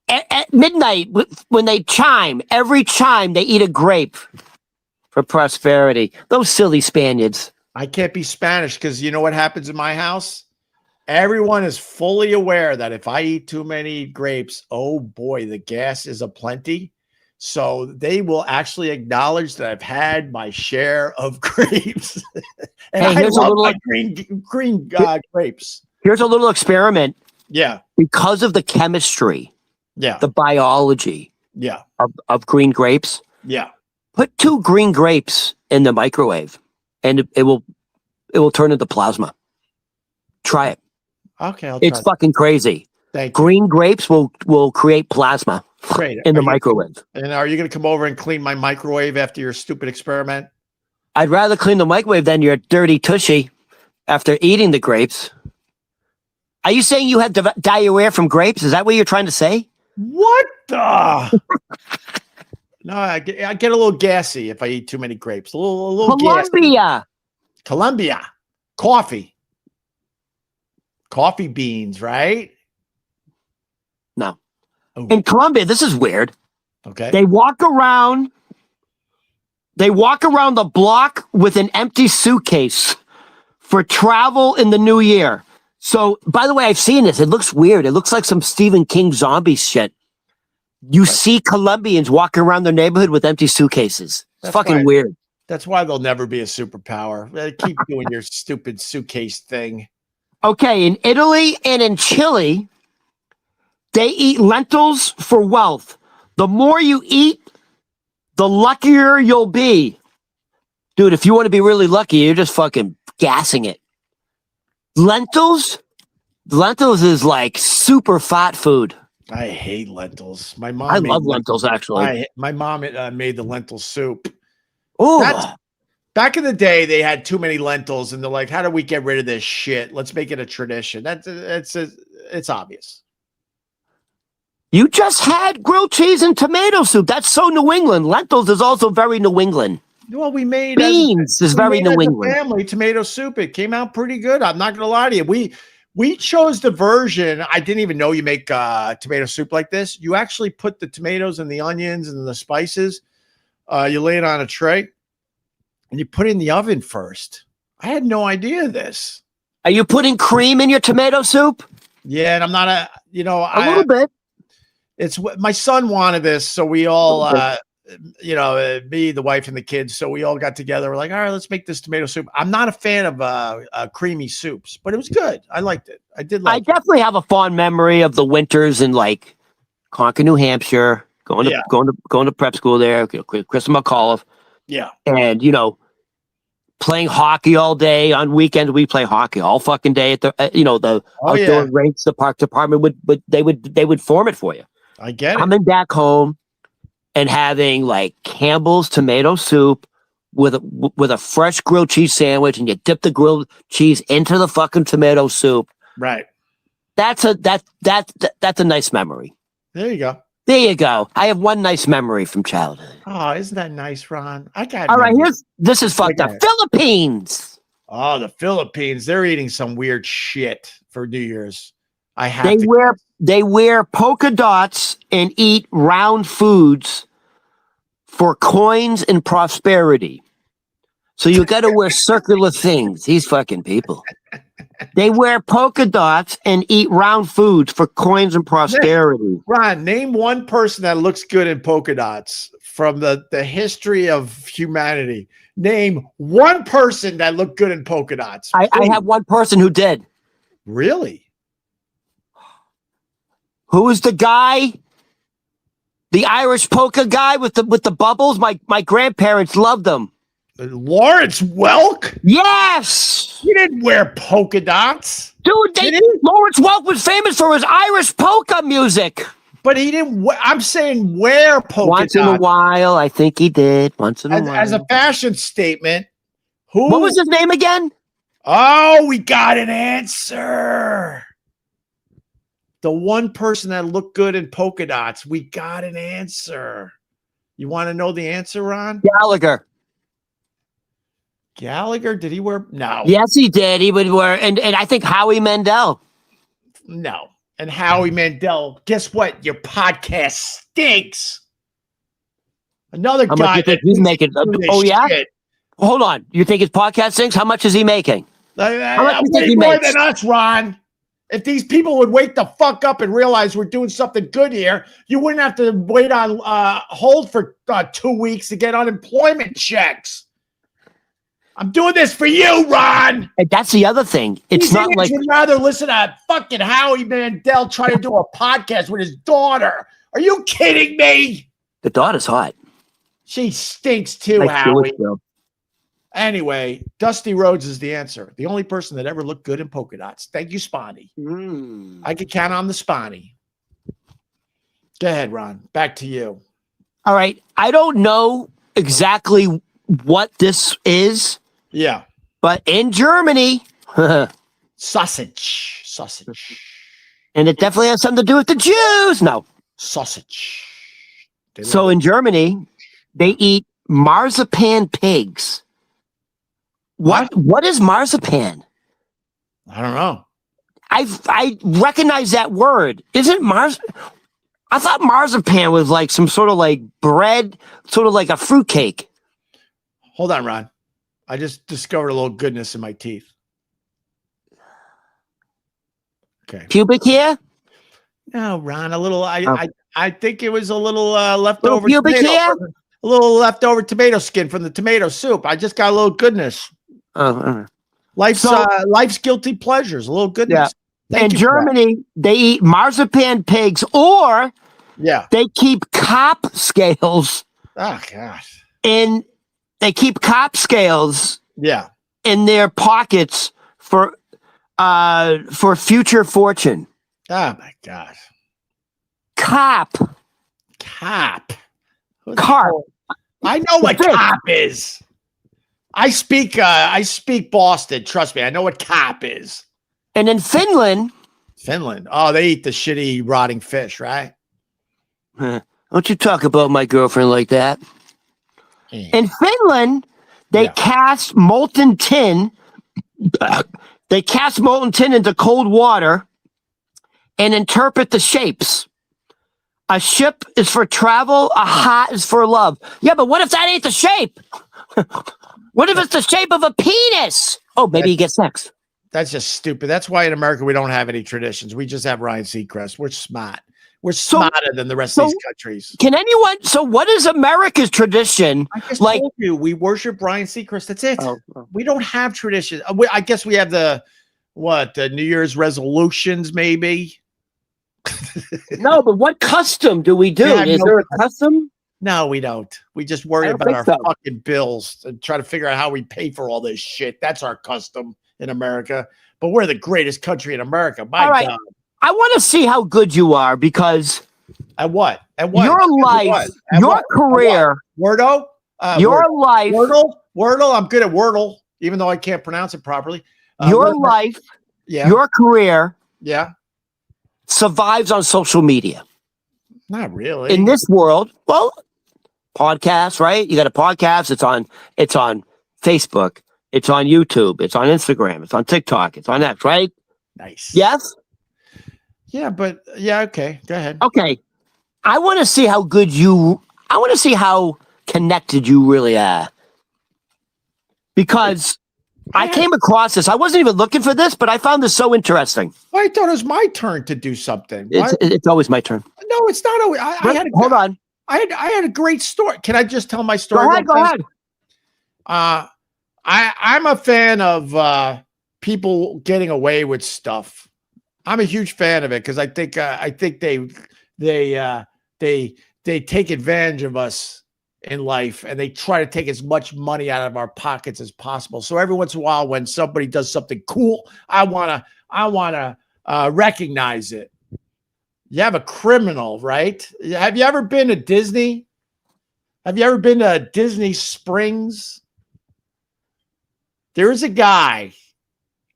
at midnight, when they chime, every chime, they eat a grape for prosperity. Those silly Spaniards. I can't be Spanish because you know what happens in my house? Everyone is fully aware that if I eat too many grapes, oh boy, the gas is aplenty. So they will actually acknowledge that I've had my share of grapes. And hey, I love my green grapes. Here's a little experiment. Yeah. Because of the chemistry, the biology of green grapes. Yeah. Put 2 green grapes in the microwave and it will turn into plasma. Try it. Okay, it's fucking crazy. Thank you. Green grapes will create plasma in the microwave. And are you going to come over and clean my microwave after your stupid experiment? I'd rather clean the microwave than your dirty tushy after eating the grapes. Are you saying you had diarrhea from grapes? Is that what you're trying to say? What the? No, I get a little gassy if I eat too many grapes. A little Colombia. Coffee. Coffee beans, right? No. Ooh. In Colombia, this is weird. Okay. They walk around the block with an empty suitcase for travel in the new year. So, by the way, I've seen this. It looks weird. It looks like some Stephen King zombie shit. You see Colombians walking around their neighborhood with empty suitcases. It's fucking weird. That's why they'll never be a superpower. Keep doing your stupid suitcase thing. Okay, in Italy and in Chile, they eat lentils for wealth. The more you eat, the luckier you'll be. Dude, if you want to be really lucky, you're just fucking gassing it. Lentils is like super fat food. I hate lentils. My mom. I love lentils, actually. My mom made the lentil soup. Oh, back in the day, they had too many lentils, and they're like, "How do we get rid of this shit? Let's make it a tradition." It's obvious. you just had grilled cheese and tomato soup. That's so New England. Lentils is also very New England. Well, we made beans is very New England. Family tomato soup. It came out pretty good. I'm not gonna lie to you. We chose the version. I didn't even know you make tomato soup like this. You actually put the tomatoes and the onions and the spices. You lay it on a tray, and you put it in the oven first. I had no idea this. Are you putting cream in your tomato soup? Yeah, and I'm not a little bit. It's what my son wanted this, so we all, me, the wife, and the kids. So we all got together. We're like, all right, let's make this tomato soup. I'm not a fan of creamy soups, but it was good. I liked it. I definitely have a fond memory of the winters in like Concord, New Hampshire, going to prep school there. Chris McAuliffe. Yeah, and playing hockey all day. On weekends, we play hockey all fucking day at the outdoor rinks. The park department would form it for you. I get it. Coming back home and having like Campbell's tomato soup with a fresh grilled cheese sandwich, and you dip the grilled cheese into the fucking tomato soup. Right. That's a nice memory. There you go. There you go. I have one nice memory from childhood. Oh, isn't that nice, Ron? I got all right. This is fucked up. Philippines. Oh, the Philippines. They're eating some weird shit for New Year's. They wear polka dots and eat round foods for coins and prosperity. So you got to wear circular things. These fucking people. They wear polka dots and eat round foods for coins and prosperity. Ron, name one person that looks good in polka dots from the history of humanity. Name one person that looked good in polka dots. I have one person who did. Really? Who was the guy? The Irish polka guy with the bubbles? My grandparents loved them. Lawrence Welk? Yes! He didn't wear polka dots. Dude, Lawrence Welk was famous for his Irish polka music. But he didn't, I'm saying wear polka dots. Once in a while, I think he did. Once in a while. As a fashion statement. What was his name again? Oh, we got an answer. The one person that looked good in polka dots. We got an answer. You want to know the answer, Ron? Gallagher, did he wear? No. Yes, he did. He would wear, and I think Howie Mandel. No. And Howie Mandel, guess what? Your podcast stinks. Another guy that he's making. Oh, yeah? Shit. Hold on. You think his podcast stinks? How much is he making? How much do you think he more makes? Than us, Ron. If these people would wake the fuck up and realize we're doing something good here, you wouldn't have to wait on hold for 2 weeks to get unemployment checks. I'm doing this for you, Ron. And that's the other thing. It's not like you'd rather listen to fucking Howie Mandel try to do a podcast with his daughter. Are you kidding me? The daughter's hot. She stinks too, like Howie. Anyway, Dusty Rhodes is the answer. The only person that ever looked good in polka dots. Thank you, Spawny. I could count on the Spawny. Go ahead, Ron. Back to you. All right. I don't know exactly what this is. Yeah. But in Germany, sausage. And it definitely has something to do with the Jews. No. Sausage. So in Germany, they eat marzipan pigs. What is marzipan? I don't know. I recognize that word. Isn't I thought marzipan was like some sort of like bread, sort of like a fruitcake. Hold on, Ron. I just discovered a little goodness in my teeth. Okay. Pubic hair? No, Ron, a little. I I think it was a little Little leftover pubic tomato, hair? a little leftover tomato skin from the tomato soup. I just got a little goodness. Oh, Life's guilty pleasures, a little goodness. yeah. Thank In you for that. Germany, they eat marzipan pigs, or Yeah. they keep cop scales Oh gosh. they keep cop scales Yeah. in their pockets for future fortune. Oh my gosh. Cop. Cop. Carp. I know what cop is. I speak Boston. Trust me, I know what cop is. And in Finland, Oh, they eat the shitty rotting fish, right? don't you talk about my girlfriend like that. Yeah. In Finland, they cast molten tin. They cast molten tin into cold water and interpret the shapes. A ship is for travel, a hat is for love. Yeah, but what if that ain't the shape? What if it's the shape of a penis? Oh, maybe you get sex. That's just stupid. That's why in America we don't have any traditions. We just have Ryan Seacrest. We're smart. We're smarter than the rest of these countries. Can anyone? So, what is America's tradition? I just told you we worship Ryan Seacrest. That's it. We don't have tradition. I guess we have the New Year's resolutions, maybe. No, but what custom do we do? Is there a custom? No, we don't. We just worry about our fucking bills and try to figure out how we pay for all this shit. That's our custom in America. But we're the greatest country in America. My God. I want to see how good you are because at what? Your life, your career, Wordle, your life, Wordle. I'm good at Wordle, even though I can't pronounce it properly. Your life, your career, survives on social media. Not really. In this world, well, podcasts, right? You got a podcast. It's on Facebook. It's on YouTube. It's on Instagram. It's on TikTok. It's on X, right? Nice. Yes. Yeah, but okay. Go ahead. Okay. I want to see how good I want to see how connected you really are. Because I came across this. I wasn't even looking for this, but I found this so interesting. Well, I thought it was my turn to do something. It's always my turn. No, it's not always. Hold on. I had a great story. Can I just tell my story? Go ahead. I'm a fan of people getting away with stuff. I'm a huge fan of it because I think they take advantage of us in life and they try to take as much money out of our pockets as possible. So every once in a while, when somebody does something cool, I wanna recognize it. You have a criminal, right? Have you ever been to Disney? Have you ever been to Disney Springs? There is a guy.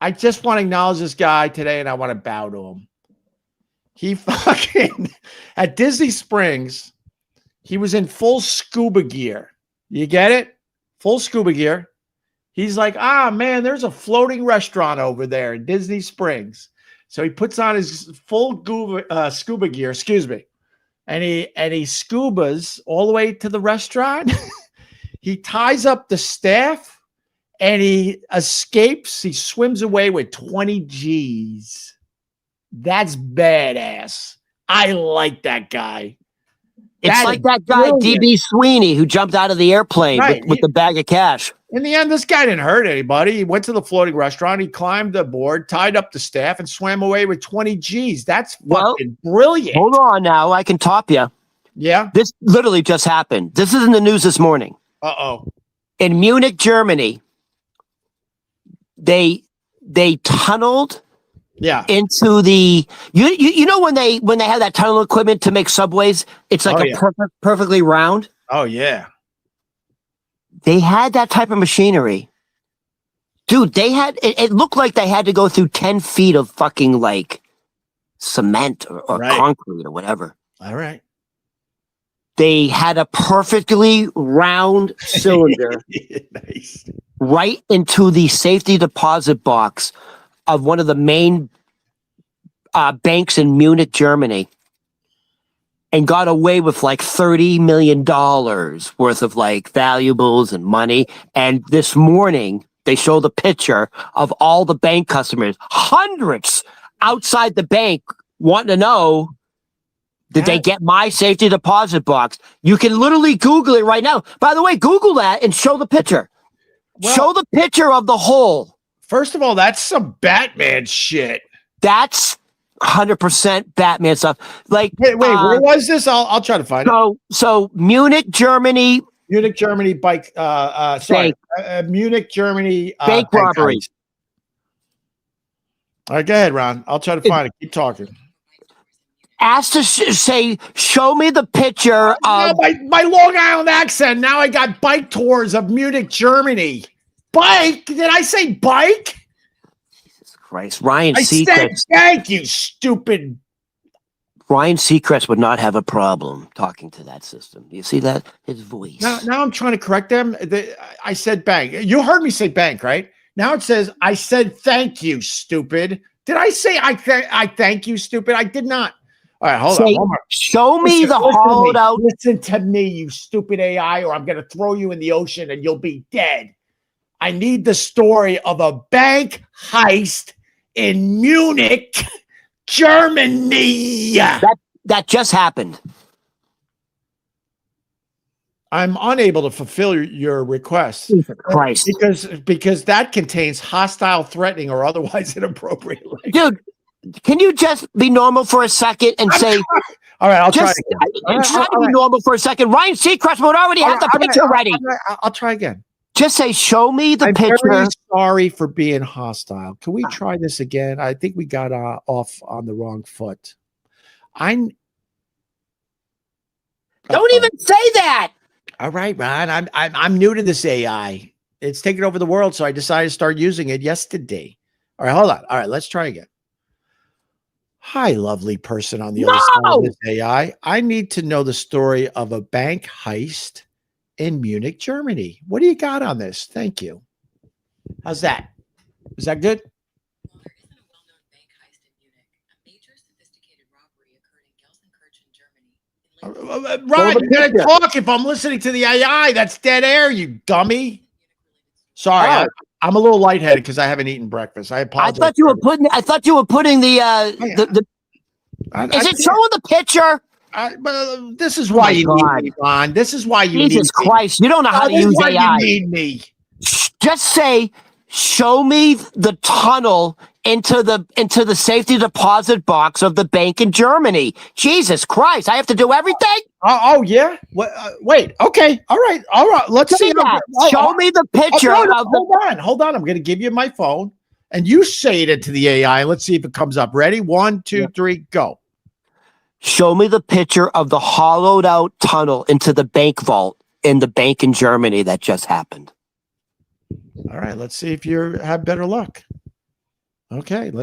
I just want to acknowledge this guy today and I want to bow to him. He fucking, at Disney Springs, he was in full scuba gear. You get it? Full scuba gear. He's like, man, there's a floating restaurant over there in Disney Springs. So he puts on his full scuba gear, and he scubas all the way to the restaurant. He ties up the staff. And he escapes. He swims away with 20 G's. That's badass. I like that guy. It's like that guy, DB Sweeney, who jumped out of the airplane with the bag of cash. In the end, this guy didn't hurt anybody. He went to the floating restaurant. He climbed the board, tied up the staff, and swam away with 20 G's. That's fucking brilliant. Hold on now. I can top you. Yeah? This literally just happened. This is in the news this morning. Uh-oh. In Munich, Germany, they tunneled into the you know when they have that tunnel equipment to make subways, it's like perfectly round. Oh yeah. They had that type of machinery. Dude, they had it looked like they had to go through 10 feet of fucking like cement or concrete or whatever. All right. They had a perfectly round cylinder nice. Right into the safety deposit box of one of the main banks in Munich, Germany, and got away with like $30 million worth of like valuables and money. And this morning, they showed a picture of all the bank customers, hundreds outside the bank wanting to know Did they get my safety deposit box? You can literally Google it right now. By the way, Google that and show the picture. Well, show the picture of the hole. First of all, that's some Batman shit. That's 100% Batman stuff. Like, wait, where was this? I'll try to find it. So Munich, Germany. Munich, Germany bike. Munich, Germany. Bank robbery. All right, go ahead, Ron. I'll try to find it. Keep talking. Asked to say, show me the picture of my Long Island accent. Now I got bike tours of Munich, Germany. Bike? Did I say bike? Jesus Christ, Ryan I Seacrest. said thank you, stupid. Ryan Seacrest would not have a problem talking to that system. You see that? His voice. Now I'm trying to correct them. I said bank. You heard me say bank, right? Now it says I said thank you, stupid. Did I say I thank you, stupid? I did not. All right, hold on. Show me the hollowed out. Listen to me, you stupid AI, or I'm going to throw you in the ocean and you'll be dead. I need the story of a bank heist in Munich, Germany. That just happened. I'm unable to fulfill your request. Jesus Christ. Because that contains hostile, threatening, or otherwise inappropriate language. Dude, can you just be normal for a second and say, all right, I'll try again. Try to be normal for a second. Ryan Seacrest would already have the picture ready. I'll try again. Just say, show me the picture. I'm very sorry for being hostile. Can we try this again? I think we got off on the wrong foot. Don't even say that. All right, Ron. I'm new to this AI. It's taking over the world, so I decided to start using it yesterday. All right, hold on. All right, let's try again. Hi, lovely person on the other side of this AI. I need to know the story of a bank heist in Munich, Germany. What do you got on this? Thank you. How's that? Is that good? Well, there isn't a well-known bank heist in Munich. A major sophisticated robbery occurred in Gelsenkirchen, Germany. Right, you gotta talk if I'm listening to the AI. That's dead air, you dummy. Sorry, I'm a little lightheaded because I haven't eaten breakfast. I apologize. I thought you were putting the is it showing the picture? But this is why you need me, Ron. This is why you need me. Jesus Christ, you don't know how to use AI. You need me. Just say, show me the tunnel into the safety deposit box of the bank in Germany. Jesus Christ, I have to do everything? Oh yeah. Wait. Okay. All right. Let's see. Show me the picture. Hold on. I'm going to give you my phone, and you say it into the AI. Let's see if it comes up. Ready? 1, 2, 3, go. Show me the picture of the hollowed out tunnel into the bank vault in the bank in Germany that just happened. All right. Let's see if you have better luck. Okay. Yeah,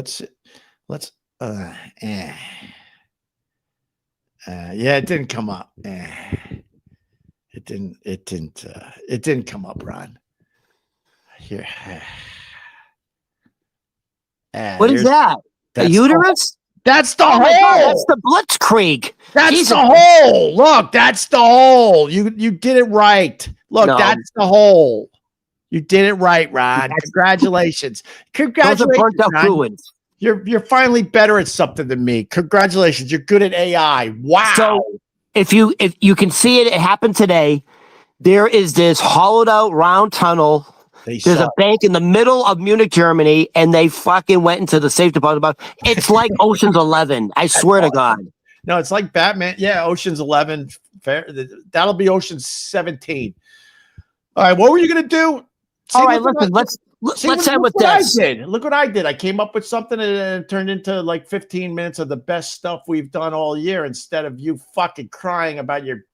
it didn't come up. It didn't come up, Ron. Here. What is that? A uterus? That's the hole. That's the Blitzkrieg. That's the hole. Look, that's the hole. You did it right. Look, that's the hole. You did it right, Ron. Congratulations. Congratulations, Ron. You're finally better at something than me. Congratulations. You're good at AI. Wow. So if you can see it happened today. There is this hollowed out round tunnel. There's a bank in the middle of Munich, Germany, and they fucking went into the safe deposit box. It's like Ocean's 11. I swear to God. No, it's like Batman. Yeah, Ocean's 11. That'll be Ocean's 17. All right, what were you gonna do? All right, listen. Let's end with this. Look what I did. I came up with something and it turned into like 15 minutes of the best stuff we've done all year instead of you fucking crying about your.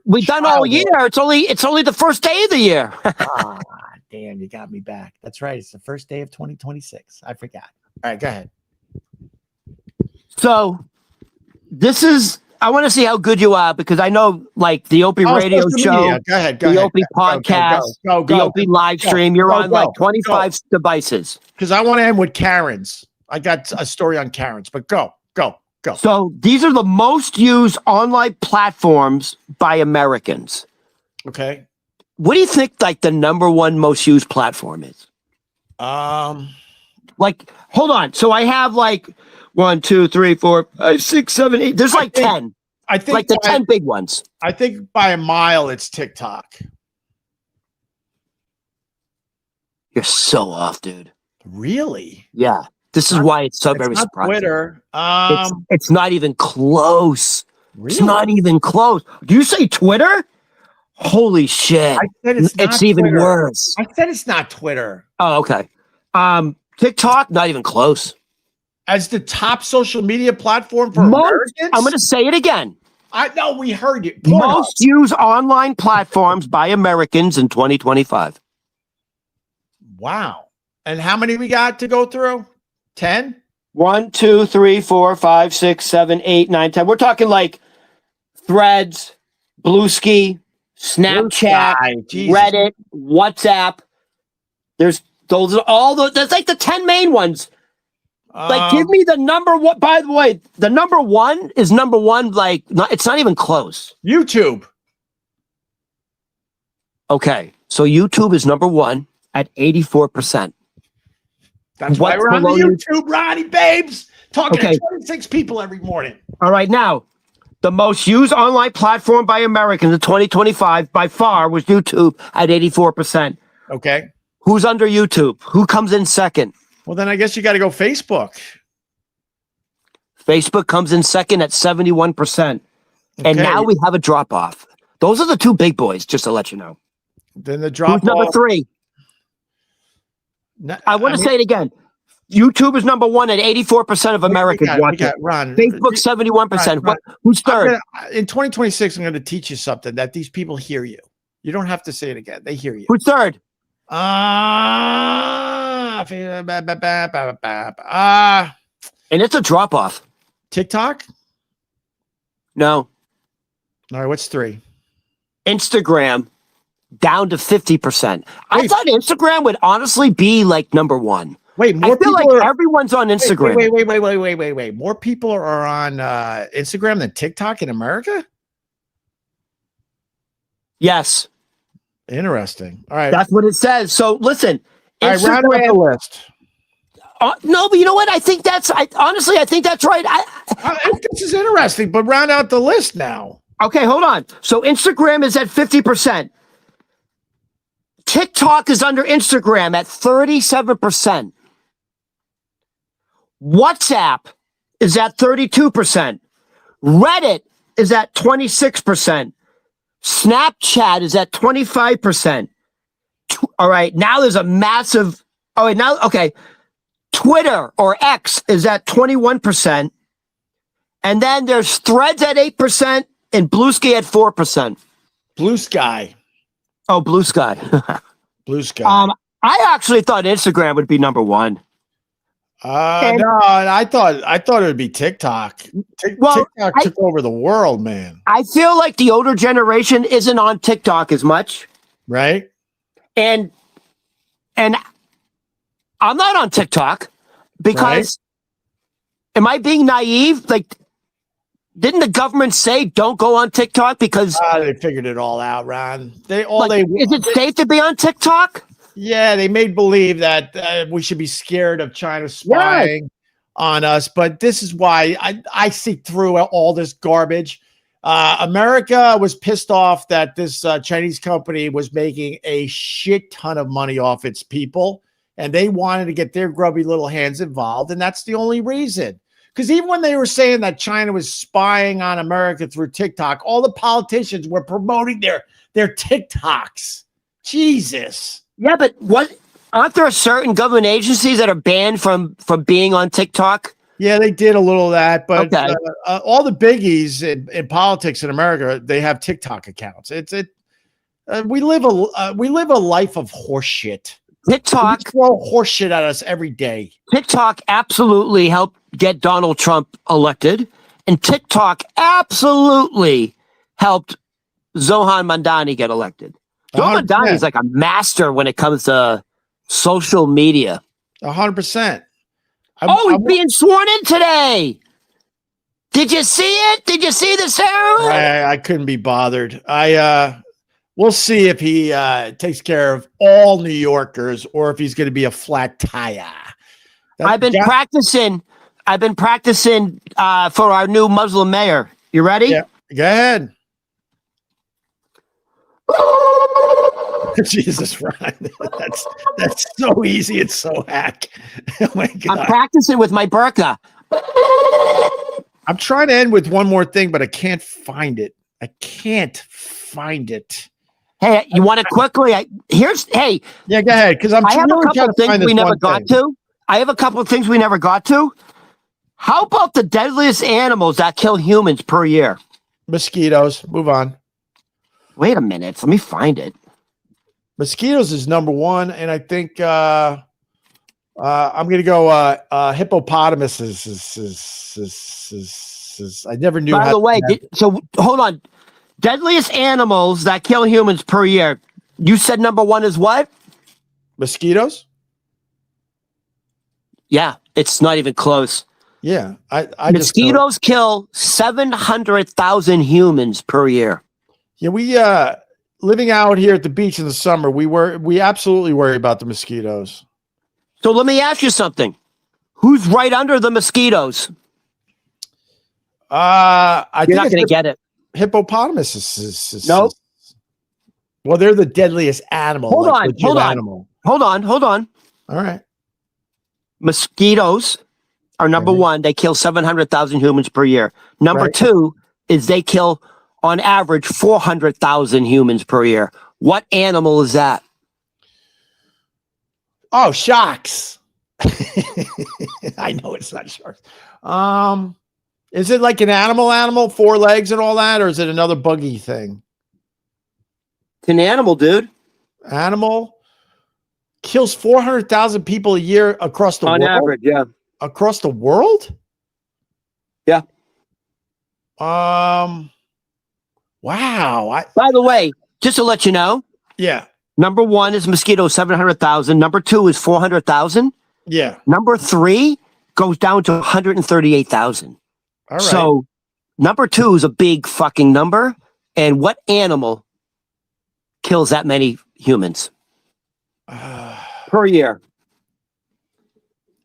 We've done all year. It's only the first day of the year. Damn, you got me back. That's right. It's the first day of 2026. I forgot. All right, go ahead. So I want to see how good you are because I know like the Opie Radio show, go ahead, the Opie podcast, the Opie live stream. You're on like 25 devices. Because I want to end with Karen's. I got a story on Karen's, but go. So these are the most used online platforms by Americans. Okay. What do you think like the number one most used platform is? Like, hold on. So I have like 1, 2, 3, 4, 5, 6, 7, 8. There's like 10. I think Like the 10 big ones. I think by a mile it's TikTok. You're so off, dude. Really? Yeah. This is why it's so very It's not surprising. Twitter. It's not even close. Really? It's not even close. Do you say Twitter? Holy shit. I said it's not even Twitter. worse. I said it's not Twitter. Oh, okay. TikTok, not even close. As the top social media platform for Most, Americans? I'm going to say it again. I know we heard you. Most used online platforms by Americans in 2025. Wow. And how many we got to go through? 10? 1, 2, 3, 4, 5, 6, 7, 8, 9, 10. We're talking like Threads, Bluesky, Snapchat, Reddit, WhatsApp. Those are all the. That's like the 10 main ones. Like, give me the number one. By the way, the number one is number one. Like, it's not even close. YouTube. Okay, so YouTube is number one at 84%. That's why we're on the YouTube, Ronnie Babes. Talking Okay. to 26 people every morning. All right, now, the most used online platform by Americans in 2025 by far was YouTube at 84%. Okay. Who's under YouTube? Who comes in second? Well, then I guess you got to go Facebook. Facebook comes in second at 71%. And Okay. now we have a drop off. Those are the two big boys, just to let you know. Then the drop Who's number three? I want to say it again. YouTube is number one at 84% of Americans watch it. Ron, Facebook, 71%. Ron, Who's third? In 2026, I'm going to teach you something that these people hear you. You don't have to say it again. They hear you. Who's third? And it's a drop off. TikTok? No. All right, what's three? Instagram down to 50%. I thought Instagram would honestly be like number one. Wait, more I feel people like everyone's on Instagram. Wait. More people are on Instagram than TikTok in America? Yes. Interesting. All right. That's what it says. So listen. All right, round out the list. No, but you know what? I think that's honestly, I think that's right. This is interesting, but round out the list now. Okay, hold on. So Instagram is at 50%. TikTok is under Instagram at 37%. WhatsApp is at 32%. Reddit is at 26%. Snapchat is at 25%. All right, now there's a massive. Oh, wait, now, okay. Twitter or X is at 21%. And then there's Threads at 8% and Bluesky at 4%. Blue Sky. Oh, Blue Sky. Blue Sky. I actually thought Instagram would be number one. No, I thought it would be TikTok. TikTok took over the world, man. I feel like the older generation isn't on TikTok as much. Right? And I'm not on TikTok because am I being naive? Like, didn't the government say don't go on TikTok because they figured it all out, Ron? Is it safe to be on TikTok? Yeah, they made believe that we should be scared of China spying on us, but this is why I see through all this garbage. America was pissed off that this Chinese company was making a shit ton of money off its people, and they wanted to get their grubby little hands involved, and that's the only reason. Because even when they were saying that China was spying on America through TikTok, all the politicians were promoting their TikToks. Jesus. Yeah, but aren't there certain government agencies that are banned from being on TikTok? Yeah, they did a little of that, but all the biggies in politics in America, they have TikTok accounts. We live a life of horseshit. TikTok throw horseshit at us every day. TikTok absolutely helped get Donald Trump elected, and TikTok absolutely helped Zohan Mandani get elected. Zohan Mandani is like a master when it comes to social media. 100%. He's being sworn in today. Did you see it? Did you see the ceremony? I couldn't be bothered. We'll see if he takes care of all New Yorkers or if he's going to be a flat tire. I've been practicing for our new Muslim mayor. You ready? Yeah. Go ahead. Jesus, Ryan. That's so easy. It's so hack. Oh my God. I'm practicing with my burqa. I'm trying to end with one more thing, but I can't find it. I can't find it. Hey, you want it quickly? Hey. Yeah, go ahead. Because I have a really couple of things we never got to. I have a couple of things we never got to. How about the deadliest animals that kill humans per year? Mosquitoes. Move on. Wait a minute. Let me find it. Mosquitoes is number one, and I think I'm going to go hippopotamuses. I never knew. By the way, so hold on. Deadliest animals that kill humans per year. You said number one is what? Mosquitoes. Yeah, it's not even close. Yeah, mosquitoes kill 700,000 humans per year. Yeah, we living out here at the beach in the summer, we absolutely worry about the mosquitoes. So let me ask you something. Who's right under the mosquitoes? You're not going to get it. Hippopotamuses. Nope. Well, they're the deadliest animal. Hold on. All right. Mosquitoes are number one. They kill 700,000 humans per year. Number two is they kill, on average, 400,000 humans per year. What animal is that? Oh, sharks. I know it's not sharks. Is it like an animal, 4 legs and all that, or is it another buggy thing? It's an animal, dude. Animal kills 400,000 people a year across the world. On average, yeah. Across the world? Yeah. Wow. By the way, just to let you know. Yeah. Number one is mosquito, 700,000. Number two is 400,000. Yeah. Number three goes down to 138,000. All right. So number two is a big fucking number. And what animal kills that many humans per year?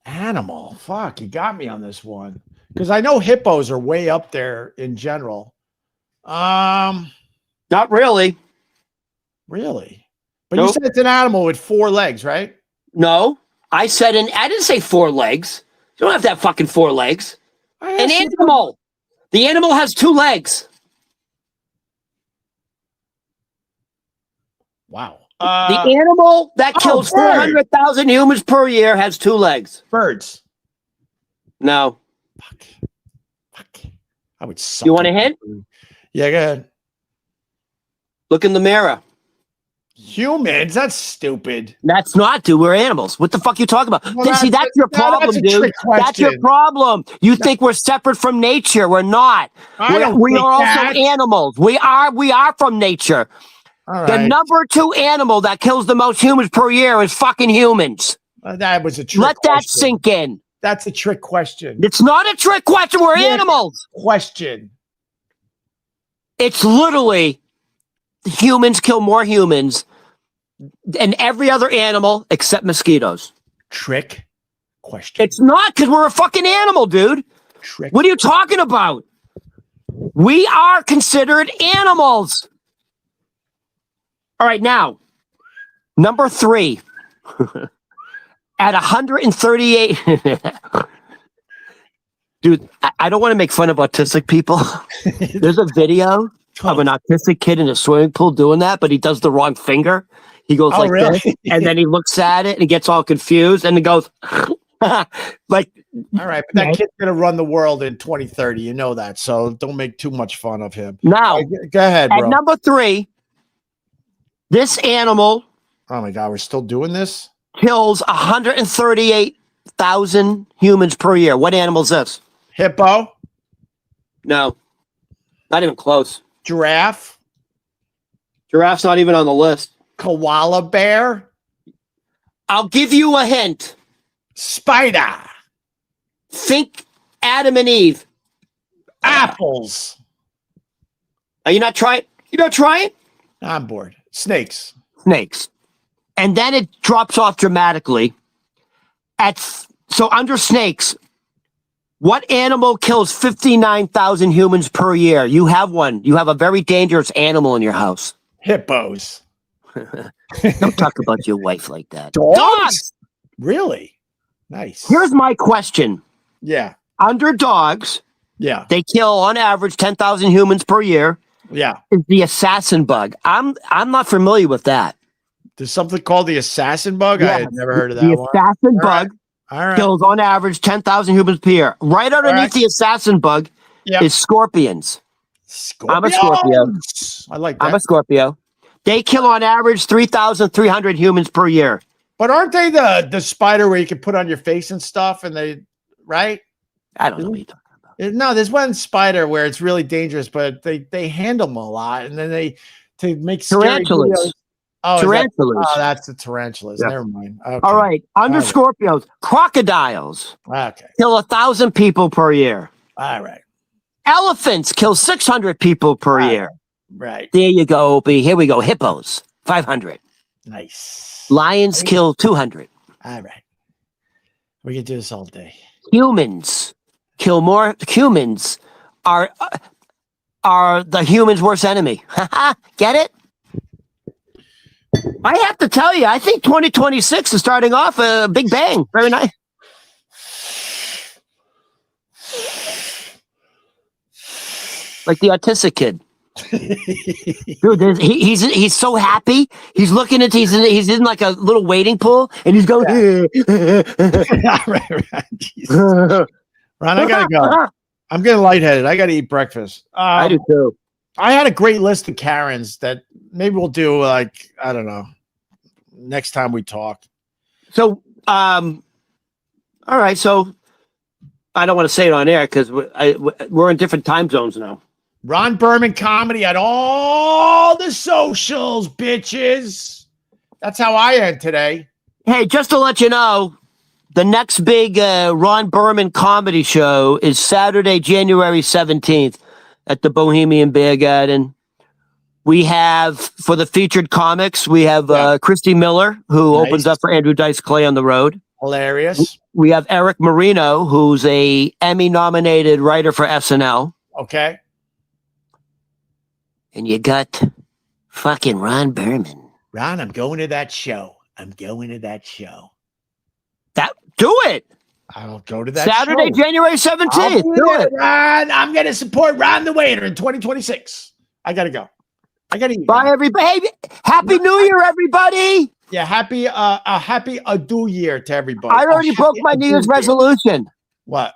Animal. Fuck, you got me on this one. Because I know hippos are way up there in general. Not really. Really? But you said it's an animal with 4 legs, right? No. I didn't say 4 legs. You don't have to have fucking 4 legs. An animal. The animal has 2 legs. Wow. The animal that kills 400,000 humans per year has 2 legs. Birds. No. Fuck. I would suck. You want a hint? Yeah, go ahead. Look in the mirror. Humans? That's stupid. That's not, dude. We're animals. What the fuck are you talking about? Well, See, that's your problem, dude. That's your problem. You think we're separate from nature. We're not. We are also animals. We are from nature. All right. The number 2 animal that kills the most humans per year is fucking humans. That was a trick Let that sink in. That's a trick question. It's not a trick question. We're animals. Question. It's literally humans kill more humans than every other animal except mosquitoes. Trick question. It's not, because we're a fucking animal, dude. Trick. What are you talking about? We are considered animals. All right, now, number 3. At 138. Dude, I don't want to make fun of autistic people. There's a video of an autistic kid in a swimming pool doing that, but he does the wrong finger. He goes this, and then he looks at it and he gets all confused and he goes like. All right, but that kid's gonna run the world in 2030. You know that, so don't make too much fun of him. Now, go ahead, bro. At number 3, this animal. Oh my God, we're still doing this? Kills 138,000 humans per year. What animal is this? Hippo? No, not even close. Giraffe? Giraffe's not even on the list. Koala bear? I'll give you a hint. Spider? Think Adam and Eve. Apples? Are you not trying? You not trying? I'm bored. Snakes? Snakes. And then it drops off dramatically. So under snakes, What animal kills 59,000 humans per year? You have one. You have a very dangerous animal in your house. Hippos. Don't talk about your wife like that. Dogs? Really? Nice. Here's my question. Yeah. Under dogs, Yeah. they kill on average 10,000 humans per year. Yeah. Is the assassin bug. I'm not familiar with that. There's something called the assassin bug. I had never heard of that The one. assassin bug All right. kills on average 10,000 humans per year. Right underneath the assassin bug is scorpions. I'm a Scorpio. I like that. I'm a Scorpio. They kill on average 3,300 humans per year. But aren't they the spider where you can put on your face and stuff? And they, right? I don't know what you're talking about. No, there's one spider where it's really dangerous, but they handle them a lot, and then they make scary Tarantulas. videos. Oh, Tarantulas. That's the tarantulas. Yeah. Never mind. Okay. All right. Under All right. Scorpios, crocodiles Okay. kill 1,000 people per year. All right. Elephants kill 600 people per year. Right. There you go, Opie. Here we go. Hippos, 500. Nice. Lions kill 200. All right. We can do this all day. Humans kill more. Humans are the human's worst enemy. Get it? I have to tell you, I think 2026 is starting off a big bang. Very nice. Like the autistic kid. Dude, he's so happy. He's looking at he's in like a little waiting pool, and he's going. right. Jesus. Ron, I gotta go. I'm getting lightheaded. I gotta eat breakfast. I do too. I had a great list of Karens that maybe we'll do. Like, I don't know, next time we talk. So, all right. So, I don't want to say it on air because we're in different time zones now. Ron Berman comedy at all the socials, bitches. That's how I end today. Hey, just to let you know, the next big Ron Berman comedy show is Saturday, January 17th at the Bohemian Beer Garden. We have, for the featured comics, we have Christy Miller, who opens up for Andrew Dice Clay on the road. Hilarious. We have Eric Marino, who's a Emmy-nominated writer for SNL. Okay. And you got fucking Ron Berman. Ron, I'm going to that show. Do it. I'll go to that Saturday, show. January 17th. I'll be Do there, it. Ron. I'm going to support Ron the Waiter in 2026. I got to go. I got to eat. Bye, everybody. Hey, Happy New Year, everybody. Yeah, happy Adu year to everybody. I already broke my New Year's resolution. What?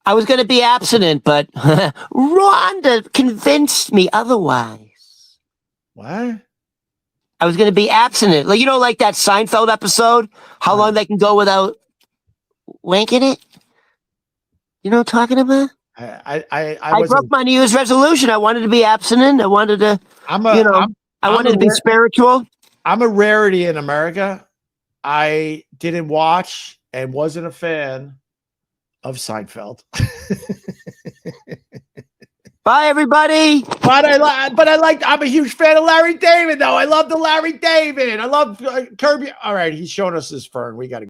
I was going to be abstinent, but Rhonda convinced me otherwise. What? I was going to be abstinent. Like, like that Seinfeld episode, how long they can go without wanking it? You know what I'm talking about? I broke my New Year's resolution. I wanted to be abstinent. I wanted to, I wanted to be spiritual. I'm a rarity in America. I didn't watch and wasn't a fan of Seinfeld. Bye, everybody. But I'm a huge fan of Larry David, though. I love the Larry David. I love Kirby. All right, he's showing us his fern. We got to go.